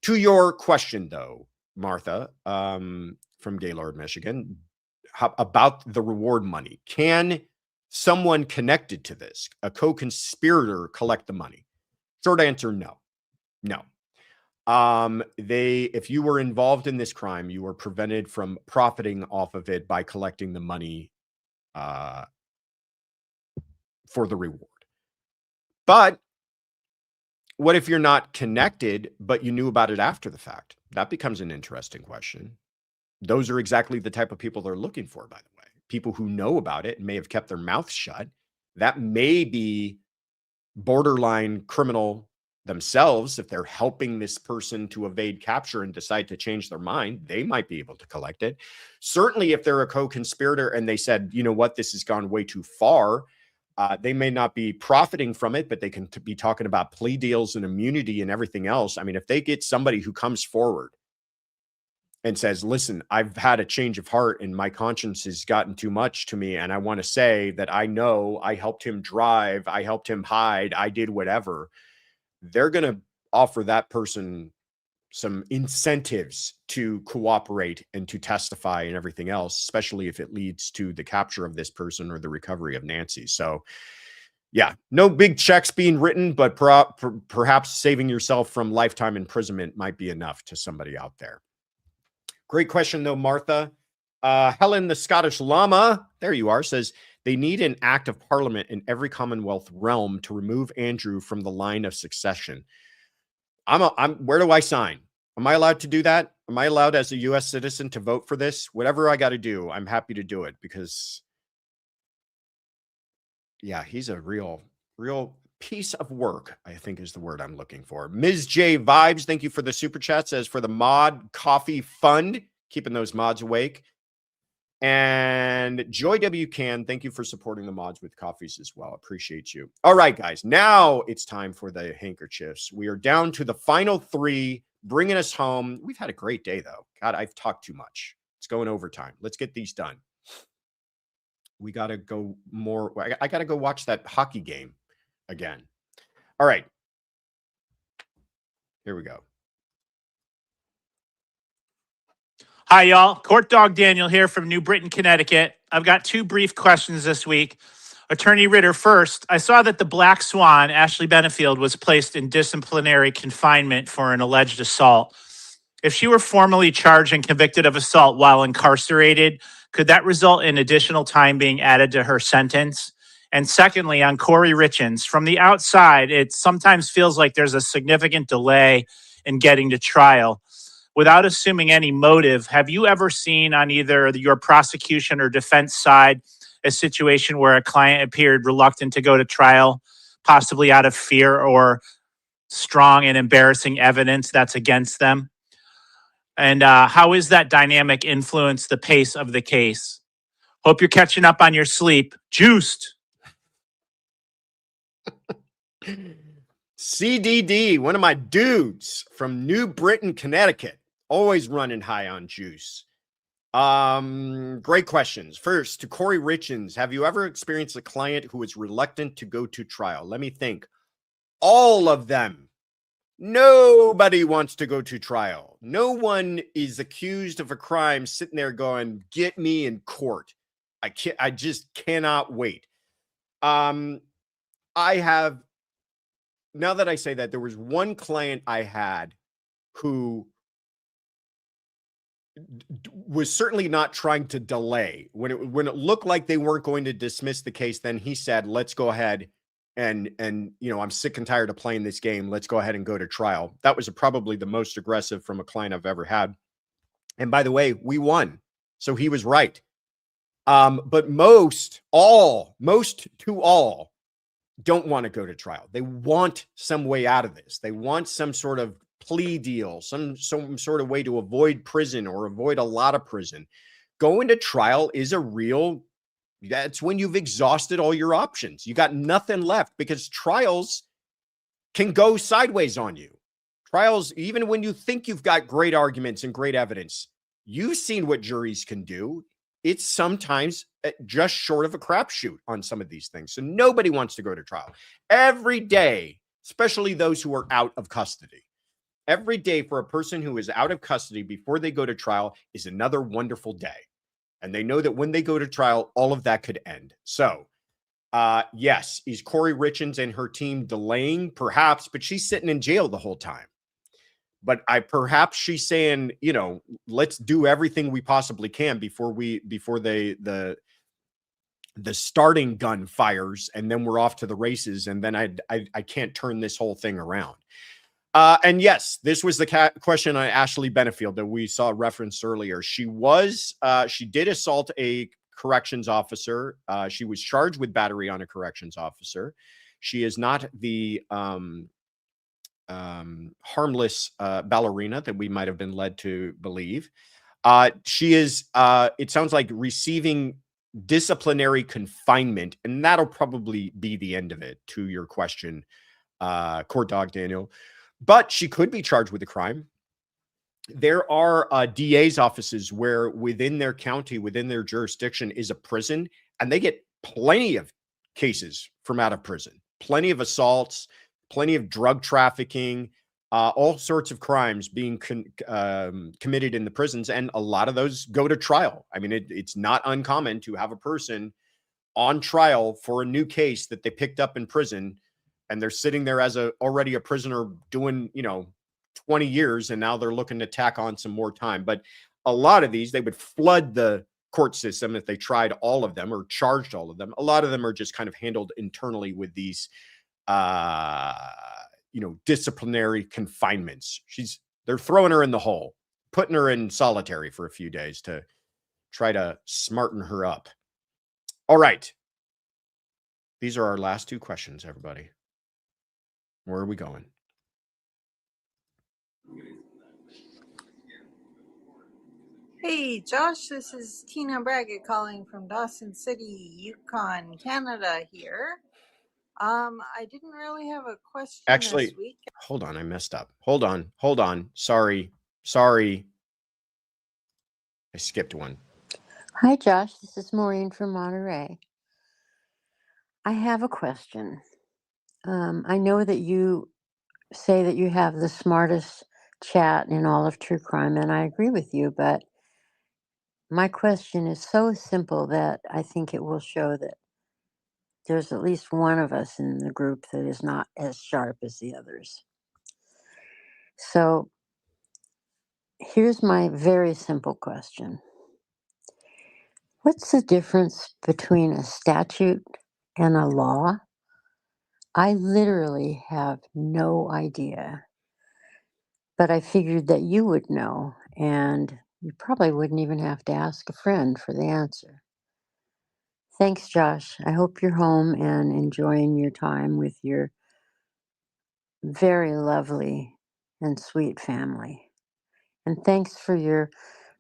To your question, though, Martha, from Gaylord, Michigan, about the reward money. Can someone connected to this, a co-conspirator, collect the money? Short answer, no. No. If you were involved in this crime, you were prevented from profiting off of it by collecting the money for the reward. But what if you're not connected, but you knew about it after the fact? That becomes an interesting question. Those are exactly the type of people they're looking for, by the way. People who know about it and may have kept their mouth shut. That may be borderline criminal themselves. If they're helping this person to evade capture and decide to change their mind, they might be able to collect it. Certainly, if they're a co-conspirator and they said, you know what, this has gone way too far, they may not be profiting from it, but they can be talking about plea deals and immunity and everything else. I mean, if they get somebody who comes forward and says, listen, I've had a change of heart and my conscience has gotten too much to me, and I want to say that I know I helped him drive, I helped him hide, I did whatever, they're going to offer that person some incentives to cooperate and to testify and everything else, especially if it leads to the capture of this person or the recovery of Nancy. So yeah, no big checks being written, but perhaps saving yourself from lifetime imprisonment might be enough to somebody out there. Great question though, Martha. Helen, the Scottish Llama, there you are, says they need an act of parliament in every Commonwealth realm to remove Andrew from the line of succession. Where do I sign? Am I allowed to do that? Am I allowed as a U.S. citizen to vote for this? Whatever I got to do, I'm happy to do it because, yeah, he's a real piece of work, I think is the word I'm looking for. Ms. J Vibes, thank you for the super chat. Says for the mod coffee fund, keeping those mods awake. And Joy W. Can, thank you for supporting the mods with coffees as well. Appreciate you. All right, guys. Now it's time for the handkerchiefs. We are down to the final three, bringing us home. We've had a great day, though. God, I've talked too much. It's going overtime. Let's get these done. We got to go more. I got to go watch that hockey game again. All right. Here we go. Hi, y'all. Court Dog Daniel here from New Britain, Connecticut. I've got two brief questions this week. Attorney Ritter, first, I saw that the Black Swan, Ashley Benefield, was placed in disciplinary confinement for an alleged assault. If she were formally charged and convicted of assault while incarcerated, could that result in additional time being added to her sentence? And secondly, on Kouri Richins, from the outside, it sometimes feels like there's a significant delay in getting to trial. Without assuming any motive, have you ever seen on either your prosecution or defense side a situation where a client appeared reluctant to go to trial, possibly out of fear or strong and embarrassing evidence that's against them? And how is that dynamic influence the pace of the case? Hope you're catching up on your sleep. Juiced. CDD, one of my dudes from New Britain, Connecticut, always running high on juice. Great questions. First, to Kouri Richins, have you ever experienced a client who is reluctant to go to trial? Let me think. All of them. Nobody wants to go to trial. No one is accused of a crime sitting there going, get me in court. I just cannot wait. I have, now that I say that, there was one client I had who was certainly not trying to delay. When it looked like they weren't going to dismiss the case, then he said, let's go ahead and I'm sick and tired of playing this game. Let's go ahead and go to trial. That was probably the most aggressive from a client I've ever had. And by the way, we won. So he was right. But most to all don't want to go to trial. They want some way out of this. They want some sort of plea deal, some sort of way to avoid prison or avoid a lot of prison. Going to trial is that's when you've exhausted all your options. You got nothing left, because trials can go sideways on you. Trials, even when you think you've got great arguments and great evidence, you've seen what juries can do. It's sometimes just short of a crapshoot on some of these things. So nobody wants to go to trial. Every day, especially those who are out of custody, every day for a person who is out of custody before they go to trial is another wonderful day. And they know that when they go to trial, all of that could end. So, yes, is Kouri Richins and her team delaying? Perhaps, but she's sitting in jail the whole time. But perhaps she's saying, let's do everything we possibly can before the starting gun fires, and then we're off to the races, and then I can't turn this whole thing around. And yes, this was the question on Ashley Benefield that we saw referenced earlier. She did assault a corrections officer. She was charged with battery on a corrections officer. She is not the harmless ballerina that we might have been led to believe. She is, it sounds like, receiving disciplinary confinement, and that'll probably be the end of it, to your question, Court Dog Daniel. But she could be charged with a crime. There are DA's offices where within their county, within their jurisdiction, is a prison, and they get plenty of cases from out of prison, plenty of assaults, plenty of drug trafficking, all sorts of crimes being committed in the prisons. And a lot of those go to trial. I mean, it's not uncommon to have a person on trial for a new case that they picked up in prison, and they're sitting there as already a prisoner doing, 20 years, and now they're looking to tack on some more time. But a lot of these, they would flood the court system if they tried all of them or charged all of them. A lot of them are just kind of handled internally with these disciplinary confinements. They're throwing her in the hole, putting her in solitary for a few days to try to smarten her up. All right. These are our last two questions, everybody. Where are we going? Hey, Josh, this is Tina Braggett calling from Dawson City, Yukon, Canada here. I didn't really have a question Actually, this week. hold on. I messed up. Hold on. Sorry. I skipped one. Hi, Josh. This is Maureen from Monterey. I have a question. I know that you say that you have the smartest chat in all of true crime, and I agree with you, but my question is so simple that I think it will show that there's at least one of us in the group that is not as sharp as the others. So here's my very simple question. What's the difference between a statute and a law? I literally have no idea, but I figured that you would know, and you probably wouldn't even have to ask a friend for the answer. Thanks, Josh. I hope you're home and enjoying your time with your very lovely and sweet family. And thanks for your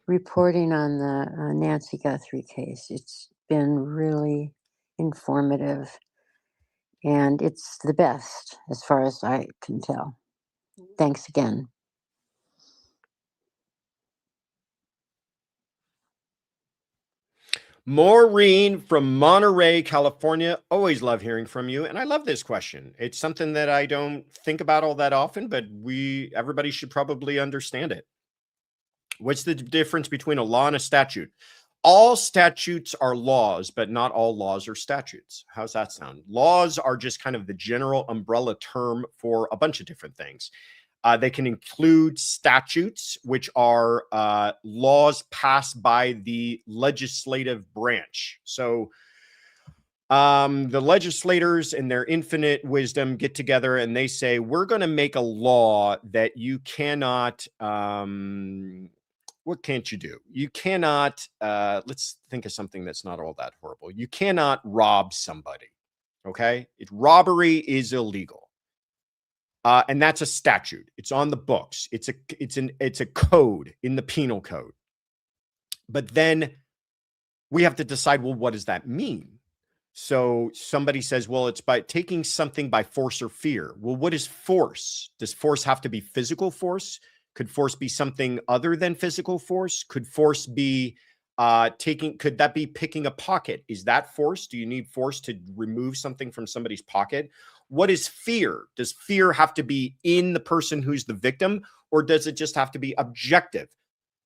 reporting on the Nancy Guthrie case. It's been really informative And it's the best as far as I can tell. Thanks again. Maureen from Monterey, California. Always love hearing from you. And I love this question. It's something that I don't think about all that often, but everybody should probably understand it. What's the difference between a law and a statute? All statutes are laws, but not all laws are statutes. How's that sound? Laws are just kind of the general umbrella term for a bunch of different things. They can include statutes, which are laws passed by the legislative branch. So the legislators in their infinite wisdom get together and they say, we're going to make a law that you cannot, what can't you do? You cannot, let's think of something that's not all that horrible. You cannot rob somebody, okay? Robbery is illegal. And that's a statute. It's on the books. It's a code in the penal code. But then we have to decide, well, what does that mean? So somebody says, well, it's by taking something by force or fear. Well, what is force? Does force have to be physical force? Could force be something other than physical force? Could force be could that be picking a pocket? Is that force? Do you need force to remove something from somebody's pocket? What is fear? Does fear have to be in the person who's the victim, or does it just have to be objective?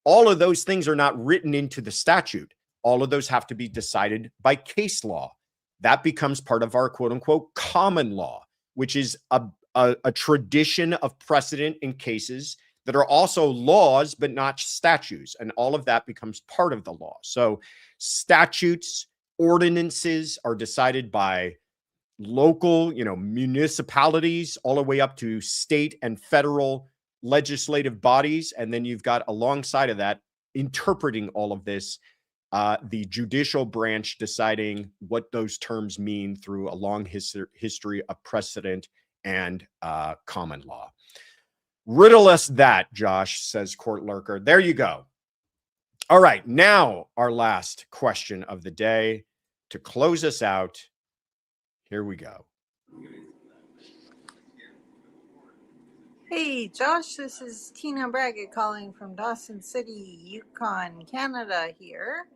All of those things are not written into the statute. All of those have to be decided by case law. That becomes part of our quote unquote common law, which is a tradition of precedent in cases that are also laws, but not statutes. And all of that becomes part of the law. So statutes, ordinances are decided by local, municipalities, all the way up to state and federal legislative bodies. And then you've got alongside of that, interpreting all of this, the judicial branch deciding what those terms mean through a long history of precedent and common law. Riddle us that, Josh, says Court Lurker. There you go. All right, now our last question of the day to close us out. Here we go. Hey, Josh, this is Tina Braggett calling from Dawson City, Yukon, Canada here.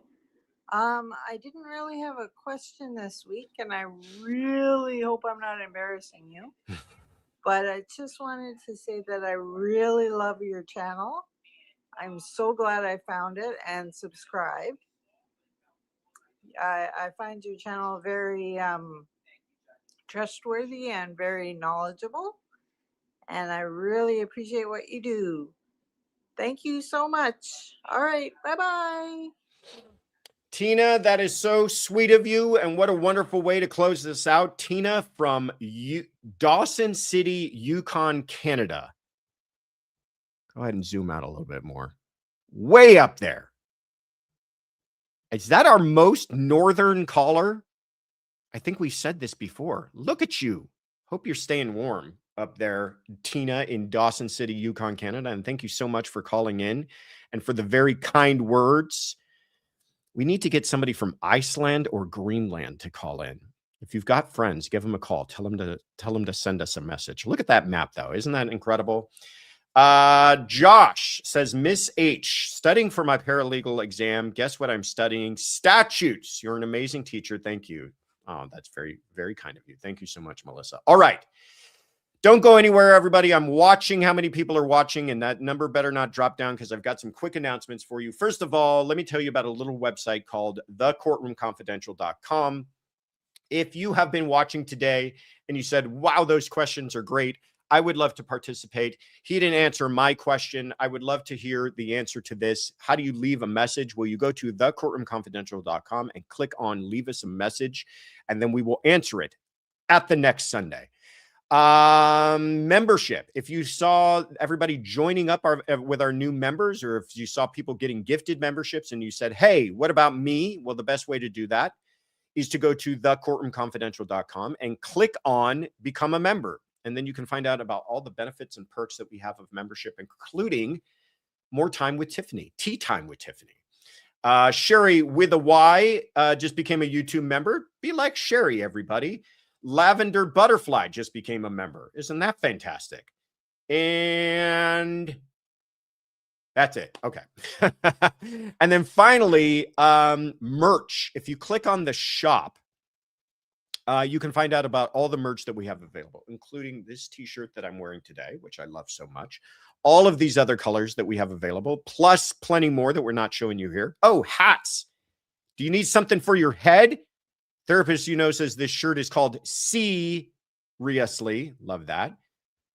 I didn't really have a question this week, and I really hope I'm not embarrassing you. But I just wanted to say that I really love your channel. I'm so glad I found it and subscribed. I find your channel very trustworthy and very knowledgeable. And I really appreciate what you do. Thank you so much. All right. Bye-bye. Tina, that is so sweet of you. And what a wonderful way to close this out. Tina from Dawson City, Yukon, Canada. Go ahead and zoom out a little bit more. Way up there. Is that our most northern caller? I think we said this before. Look at you. Hope you're staying warm up there, Tina in Dawson City, Yukon, Canada. And thank you so much for calling in and for the very kind words. We need to get somebody from Iceland or Greenland to call in. If you've got friends, give them a call. Tell them to send us a message. Look at that map, though. Isn't that incredible? Josh says, Miss H, studying for my paralegal exam. Guess what I'm studying? Statutes. You're an amazing teacher. Thank you. Oh, that's very, very kind of you. Thank you so much, Melissa. All right. Don't go anywhere, everybody. I'm watching how many people are watching, and that number better not drop down because I've got some quick announcements for you. First of all, let me tell you about a little website called thecourtroomconfidential.com. If you have been watching today and you said, wow, those questions are great, I would love to participate. He didn't answer my question. I would love to hear the answer to this. How do you leave a message? Well, you go to thecourtroomconfidential.com and click on leave us a message, and then we will answer it at the next Sunday. Membership. If you saw everybody joining up with our new members, or if you saw people getting gifted memberships and you said, hey, what about me? Well, the best way to do that is to go to thecourtroomconfidential.com and click on become a member. And then you can find out about all the benefits and perks that we have of membership, including more time with Tiffany, tea time with Tiffany. Sherry with a Y just became a YouTube member. Be like Sherry, everybody. Lavender Butterfly just became a member. Isn't that fantastic? And that's it. Okay. And then finally, merch. If you click on the shop, you can find out about all the merch that we have available, including this t-shirt that I'm wearing today, which I love so much. All of these other colors that we have available, plus plenty more that we're not showing you here. Oh, hats. Do you need something for your head? Therapist, says this shirt is called Seriously. Love that.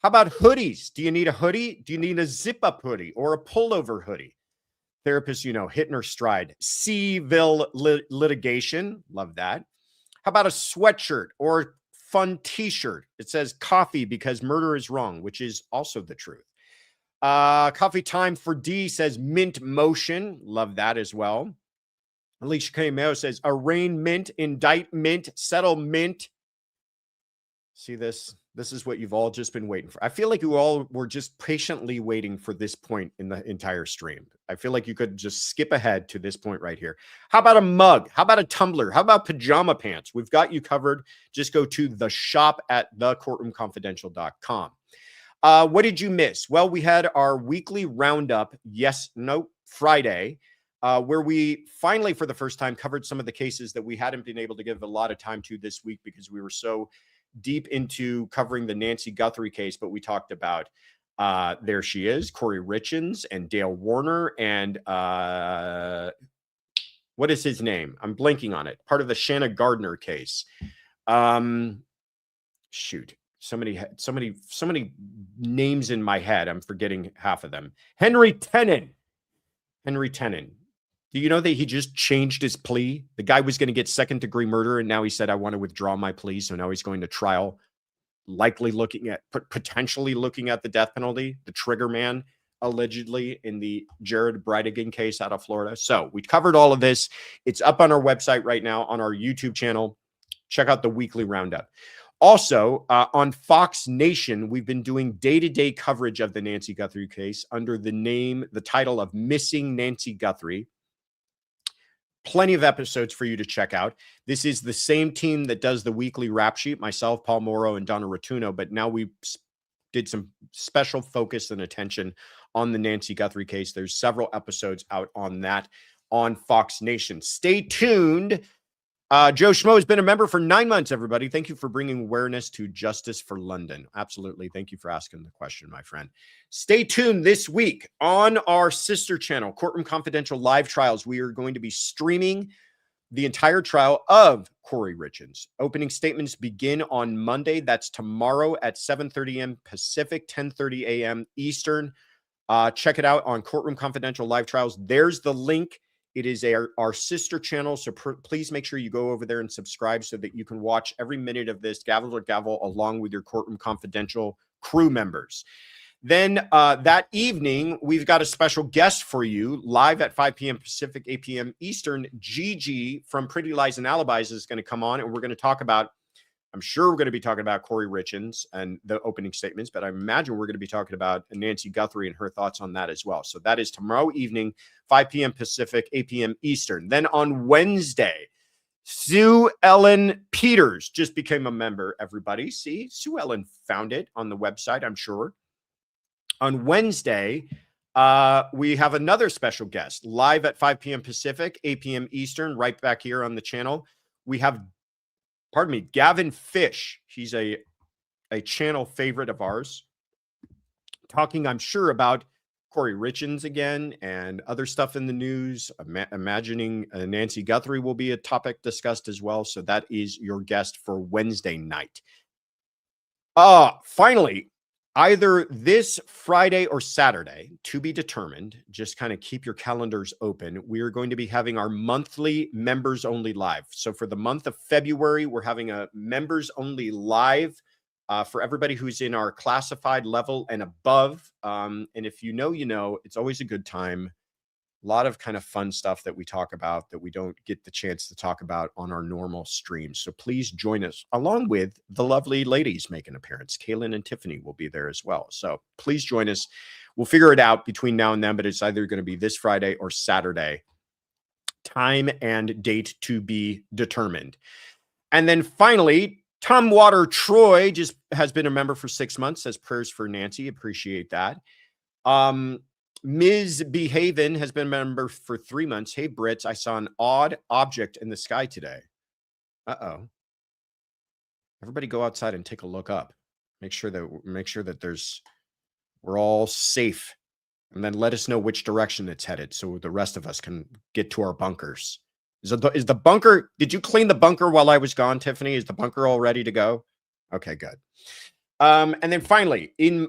How about hoodies? Do you need a hoodie? Do you need a zip-up hoodie or a pullover hoodie? Therapist, hitting her stride. Civil litigation. Love that. How about a sweatshirt or fun t-shirt? It says coffee because murder is wrong, which is also the truth. Coffee Time for D says mint motion. Love that as well. Alicia K. Mayo says arraignment, indictment, settlement. See this? This is what you've all just been waiting for. I feel like you all were just patiently waiting for this point in the entire stream. I feel like you could just skip ahead to this point right here. How about a mug? How about a tumbler? How about pajama pants? We've got you covered. Just go to the shop at thecourtroomconfidential.com. What did you miss? Well, we had our weekly roundup, Friday, where we finally, for the first time, covered some of the cases that we hadn't been able to give a lot of time to this week because we were so deep into covering the Nancy Guthrie case. But we talked about, there she is, Kouri Richins and Dale Warner and what is his name? I'm blanking on it. Part of the Shanna Gardner case. Shoot. So many names in my head. I'm forgetting half of them. Henry Tenon. Do you know that he just changed his plea? The guy was going to get second-degree murder, and now he said, I want to withdraw my plea. So now he's going to trial, potentially looking at the death penalty, the trigger man, allegedly, in the Jared Bridegan case out of Florida. So we covered all of this. It's up on our website right now on our YouTube channel. Check out the weekly roundup. Also, on Fox Nation, we've been doing day-to-day coverage of the Nancy Guthrie case under the title of Missing Nancy Guthrie. Plenty of episodes for you to check out. This is the same team that does the weekly rap sheet, myself, Paul Morrow, and Donna Rotuno, but now we did some special focus and attention on the Nancy Guthrie case. There's several episodes out on that on Fox Nation. Stay tuned. Joe Schmo has been a member for 9 months, everybody. Thank you for bringing awareness to Justice for London. Absolutely. Thank you for asking the question, my friend. Stay tuned this week on our sister channel, Courtroom Confidential Live Trials. We are going to be streaming the entire trial of Kouri Richins. Opening statements begin on Monday. That's tomorrow at 7:30 a.m. Pacific, 10:30 a.m. Eastern. Check it out on Courtroom Confidential Live Trials. There's the link. It is our sister channel, so please make sure you go over there and subscribe so that you can watch every minute of this gavel to gavel along with your Courtroom Confidential crew members. Then that evening, we've got a special guest for you live at 5 p.m. Pacific, 8 p.m. Eastern. Gigi from Pretty Lies and Alibis is going to come on, and we're going to talk about, I'm sure we're going to be talking about Kouri Richins and the opening statements, but I imagine we're going to be talking about Nancy Guthrie and her thoughts on that as well. So that is tomorrow evening, 5 p.m. Pacific, 8 p.m. Eastern. Then on Wednesday, Sue Ellen Peters just became a member, everybody. See, Sue Ellen found it on the website, I'm sure. On Wednesday, we have another special guest live at 5 p.m. Pacific, 8 p.m. Eastern, right back here on the channel. We have Gavin Fish. He's a channel favorite of ours. Talking, I'm sure, about Kouri Richins again and other stuff in the news. Imagining Nancy Guthrie will be a topic discussed as well. So that is your guest for Wednesday night. Finally, either this Friday or Saturday, to be determined, just kind of keep your calendars open. We are going to be having our monthly members only live. So for the month of February, we're having a members only live for everybody who's in our classified level and above. And if you know, it's always a good time. A lot of kind of fun stuff that we talk about that we don't get the chance to talk about on our normal streams. So please join us, along with the lovely ladies make an appearance. Kaylin and Tiffany will be there as well. So please join us. We'll figure it out between now and then, but it's either going to be this Friday or Saturday. Time and date to be determined. And then finally, Tom Water Troy just has been a member for 6 months. Says prayers for Nancy. Appreciate that. Ms. Behaven has been a member for 3 months. Hey, Brits, I saw an odd object in the sky today. Uh-oh. Everybody go outside and take a look up. Make sure that we're all safe. And then let us know which direction it's headed so the rest of us can get to our bunkers. Is the bunker, did you clean the bunker while I was gone, Tiffany? Is the bunker all ready to go? Okay, good. And then finally, in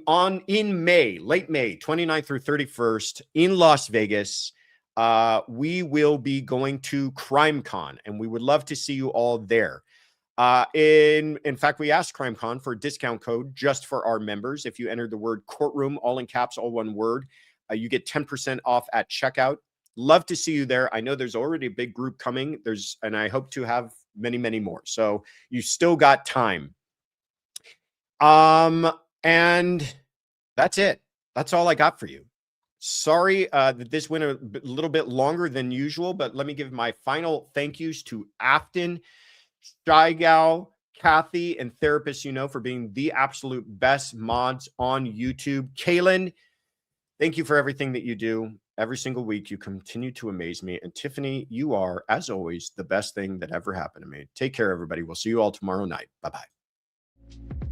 May, late May, 29th through 31st in Las Vegas, we will be going to CrimeCon, and we would love to see you all there. In fact, we asked CrimeCon for a discount code just for our members. If you enter the word courtroom, all in caps, all one word, you get 10% off at checkout. Love to see you there. I know there's already a big group coming. And I hope to have many, many more. So you still got time. And that's it. That's all I got for you. Sorry that this went a little bit longer than usual, but let me give my final thank yous to Afton, Shy Gal, Kathy, and Therapist for being the absolute best mods on YouTube. Kaylin, thank you for everything that you do. Every single week, you continue to amaze me. And Tiffany, you are, as always, the best thing that ever happened to me. Take care, everybody. We'll see you all tomorrow night. Bye-bye.